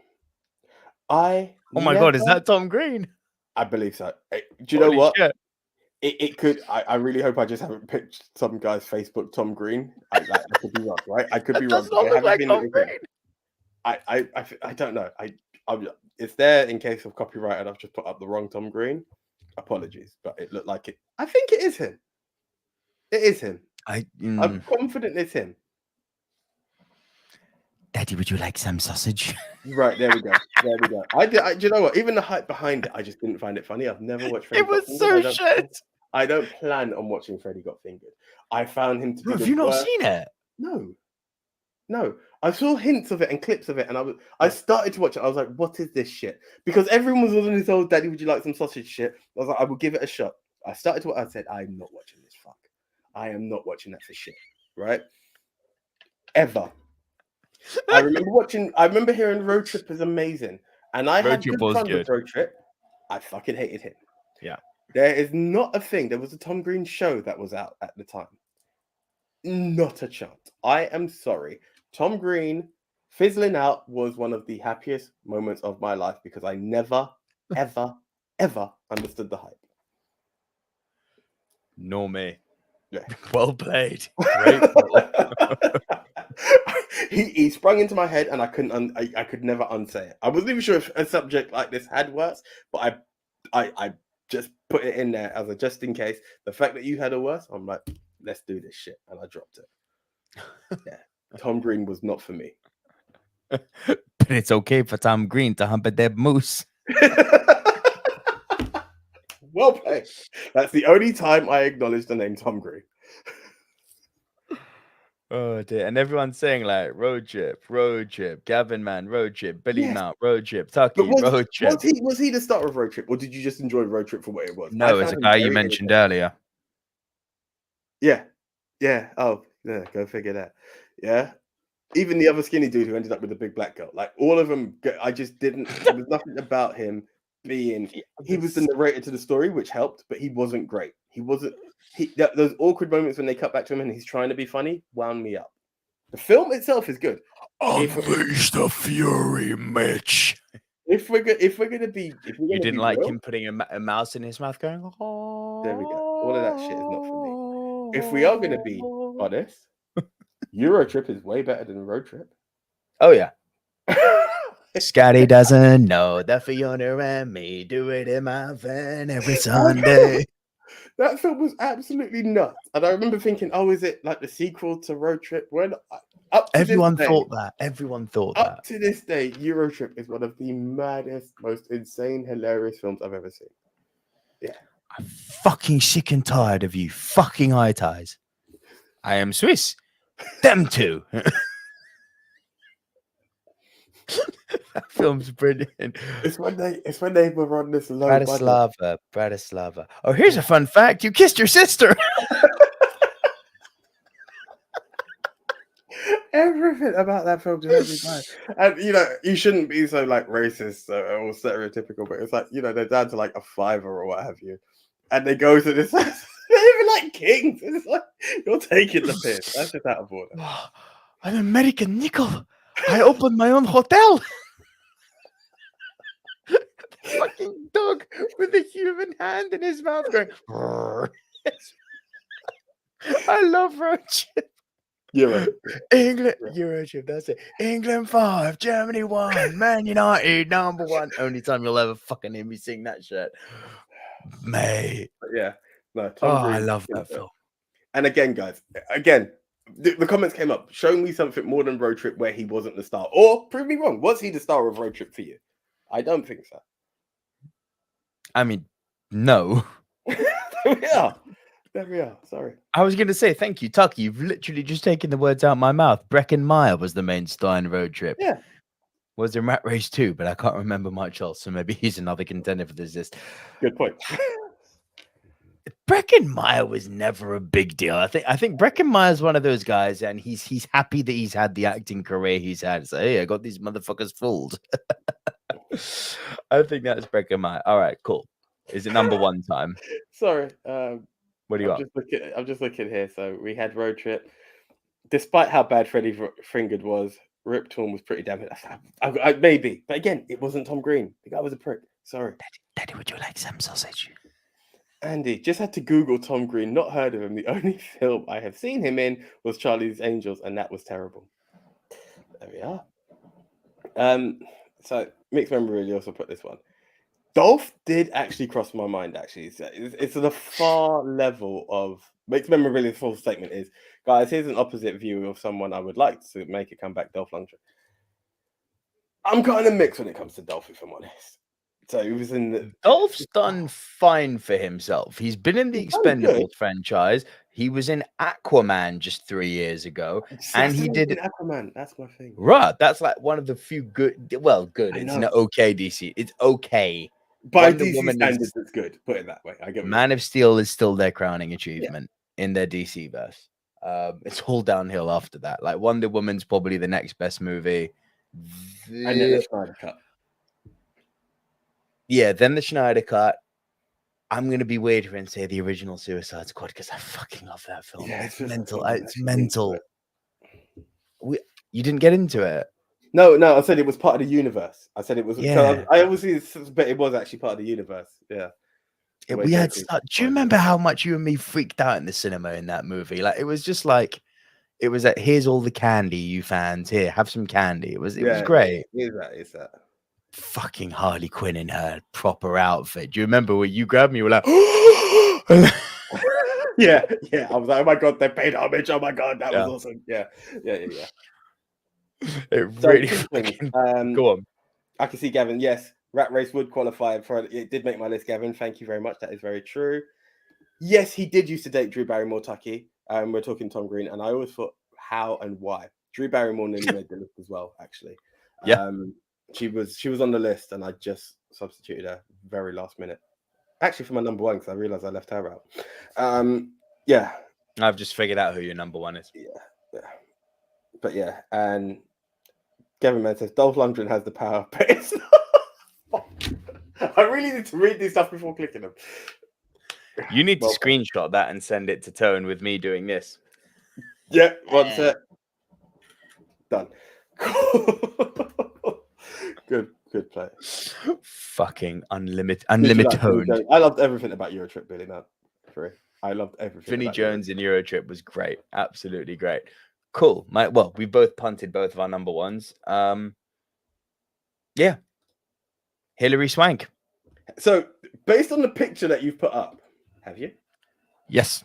Oh my God, is that Tom Green? I believe so. Do you know what? Shit. It could. I really hope I just haven't picked some guy's Facebook Tom Green. I could be wrong, right? I could be wrong. Does not look like Tom Green. I don't know. It's there in case of copyright, and I've just put up the wrong Tom Green. Apologies, but it looked like it. I think it is him. It is him. I'm confident it's him. Daddy, would you like some sausage? Right, there we go. Do you know what? Even the hype behind it, I just didn't find it funny. I've never watched Freddy It was Got so Fingered. shit. I don't plan on watching Freddy Got Fingered. I found him to be Have you not seen it? No. I saw hints of it and clips of it, and I started to watch it. I was like, what is this shit? Because everyone was on this old Daddy, would you like some sausage shit? I was like, I will give it a shot. I started to what I said, I'm not watching this fuck. I am not watching that for shit. Right? Ever. I remember hearing Road Trip is amazing. And I had good fun with Road Trip. I fucking hated him. Yeah. There is not a thing. There was a Tom Green show that was out at the time. Not a chance. I am sorry. Tom Green fizzling out was one of the happiest moments of my life because I never, ever, ever understood the hype. Nor me. Yeah. Well played. Great. He sprung into my head and I could never unsay it. I wasn't even sure if a subject like this had worse, but I just put it in there as a just in case. The fact that you had a worse, I'm like, let's do this shit. And I dropped it. Yeah. Tom Green was not for me. But it's okay for Tom Green to hump a dead moose. Well played. That's the only time I acknowledge the name Tom Green. Oh dear. And everyone's saying like road trip, Gavin man, road trip, Billy Yes. Mount, road trip, But Tucky, road trip. was he the star of Road Trip, or did you just enjoy Road Trip for what it was? I No, it's found a him guy you very mentioned irritating. earlier. Yeah. Yeah. Oh, yeah. Go figure that. Yeah. Even the other skinny dude who ended up with the big black girl, like all of them, I just didn't. There was nothing about him being. The He was the others. narrator to the story, which helped, but he wasn't great. He wasn't. Those awkward moments when they cut back to him and he's trying to be funny wound me up. The film itself is good. Unleash the fury, Mitch. If we're gonna be You didn't like real, him putting a mouse in his mouth going, there we go. All of that shit is not for me. If we are gonna be honest, Euro Trip is way better than Road Trip. oh yeah. Scotty doesn't know that Fiona and me do it in my van every Sunday. That film was absolutely nuts. And I remember thinking, oh, is it like the sequel to Road Trip? When Everyone thought that. Everyone thought that. Up to this day, Euro Trip is one of the maddest, most insane, hilarious films I've ever seen. Yeah. I'm fucking sick and tired of you fucking eye ties. I am Swiss. Them two. That film's brilliant. It's when they were on this low budget. Bratislava. Oh, here's a fun fact. You kissed your sister. Everything about that film just made me mad. And you know, you shouldn't be so like racist or stereotypical, but it's like, you know, they're down to like a $5 or what have you. And they go to this, they're even like kings. It's like you're taking the piss. That's just out of order. I'm American Nico. I opened my own hotel. Fucking dog with a human hand in his mouth going. I love road trip. Euro. England, Euro trip. That's it. England 5, Germany 1, Man United number 1. Only time you'll ever fucking hear me sing that shit, mate. Yeah. No, Tom Green, I love that film. And again, guys, the comments came up. Show me something more than Road Trip where he wasn't the star, or prove me wrong. Was he the star of Road Trip for you? I don't think so. I mean, no. There we are. Sorry. I was going to say, thank you, Tucky. You've literally just taken the words out of my mouth. Breckin Meyer was the main star in Road Trip. Yeah. Was in Rat Race 2, but I can't remember much else. So maybe he's another contender for this list. Good point. Breckin Meyer was never a big deal. I think Breckin Meyer's one of those guys, and he's happy that he's had the acting career he's had. So hey, I got these motherfuckers fooled. I think that's Breckin Meyer. All right, cool. Is it number 1 time? Sorry. What do you got? I'm just looking here. So we had Road Trip. Despite how bad Freddie Fringard was, Rip Torn was pretty damn it. Maybe, but again, it wasn't Tom Green. The guy was a prick. Sorry. Daddy, would you like some sausage? Andy, just had to Google Tom Green. Not heard of him. The only film I have seen him in was Charlie's Angels, and that was terrible. There we are. So mixed memory really also put this one. Dolph did actually cross my mind, actually. It's at a far level of makes memorabilia. Full statement is, guys, here's an opposite view of someone I would like to make a comeback, Dolph Lundgren. I'm kind of mixed when it comes to Dolph, if I'm honest. So he was in the Dolph's done fine for himself. He's been in the Expendables franchise. He was in Aquaman just 3 years ago, and he did Aquaman. That's my thing. Right, that's like one of the few good. Well, good. It's an okay DC. It's okay. By DC standards, it's good. Put it that way. I get. Man of Steel is still their crowning achievement in their DC verse. It's all downhill after that. Like Wonder Woman's probably the next best movie. And then the Schneider Cut. Yeah, then the Schneider Cut. I'm gonna be weird here and say the original Suicide Squad because I fucking love that film. Yeah, it's mental. It's mental. You didn't get into it. No, I said it was part of the universe. I said it was. Yeah. I obviously, but it was actually part of the universe. Yeah. We had. Do you remember how much you and me freaked out in the cinema in that movie? Like it was just like, it was like, here's all the candy, you fans. Here, have some candy. It was great. Is that? Fucking Harley Quinn in her proper outfit. Do you remember when you grabbed me? You were like, yeah. I was like, oh my god, they paid homage. Oh my god, that was awesome. Yeah. It really go on. I can see Gavin. Yes, Rat Race would qualify for it. It did make my list, Gavin. Thank you very much. That is very true. Yes, he did used to date Drew Barrymore, Tucky. We're talking Tom Green, and I always thought how and why. Drew Barrymore nearly made the list as well, actually. Yeah. She was on the list, and I just substituted her very last minute. Actually, for my number one, because I realized I left her out. Yeah. I've just figured out who your number one is. Yeah. But yeah, and Kevin Man says Dolph Lundgren has the power, but it's not. I really need to read these stuff before clicking them. You need to screenshot that and send it to Tone with me doing this. Yeah, one set. Done. Good play. Fucking unlimited toned. I loved everything about Eurotrip, Billy. Now, I loved everything. Vinnie Jones in Eurotrip was great. Absolutely great. Cool. Well, we both punted both of our number ones. Yeah. Hilary Swank. So, based on the picture that you've put up, have you? Yes.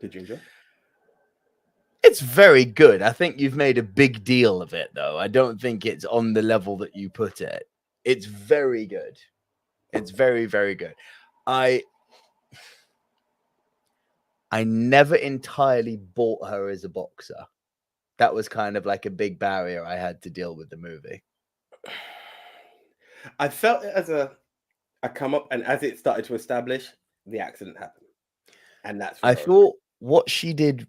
Did you enjoy? It's very good. I think you've made a big deal of it, though. I don't think it's on the level that you put it. It's very good. It's very, very good. I never entirely bought her as a boxer. That was kind of like a big barrier I had to deal with the movie. I felt it as a come up, and as it started to establish, the accident happened. And that's I thought what she did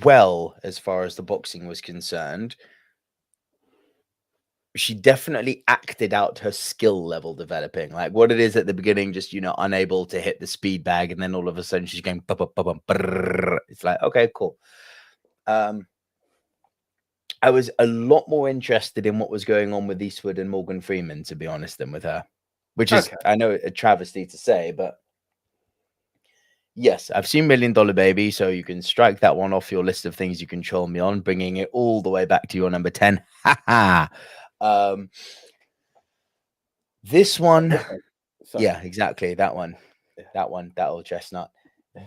well as far as the boxing was concerned, she definitely acted out her skill level developing. Like what it is at the beginning, just, unable to hit the speed bag. And then all of a sudden she's going, it's like, okay, cool. I was a lot more interested in what was going on with Eastwood and Morgan Freeman, to be honest, than with her, which is, I know, a travesty to say, but yes, I've seen $1 Million Baby, so you can strike that one off your list of things you can troll me on, bringing it all the way back to your number 10. This one, yeah, exactly, that one, that old chestnut.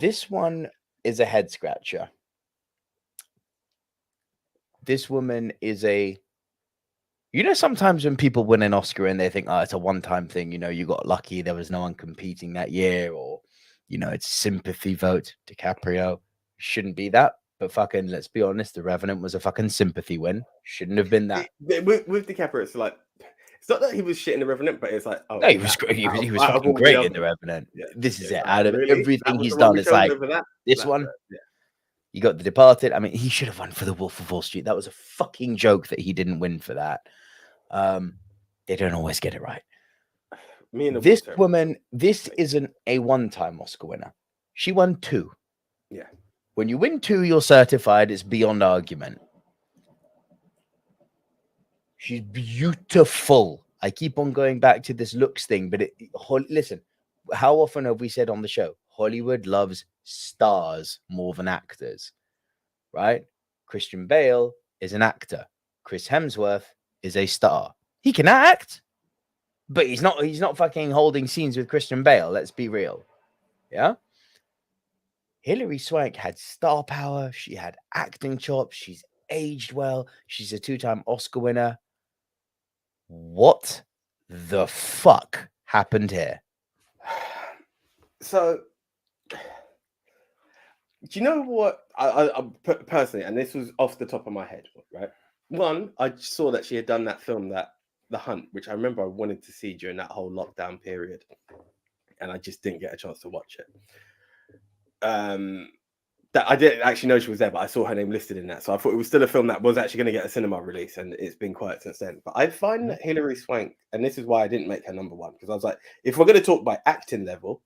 This one is a head scratcher. This woman is sometimes when people win an Oscar and they think, oh, it's a one-time thing, you got lucky, there was no one competing that year, or it's sympathy vote. DiCaprio shouldn't be that, but fucking, let's be honest, The Revenant was a fucking sympathy win. Shouldn't have been that. With DiCaprio, it's like, it's not that he was shit in The Revenant, but it's like, oh, no, he was great. He was fucking great in The Revenant. Yeah, this is it. Out of everything he's done, it's like this one. You got The Departed. I mean, he should have won for The Wolf of Wall Street. That was a fucking joke that he didn't win for that. They don't always get it right. This woman, this isn't a one-time Oscar winner. She won 2. Yeah. When you win 2, you're certified. It's beyond argument. She's beautiful. I keep on going back to this looks thing, but listen, how often have we said on the show, Hollywood loves stars more than actors, right? Christian Bale is an actor. Chris Hemsworth is a star. He can act, but he's not fucking holding scenes with Christian Bale. Let's be real. Yeah. Hilary Swank had star power. She had acting chops. She's aged well. She's a 2-time Oscar winner. What the fuck happened here? So, do you know what? I personally, and this was off the top of my head, right? One, I saw that she had done that film, The Hunt, which I remember I wanted to see during that whole lockdown period, and I just didn't get a chance to watch it. That I didn't actually know she was there, but I saw her name listed in that, so I thought it was still a film that was actually going to get a cinema release, and it's been quiet since then. But I find that Hilary Swank, and this is why I didn't make her number 1, because I was like, if we're going to talk by acting level,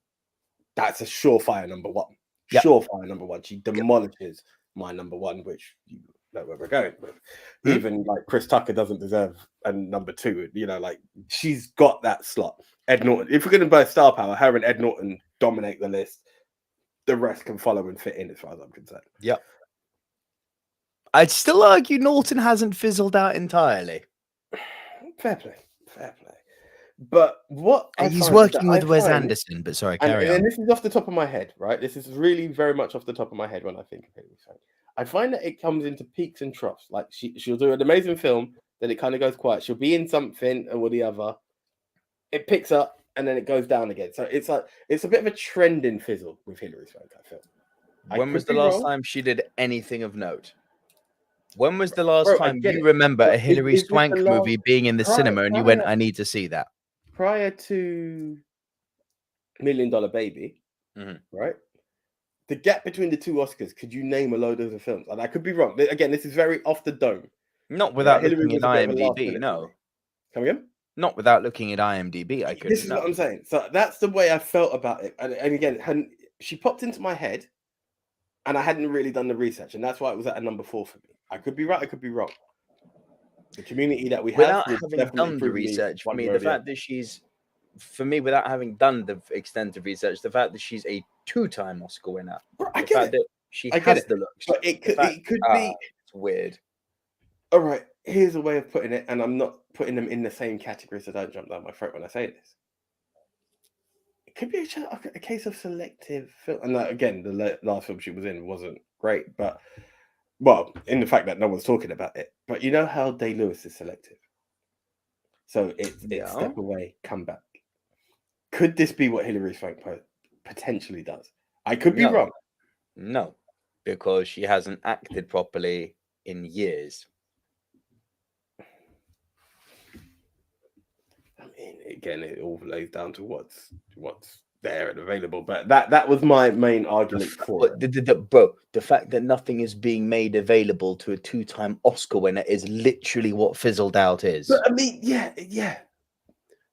that's a surefire number 1. Yep. Surefire number 1. She demolishes my number 1, which you know where we're going with. Even like Chris Tucker doesn't deserve a number 2. Like she's got that slot. Ed Norton. If we're going to buy star power, her and Ed Norton dominate the list. The rest can follow and fit in, as far as I'm concerned. Yep. I'd still argue Norton hasn't fizzled out entirely. Fair play. But what he's working with Wes Anderson, but sorry, carry on. And this is off the top of my head, right? This is really very much off the top of my head when I think of Hilary Swank. I find that it comes into peaks and troughs. Like she'll do an amazing film, then it kind of goes quiet. She'll be in something or the other. It picks up and then it goes down again. So it's a bit of a trend in fizzle with Hilary Swank, I feel. When was the be last wrong. time she did anything of note? When was the last Bro, I time get you it. remember But a Hilary is this the Swank last- movie being in the cinema and you went, I need to see that? Prior to $1 Million Baby, Mhm. right? The gap between the two Oscars, could you name a load of the films? And I could be wrong. Again, this is very off the dome. Not without Hillary looking at was a bit of a last IMDb, minute no. for me. Come again? Not without looking at IMDb, I couldn't. This is what I'm saying. So that's the way I felt about it. And again, she popped into my head, and I hadn't really done the research, and that's why it was at a number 4 for me. I could be right, I could be wrong. The community that we Without have having done the research, for me, the fact that she's, for me, without having done the extensive research, the fact that she's a 2-time Oscar winner, Bro, I the get fact it. that she I get has it. the looks, But it could be. It's weird. All right, here's a way of putting it, and I'm not putting them in the same category, so don't jump down my throat when I say this. It could be a case of selective film. And again, the last film she was in wasn't great, but well, in the fact that no one's talking about it. But you know how Day-Lewis is selective, so it's step away, come back. Could this be what Hilary Swank potentially does? I could be wrong. No, because she hasn't acted properly in years. I mean, again, it all lays down to what's there and available. But that was my main argument for it. Bro, the fact that nothing is being made available to a 2-time Oscar winner is literally what Fizzled Out is. But, I mean, yeah.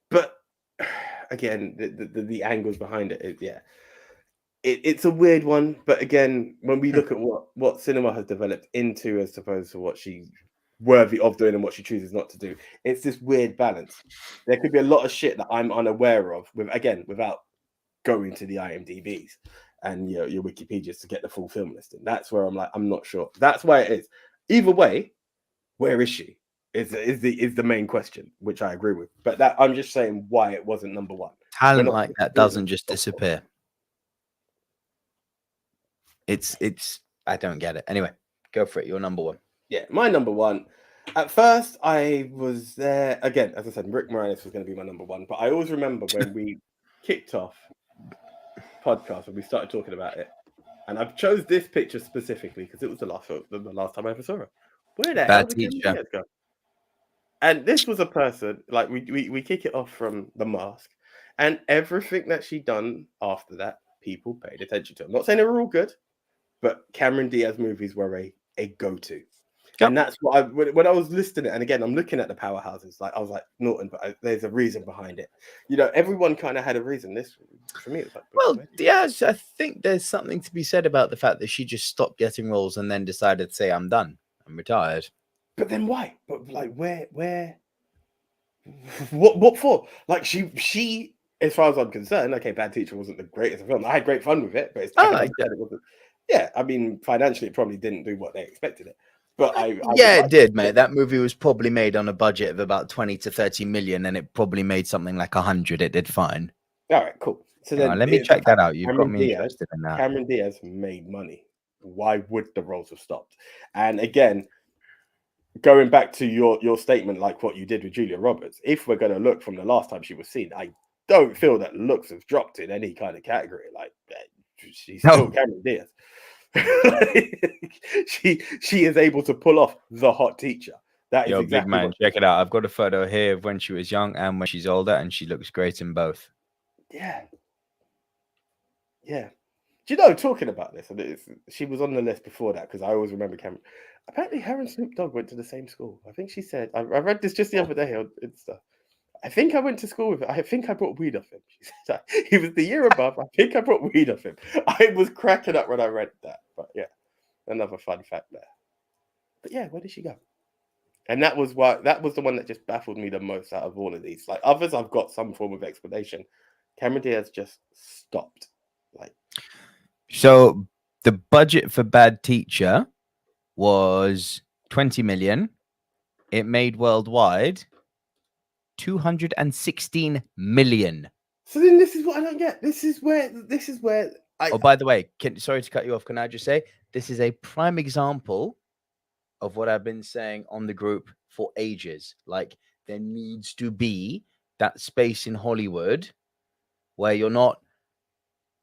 But again, the angles behind it, it's a weird one. But again, when we look at what cinema has developed into as opposed to what she's worthy of doing and what she chooses not to do, it's this weird balance. There could be a lot of shit that I'm unaware of, without going to the IMDb's and your Wikipedia's to get the full film listing. That's where I'm like, I'm not sure. That's why it is. Either way, where is she? Is the main question, which I agree with. But that I'm just saying why it wasn't number 1. Talent like that doesn't just disappear. It's I don't get it. Anyway, go for it. You're number 1. Yeah, my number 1. At first, I was there again. As I said, Rick Moranis was going to be my number 1. But I always remember when we kicked off podcast when we started talking about it, and I chose this picture specifically because it was the last time I ever saw her. Where the hell did Diaz go? And this was a person, like we kick it off from The Mask, and everything that she done after that, people paid attention to. I'm not saying they were all good, but Cameron Diaz movies were a go-to. Yep. And that's what when I was listing it, and again, I'm looking at the powerhouses, like I was like, Norton, but there's a reason behind it. Everyone kind of had a reason. This, for me, it's like, well, Diaz, I think there's something to be said about the fact that she just stopped getting roles and then decided to say, I'm done, I'm retired. But then why? But like, where? What for? Like, she, as far as I'm concerned, okay, Bad Teacher wasn't the greatest film. I had great fun with it, but it wasn't. Yeah, I mean, financially, it probably didn't do what they expected it. But it did, mate. That movie was probably made on a budget of about 20 to 30 million, and it probably made something like 100. It did fine. All right, cool. So then, let me check that out. You've got me interested in that. Cameron Diaz made money. Why would the roles have stopped? And again, going back to your statement, like what you did with Julian Roberts, if we're going to look from the last time she was seen, I don't feel that looks have dropped in any kind of category. Like, she's still Cameron Diaz. she is able to pull off the hot teacher. That is exactly big man. Check it out. I've got a photo here of when she was young and when she's older, and she looks great in both. Yeah. Do you know, talking about this, and she was on the list before that because I always remember Cameron. Apparently, her and Snoop Dogg went to the same school. I think she said, I read this just the other day on Insta. I think I went to school with him. I think I brought weed off him. She said, he was the year above. I think I brought weed off him. I was cracking up when I read that. But yeah, another fun fact there. But yeah, where did she go? And that was the one that just baffled me the most out of all of these. Like, others, I've got some form of explanation. Cameron Diaz just stopped. So the budget for Bad Teacher was 20 million. It made worldwide 216 million. So then this is what I don't get. This is where Oh, by the way, sorry to cut you off. Can I just say this is a prime example of what I've been saying on the group for ages. Like, there needs to be that space in Hollywood where you're not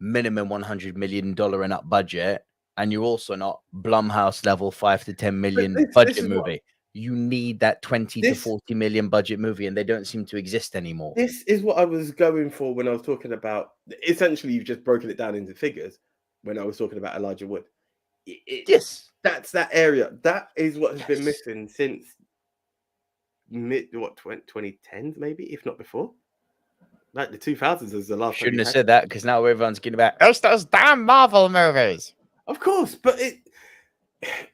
minimum $100 million and up budget, and you're also not Blumhouse level 5 to 10 million this budget is movie. You need that 20 to 40 million budget movie, and they don't seem to exist anymore. This is what I was going for when I was talking about. Essentially, you've just broken it down into figures. When I was talking about Elijah Wood, Yes, that's that area. That is what has been missing since mid 2010s, maybe, if not before. Like the 2000s is the last. Shouldn't have said that, because now everyone's getting about those damn Marvel movies. Of course, but it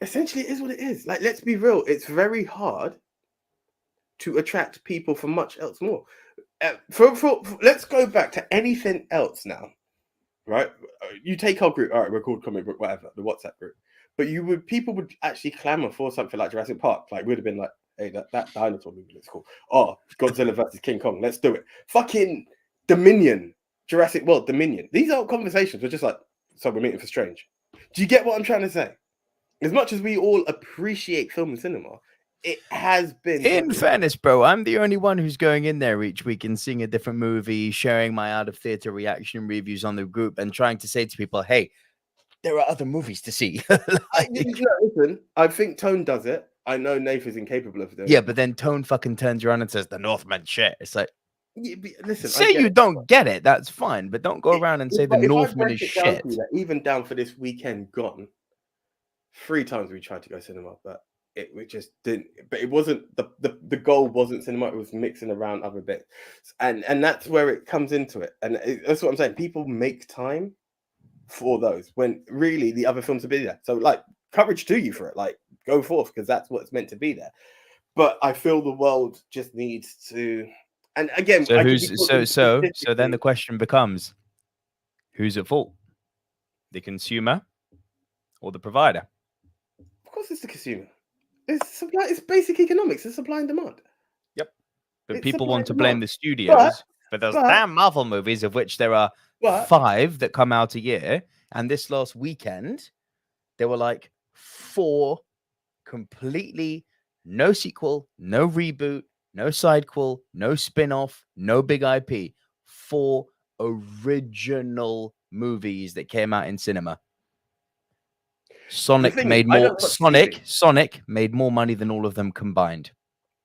essentially is what it is. Like, let's be real. It's very hard to attract people for much else more. Let's go back to anything else now, right? You take our group, all right, we're called Comic Book, whatever, the WhatsApp group. But people would actually clamor for something like Jurassic Park. Like, would have been like, hey, that dinosaur movie looks cool. Oh, Godzilla versus King Kong, let's do it. Fucking Dominion, Jurassic World, Dominion. These are conversations. We're just like, so we're meeting for Strange. Do you get what I'm trying to say? As much as we all appreciate film and cinema, it has been. In fairness, bro, I'm the only one who's going in there each week and seeing a different movie, sharing my out of theater reaction reviews on the group, and trying to say to people, hey, there are other movies to see. Listen, I think Tone does it. I know Nath is incapable of doing it. Yeah, but then Tone fucking turns around and says, the Northman shit. It's like, yeah, listen, say you don't get it, that's fine, but don't go around and say the Northman is shit. Even down for this weekend gone, 3 times we tried to go cinema, but we just didn't. But it wasn't the goal wasn't cinema. It was mixing around other bits, and that's where it comes into it. And that's what I'm saying. People make time for those when really the other films are be there. So like, courage to you for it. Like, go forth, because that's what's meant to be there. But I feel the world just needs to. And again, so then the question becomes, who's at fault? The consumer or the provider? Of course, it's the consumer. It's supply. It's basic economics. It's supply and demand. Yep. But people want to blame the studios for those damn Marvel movies, of which there are 5 that come out a year. And this last weekend, there were like 4 completely no sequel, no reboot, no sidequel, no spin-off, no big IP. 4 original movies that came out in cinema. Sonic made more money than all of them combined.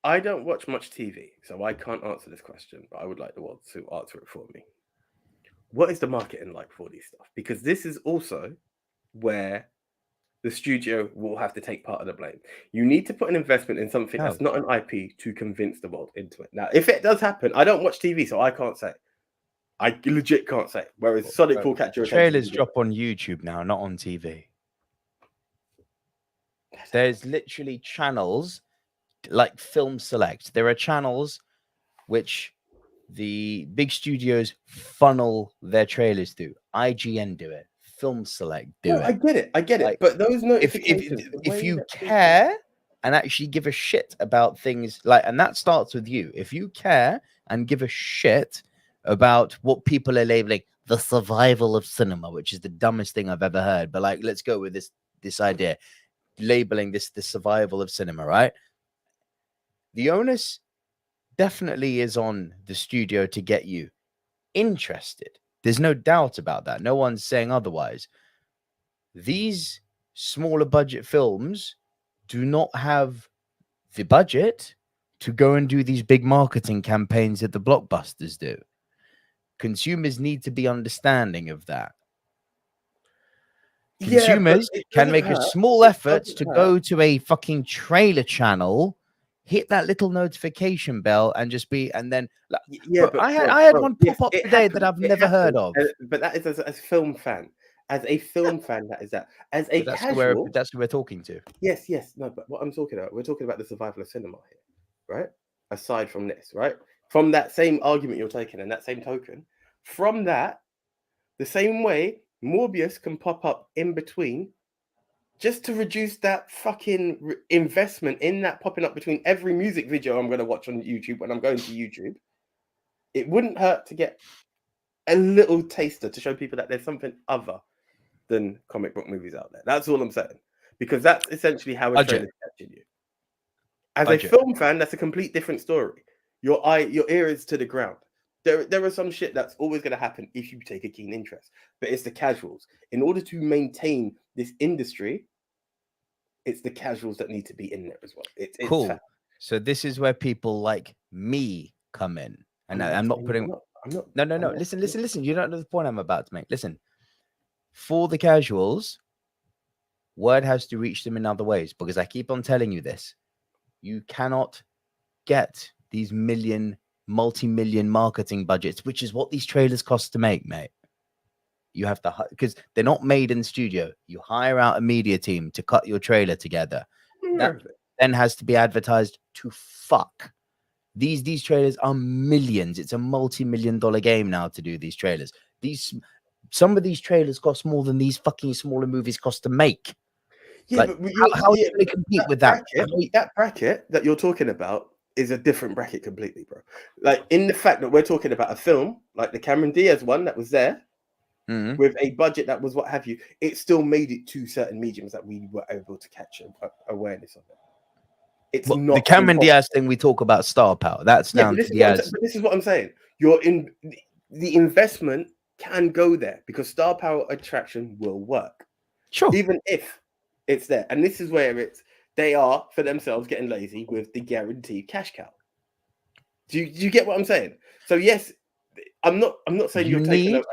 I don't watch much TV, so I can't answer this question, but I would like the world to answer it for me. What is the marketing like for these stuff? Because this is also where the studio will have to take part of the blame. You need to put an investment in something that's not an IP to convince the world into it. Now, if it does happen, I don't watch TV, so I can't say. I legit can't say. Whereas Sonic will catch your attention. Trailers drop on YouTube now, not on TV. There's literally channels like Film Select. There are channels which the big studios funnel their trailers through. IGN do it. Film Select do it. I get it. Like, but those notifications, if you care and actually give a shit about things like, and that starts with you. If you care and give a shit about what people are labeling the survival of cinema, which is the dumbest thing I've ever heard, but like, let's go with this idea, labeling this the survival of cinema, right? The onus definitely is on the studio to get you interested. There's no doubt about that. No one's saying otherwise. These smaller budget films do not have the budget to go and do these big marketing campaigns that the blockbusters do. Consumers need to be understanding of that. Consumers can make a small effort to go to a fucking trailer channel, hit that little notification bell, and just be, and then I had one pop up today that I've never heard of. But that is as a film fan. As a film fan, that is that. As a casual, that's who we're talking to. Yes. No, but what I'm talking about, we're talking about the survival of cinema here, right? Aside from this, right? From that same argument you're taking, and that same token, from that, the same way Morbius can pop up in between, just to reduce that fucking investment in that popping up between every music video I'm going to watch on YouTube when I'm going to YouTube. It wouldn't hurt to get a little taster to show people that there's something other than comic book movies out there. That's all I'm saying. Because that's essentially how a trailer captured you. As a film fan, that's a complete different story. Your ear is to the ground. There are some shit that's always going to happen if you take a keen interest, but it's the casuals. In order to maintain this industry, it's the casuals that need to be in there as well. It's cool. fact. So this is where people like me come in, and I'm not putting. No. Listen. You don't know the point I'm about to make. Listen, for the casuals, word has to reach them in other ways, because I keep on telling you this. You cannot get these multi-million marketing budgets, which is what these trailers cost to make, mate. You have to, because they're not made in studio. You hire out a media team to cut your trailer together. That then has to be advertised to fuck. These trailers are millions. It's a multi-million-dollar game now to do these trailers. Some of these trailers cost more than these fucking smaller movies cost to make. Yeah, like, but how are you going to compete with that? That bracket that you're talking about is a different bracket completely, bro. Like, in the fact that we're talking about a film like the Cameron Diaz one that was there, with a budget that was what have you, it still made it to certain mediums that we were able to catch awareness of it. It's not the Cameron Diaz thing. We talk about star power. That's down to Diaz. But this is what I'm saying. You're in the investment can go there because star power attraction will work. Sure. Even if it's there. And this is where they are for themselves getting lazy with the guaranteed cash cow. Do you get what I'm saying? So yes, I'm not saying you're taking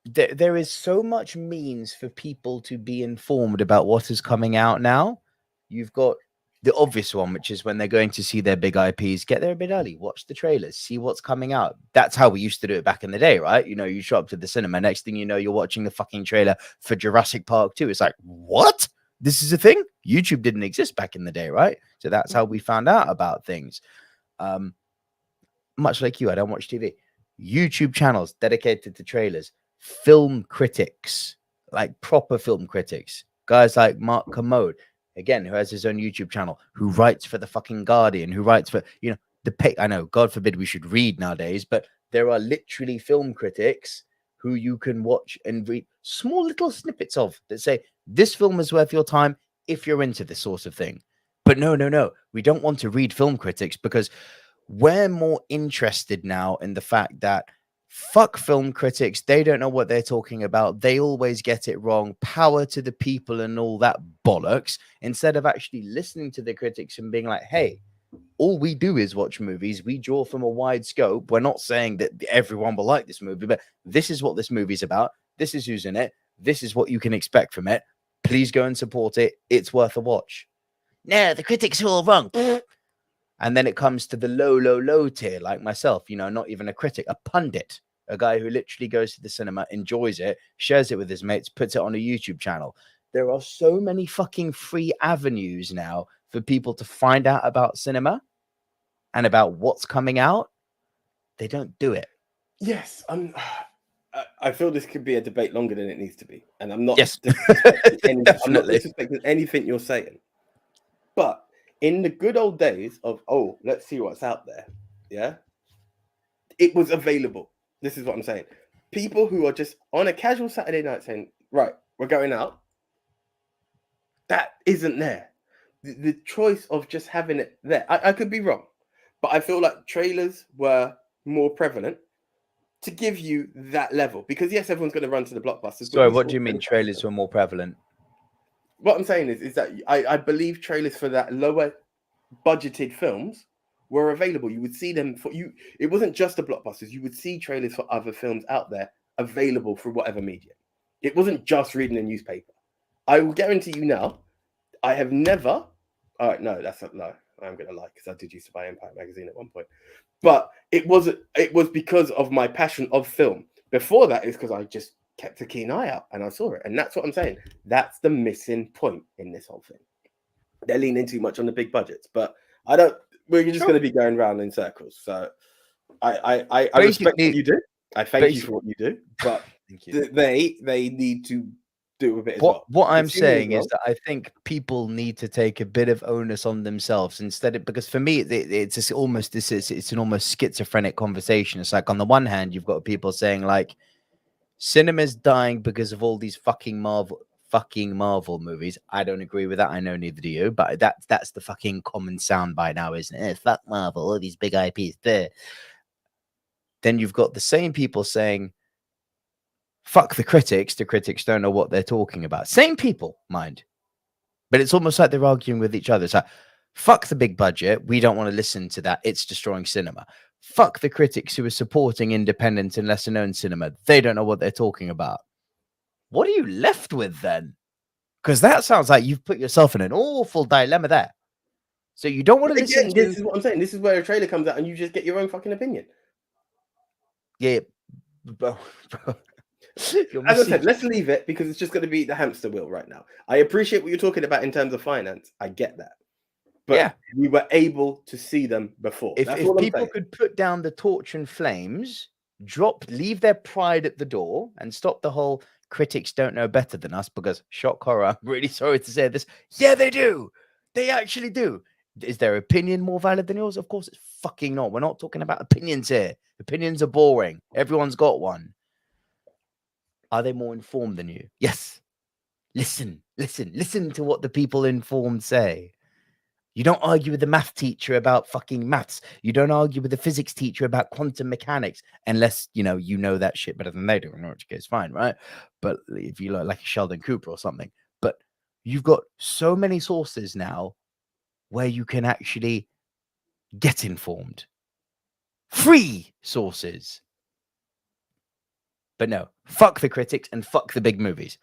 there is so much means for people to be informed about what is coming out now. You've got the obvious one, which is when they're going to see their big IPs, get there a bit early, watch the trailers, see what's coming out. That's how we used to do it back in the day, right? You know, you show up to the cinema, next thing you know, you're watching the fucking trailer for Jurassic Park 2. It's like, what? This is a thing? YouTube didn't exist back in the day, right? So that's how we found out about things. Much like you, I don't watch TV. YouTube channels dedicated to trailers, film critics, like proper film critics, guys like Mark Commode, again, who has his own YouTube channel, who writes for the fucking Guardian, who writes for, you know, I know, God forbid we should read nowadays, but there are literally film critics who you can watch and read small little snippets of that say, this film is worth your time if you're into this sort of thing. But no, we don't want to read film critics because we're more interested now in the fact that fuck film critics. They don't know what they're talking about. They always get it wrong. Power to the people and all that bollocks. Instead of actually listening to the critics and being like, hey, all we do is watch movies. We draw from a wide scope. We're not saying that everyone will like this movie, but this is what this movie's about. This is who's in it. This is what you can expect from it. Please go and support it. It's worth a watch. No, the critics are all wrong. And then it comes to the low tier, like myself, you know, not even a critic, a pundit, a guy who literally goes to the cinema, enjoys it, shares it with his mates, puts it on a YouTube channel. There are so many fucking free avenues now for people to find out about cinema and about what's coming out. They don't do it. Yes, I feel this could be a debate longer than it needs to be. And I'm not, definitely. I'm not disrespecting anything you're saying. But in the good old days of, let's see what's out there, yeah, it was available. This is what I'm saying. People who are just on a casual Saturday night saying, right, we're going out, that isn't there. The choice of just having it there, I could be wrong, but I feel like trailers were more prevalent to give you that level. Because yes, everyone's going to run to the blockbusters. Sorry, what do you mean trailers were more prevalent? What I'm saying is that I believe trailers for that lower budgeted films were available. You would see them for you. It wasn't just the blockbusters. You would see trailers for other films out there available through whatever medium. It wasn't just reading a newspaper. I will guarantee you now, I have never. All right, no, that's not no. I'm gonna lie because I did used to buy Empire magazine at one point, but it was because of my passion of film. Before that, it's because I just kept a keen eye out and I saw it, and that's what I'm saying. That's the missing point in this whole thing. They're leaning too much on the big budgets, but I don't. We're just going to be going round in circles. So I respect what you do. I thank you for what you do, but they need to do a bit as well. What I'm saying is that I think people need to take a bit of onus on themselves instead of, because for me it's almost it's an almost schizophrenic conversation. It's like on the one hand you've got people saying like cinema's dying because of all these fucking Marvel movies. I don't agree with that. I know neither do you, but that's the fucking common sound by now, isn't it? Fuck Marvel, all these big IPs there. then you've got the same people saying, fuck the critics don't know what they're talking about. Same people, mind. But it's almost like they're arguing with each other. It's like, fuck the big budget. We don't want to listen to that. It's destroying cinema. Fuck the critics who are supporting independent and lesser known cinema. They don't know what they're talking about. What are you left with then? Because that sounds like you've put yourself in an awful dilemma there. So you don't want to listen to... This is what I'm saying. This is where a trailer comes out and you just get your own fucking opinion. Yeah. Bro. As I said, let's leave it because it's just going to be the hamster wheel right now. I appreciate what you're talking about in terms of finance. I get that. But yeah, we were able to see them before. If people could put down the torch and flames, leave their pride at the door and stop the whole critics don't know better than us, because shock horror, I'm really sorry to say this. Yeah, they do. They actually do. Is their opinion more valid than yours? Of course it's fucking not. We're not talking about opinions here. Opinions are boring. Everyone's got one. Are they more informed than you? Yes. Listen to what the people informed say. You don't argue with the math teacher about fucking maths. You don't argue with the physics teacher about quantum mechanics, unless, you know that shit better than they do, in which case, fine, right? But if you like a Sheldon Cooper or something. But you've got so many sources now where you can actually get informed. Free sources. But no, fuck the critics and fuck the big movies.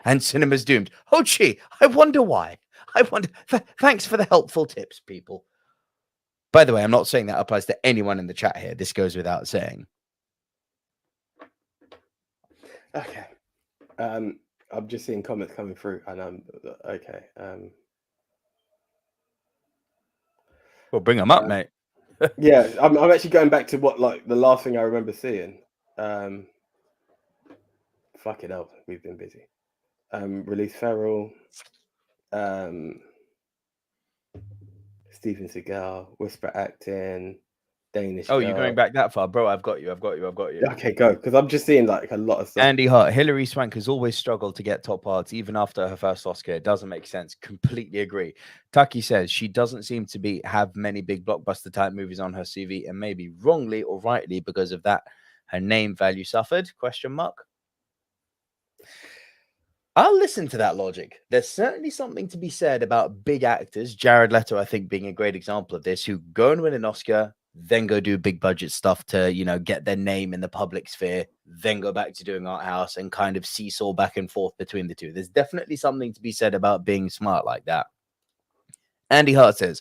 And cinema's doomed. Oh, gee, I wonder why. Thanks for the helpful tips, people. By the way, I'm not saying that applies to anyone in the chat here. This goes without saying. Okay. I'm just seeing comments coming through, and I'm okay. Well, bring them up, mate. Yeah, I'm actually going back to what, like, the last thing I remember seeing. Fuck it up. We've been busy. Release Ferrell. Steven Seagal, whisper acting, Danish. Oh, you're going back that far, bro? I've got you. Okay, go. Because I'm just seeing like a lot of stuff. Andy Hart, Hilary Swank has always struggled to get top parts, even after her first Oscar. It doesn't make sense. Completely agree. Taki says she doesn't seem to have many big blockbuster type movies on her CV, and maybe wrongly or rightly because of that, her name value suffered? ? I'll listen to that logic. There's certainly something to be said about big actors, Jared Leto, I think, being a great example of this, who go and win an Oscar, then go do big budget stuff to, get their name in the public sphere, then go back to doing art house and kind of seesaw back and forth between the two. There's definitely something to be said about being smart like that. Andy Hart says,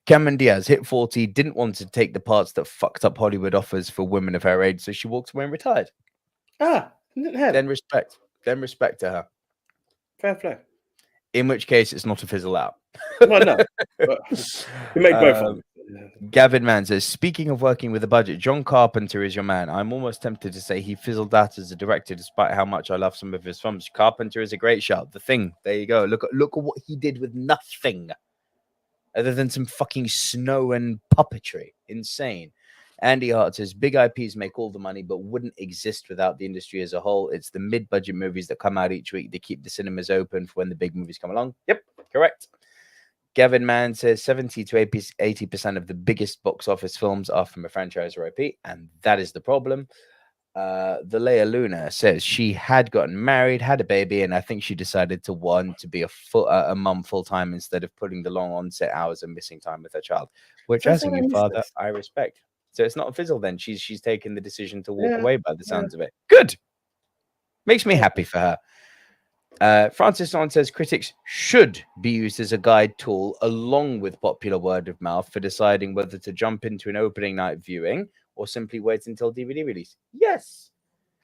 Cameron Diaz hit 40, didn't want to take the parts that fucked up Hollywood offers for women of her age, so she walked away and retired. Then respect to her. Fair play. In which case, it's not a fizzle out. Well, no. We make both of them. Gavin Mann says, speaking of working with a budget, John Carpenter is your man. I'm almost tempted to say he fizzled out as a director, despite how much I love some of his films. Carpenter is a great shot. The Thing. There you go. Look at what he did with nothing other than some fucking snow and puppetry. Insane. Andy Hart says, big IPs make all the money, but wouldn't exist without the industry as a whole. It's the mid-budget movies that come out each week. They keep the cinemas open for when the big movies come along. Yep, correct. Gavin Mann says 70 to 80% of the biggest box office films are from a franchise or IP, and that is the problem. The Leia Luna says she had gotten married, had a baby, and I think she decided to want to be a mum full-time instead of putting the long on-set hours and missing time with her child, which as a new father, I respect. So it's not a fizzle then. She's taken the decision to walk away by the sounds of it. Good. Makes me happy for her. Francis On says critics should be used as a guide tool along with popular word of mouth for deciding whether to jump into an opening night viewing or simply wait until DVD release. Yes.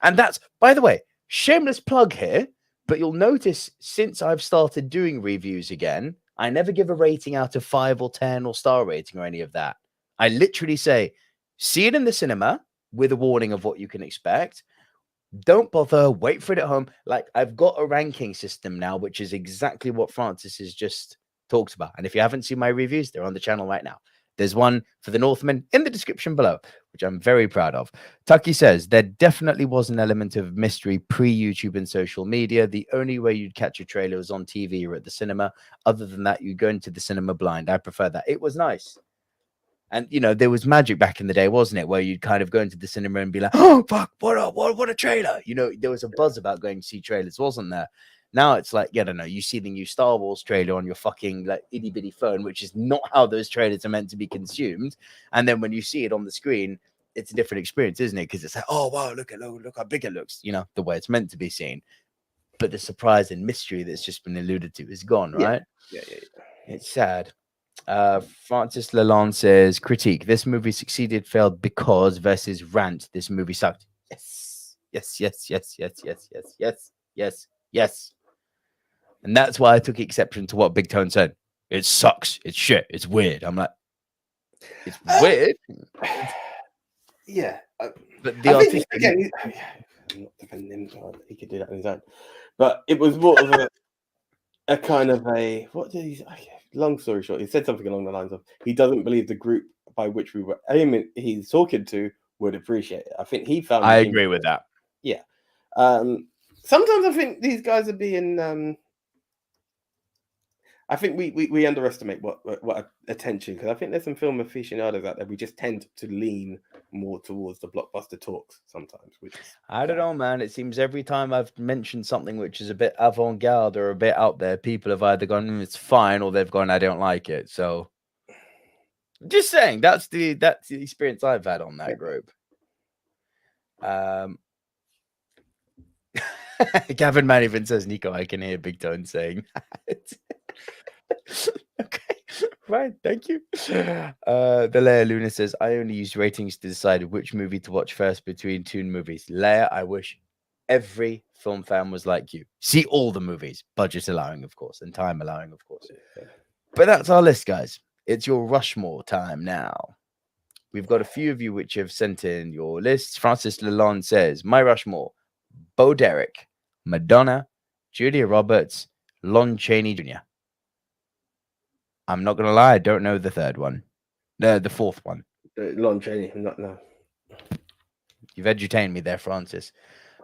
And that's, by the way, shameless plug here, but you'll notice since I've started doing reviews again, I never give a rating out of 5 or 10 or star rating or any of that. I literally say, see it in the cinema with a warning of what you can expect. Don't bother, wait for it at home. Like, I've got a ranking system now, which is exactly what Francis has just talked about. And if you haven't seen my reviews, they're on the channel right now. There's one for the Northman in the description below, which I'm very proud of. Tucky says, there definitely was an element of mystery pre-YouTube and social media. The only way you'd catch a trailer was on TV or at the cinema. Other than that, you go into the cinema blind. I prefer that. It was nice. And there was magic back in the day, wasn't it? Where you'd kind of go into the cinema and be like, "Oh fuck, what a trailer!" There was a buzz about going to see trailers, wasn't there? Now it's like, I don't know. You see the new Star Wars trailer on your fucking like itty bitty phone, which is not how those trailers are meant to be consumed. And then when you see it on the screen, it's a different experience, isn't it? Because it's like, oh wow, look how big it looks. The way it's meant to be seen. But the surprise and mystery that's just been alluded to is gone, right? Yeah. It's sad. Francis Lalonde says, critique, this movie succeeded, failed because versus rant, this movie sucked. Yes. And that's why I took exception to what Big Tone said. It sucks. It's shit. It's weird. I'm like, it's weird. Yeah. But the artistic... Again, I'm not defending him. He could do that on his own. But it was more of a kind of a... What did he say? Long story short, he said something along the lines of, he doesn't believe the group by which we were aiming, he's talking to, would appreciate it. I think he found... I agree with that. Yeah. Sometimes I think these guys are being... I think we underestimate what attention, because I think there's some film aficionados out there. We just tend to lean more towards the blockbuster talks sometimes. I don't know, man. It seems every time I've mentioned something which is a bit avant-garde or a bit out there, people have either gone, it's fine, or they've gone, I don't like it. So just saying, that's the experience I've had on that group. Gavin Mann even says, Nico, I can hear Big Tone saying that. Okay, right, thank you. The Leia Luna says, I only use ratings to decide which movie to watch first between two movies. Leia, I wish every film fan was like you. See all the movies, budget allowing, of course, and time allowing, of course. But that's our list, guys. It's your Rushmore time now. We've got a few of you which have sent in your lists. Francis Lalonde says, my Rushmore, Bo Derek, Madonna, Julia Roberts, Lon Chaney Jr. I'm not going to lie, I don't know the third one. The fourth one. Lon Chaney, no. You've edutained me there, Francis.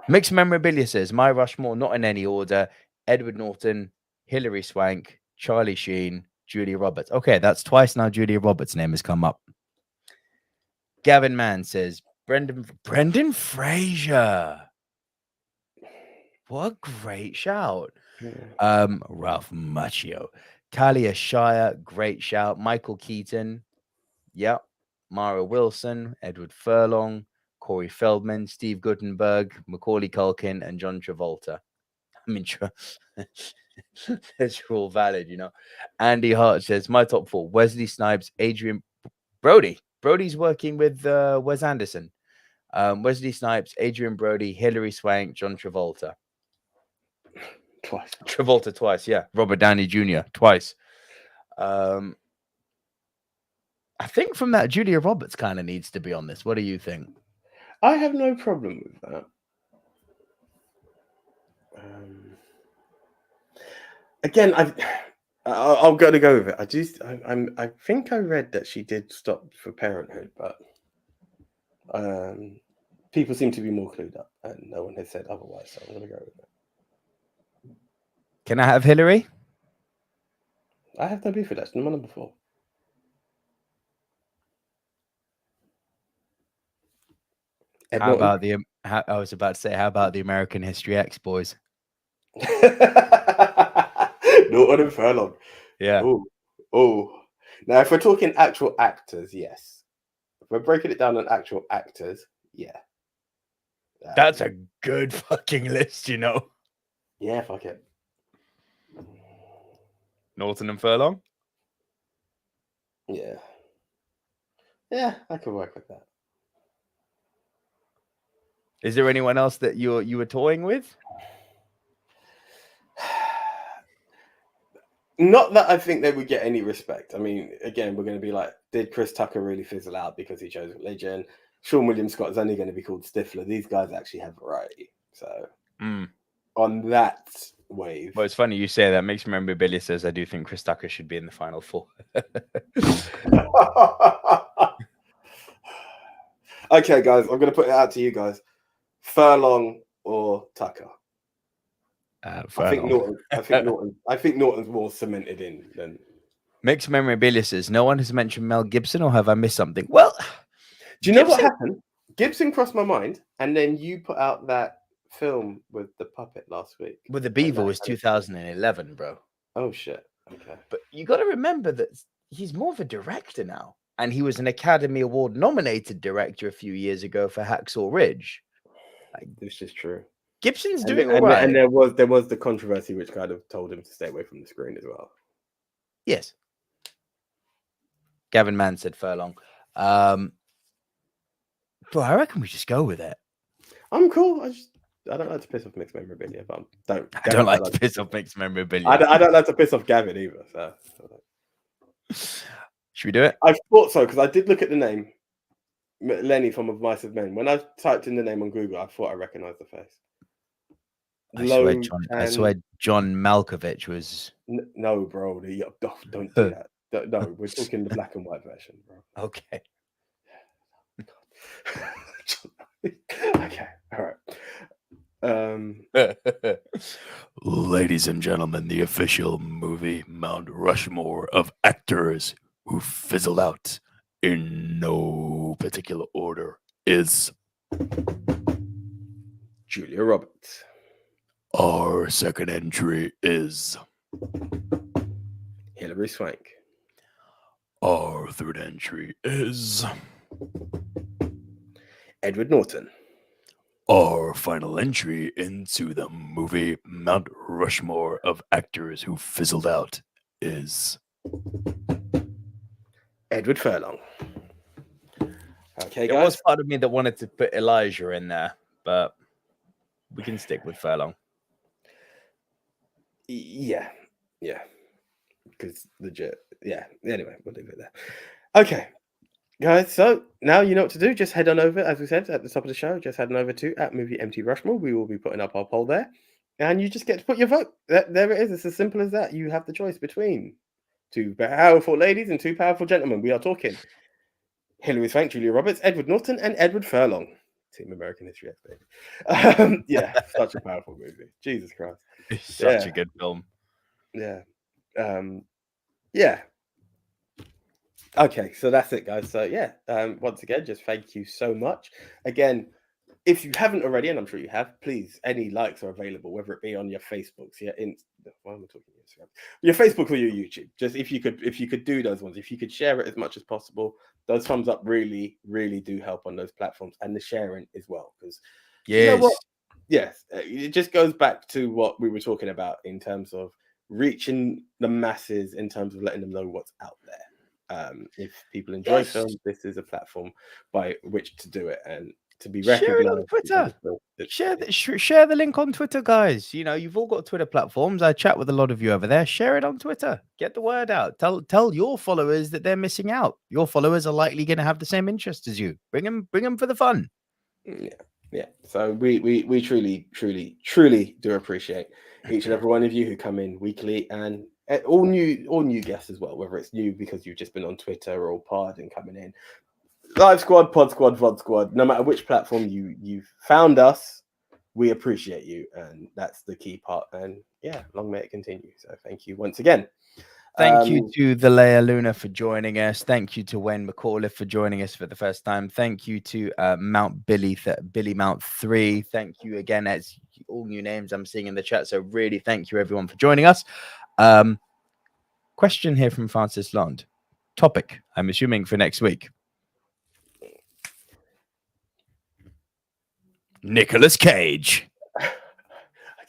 Mixed Memorabilia says, my Rushmore, not in any order, Edward Norton, Hilary Swank, Charlie Sheen, Julia Roberts. Okay, that's twice now Julia Roberts' name has come up. Gavin Mann says, Brendan Fraser. What a great shout. Ralph Macchio. Talia Shire, great shout. Michael Keaton, yep. Mara Wilson, Edward Furlong, Corey Feldman, Steve Guttenberg, Macaulay Culkin, and John Travolta. I mean, they're all valid, Andy Hart says, my top four, Wesley Snipes, Adrian Brody. Brody's working with Wes Anderson. Wesley Snipes, Adrian Brody, Hilary Swank, John Travolta. Twice. Travolta twice, yeah. Robert Downey Jr. twice. I think from that, Julia Roberts kind of needs to be on this. What do you think? I have no problem with that. Again, I'll go with it. I think I read that she did stop for Parenthood, but people seem to be more clued up, and no one has said otherwise. So I'm going to go with it. Can I have Hillary? I have no beef with that. It's my number 4. How about I was about to say, how about the American History X boys? Norton and Furlong. Yeah. Oh. Now, if we're talking actual actors, yes. If we're breaking it down on actual actors, yeah. That's a good fucking list, Yeah, fuck it. Norton and Furlong? Yeah. Yeah, I could work with that. Is there anyone else that you were toying with? Not that I think they would get any respect. I mean, again, we're going to be like, did Chris Tucker really fizzle out because he chose religion? Sean William Scott is only going to be called Stifler. These guys actually have variety. So on that wave. Well, it's funny you say that. Makes me remember Billy says, I do think Chris Tucker should be in the final 4. Okay, guys, I'm going to put it out to you guys. Furlong or Tucker? I think Norton's more cemented in than. Mixed Memorabilia says, no one has mentioned Mel Gibson, or have I missed something? Well, do you know what happened? Gibson crossed my mind, and then you put out that film with the puppet last week. With the Beaver was 2011, bro. Oh, shit. Okay. But you got to remember that he's more of a director now. And he was an Academy Award nominated director a few years ago for Hacksaw Ridge. This is true. Gibson's doing all right. And there was the controversy which kind of told him to stay away from the screen as well. Yes. Gavin Mann said Furlong. But I reckon we just go with it. I'm cool. I don't like to piss off Mixed Memorabilia, but I don't like to piss off Mixed Memorabilia. I don't like to piss off Gavin either. So. Should we do it? I thought so, because I did look at the name. Lenny from Advice of Men. When I typed in the name on Google, I thought I recognized the face. I swear John Malkovich was... No, bro. Don't do that. No, we're talking the black and white version, bro. Okay. Okay, all right. Ladies and gentlemen, the official movie Mount Rushmore of actors who fizzled out in no particular order is Julia Roberts. Our second entry is Hilary Swank. Our third entry is Edward Norton. Our final entry into the movie Mount Rushmore of actors who fizzled out is Edward Furlong. Okay, guys. There was part of me that wanted to put Elijah in there, but we can stick with Furlong. Yeah. Because legit. Yeah. Anyway, we'll leave it there. Okay. Guys, so now you know what to do. Just head on over, as we said at the top of the show, just head on over to @MovieMT We will be putting up our poll there. And you just get to put your vote. There it is. It's as simple as that. You have the choice between two powerful ladies and two powerful gentlemen. We are talking Hilary Swank, Julia Roberts, Edward Norton, and Edward Furlong. Team American History X, baby. Yeah, such a powerful movie. Jesus Christ. It's such a good film. Yeah. Yeah. Okay, so that's it, guys. So yeah, once again, just thank you so much. Again, if you haven't already, and I'm sure you have, please, any likes are available, whether it be on your Facebooks, why am I talking Instagram? Your Facebook or your YouTube. Just if you could do those ones, if you could share it as much as possible, those thumbs up really, really do help on those platforms, and the sharing as well. Because you know what? Yes, it just goes back to what we were talking about in terms of reaching the masses, in terms of letting them know what's out there. If people enjoy films, this is a platform by which to do it and to be recognized. Share it on Twitter. Share the link on Twitter, guys. You know, you've all got Twitter platforms. I chat with a lot of you over there. Share it on Twitter. Get the word out. Tell your followers that they're missing out. Your followers are likely going to have the same interest as you. Bring them for the fun. Yeah. So we truly do appreciate each and every one of you who come in weekly, and all new guests as well, whether it's new because you've just been on Twitter or pod and coming in. Live Squad, Pod Squad, VOD Squad, no matter which platform you've found us, we appreciate you, and that's the key part. And yeah, long may it continue. So thank you once again. Thank you to the Leia Luna for joining us. Thank you to Wayne McAuliffe for joining us for the first time. Thank you to Mount Billy Mount 3. Thank you again. That's all new names I'm seeing in the chat. So really thank you everyone for joining us. Question here from Francis Lond. Topic, I'm assuming, for next week. Nicolas Cage.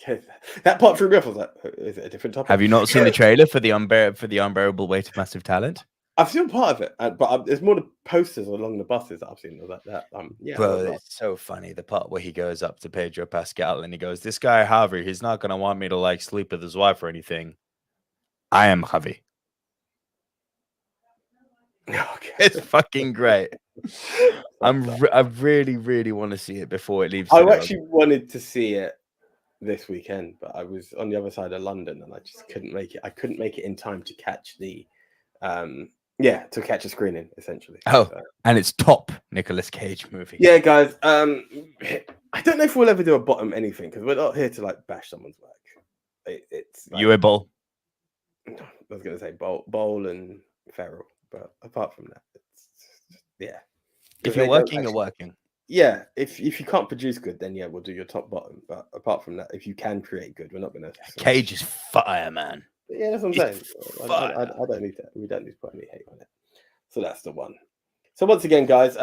Okay, that part threw me off. I was like, is it a different topic? Have you not seen the trailer for the Unbearable Weight of Massive Talent? I've seen part of it, but there's more the posters along the buses that I've seen. Bro, it's so funny. The part where he goes up to Pedro Pascal and he goes, "This guy Harvey, he's not gonna want me to like sleep with his wife or anything. I am Javi." Okay. It's fucking great. I really, really want to see it before it leaves. I actually wanted to see it this weekend, but I was on the other side of London and I just couldn't make it. I couldn't make it in time to catch to catch a screening, essentially. And it's top Nicolas Cage movie. Yeah, guys. I don't know if we'll ever do a bottom anything because we're not here to like bash someone's work. It's like, Uable. I was going to say Bowl and Ferrell, but apart from that, yeah. If you're working, you're working. Yeah, if you can't produce good, then yeah, we'll do your top bottom. But apart from that, if you can create good, we're not going to. Cage is fire, man. Yeah, that's what I'm saying. I don't need that. We don't need to put any hate on it. So that's the one. So once again, guys,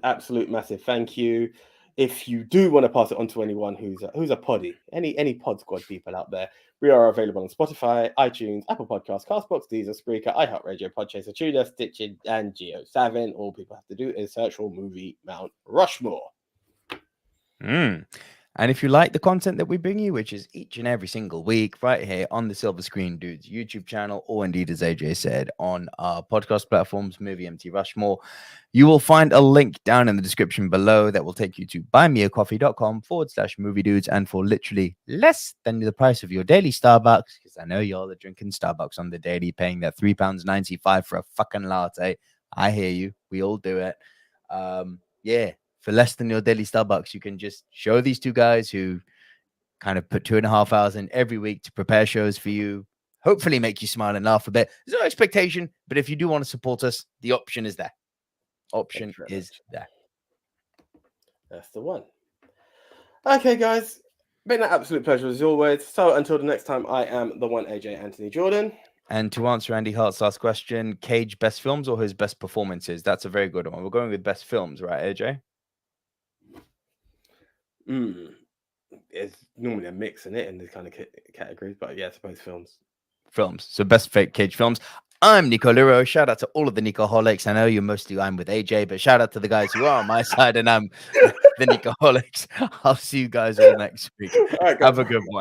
absolute massive thank you. If you do want to pass it on to anyone who's a poddy, any pod squad people out there, we are available on Spotify, iTunes, Apple Podcasts, Castbox, Deezer, Spreaker, iHeartRadio, Podchaser, TuneIn, Stitcher, and Geo7. All people have to do is search for movie Mount Rushmore. And if you like the content that we bring you, which is each and every single week, right here on the Silver Screen Dudes YouTube channel, or indeed, as AJ said, on our podcast platforms, Movie MT Rushmore, you will find a link down in the description below that will take you to buymeacoffee.com/movie dudes. And for literally less than the price of your daily Starbucks, because I know y'all are drinking Starbucks on the daily, paying that £3.95 for a fucking latte. I hear you. We all do it. Yeah. For less than your daily Starbucks, you can just show these two guys who kind of put 2.5 hours in every week to prepare shows for you, hopefully make you smile and laugh a bit. There's no expectation, but if you do want to support us, the option is there. Option is there. That's the one. Okay, guys. Been an absolute pleasure as always. So until the next time, I am the one AJ Anthony Jordan. And to answer Andy Hart's last question, Cage best films or his best performances? That's a very good one. We're going with best films, right, AJ? It's normally a mix in it in this kind of categories, but yeah, it's both films. So best fake Cage films. I'm Nico Liro. Shout out to all of the Nicoholics. I know you're mostly I'm with AJ, but shout out to the guys who are on my side, and I'm the Nicoholics. I'll see you guys all next week. All right, have a good one.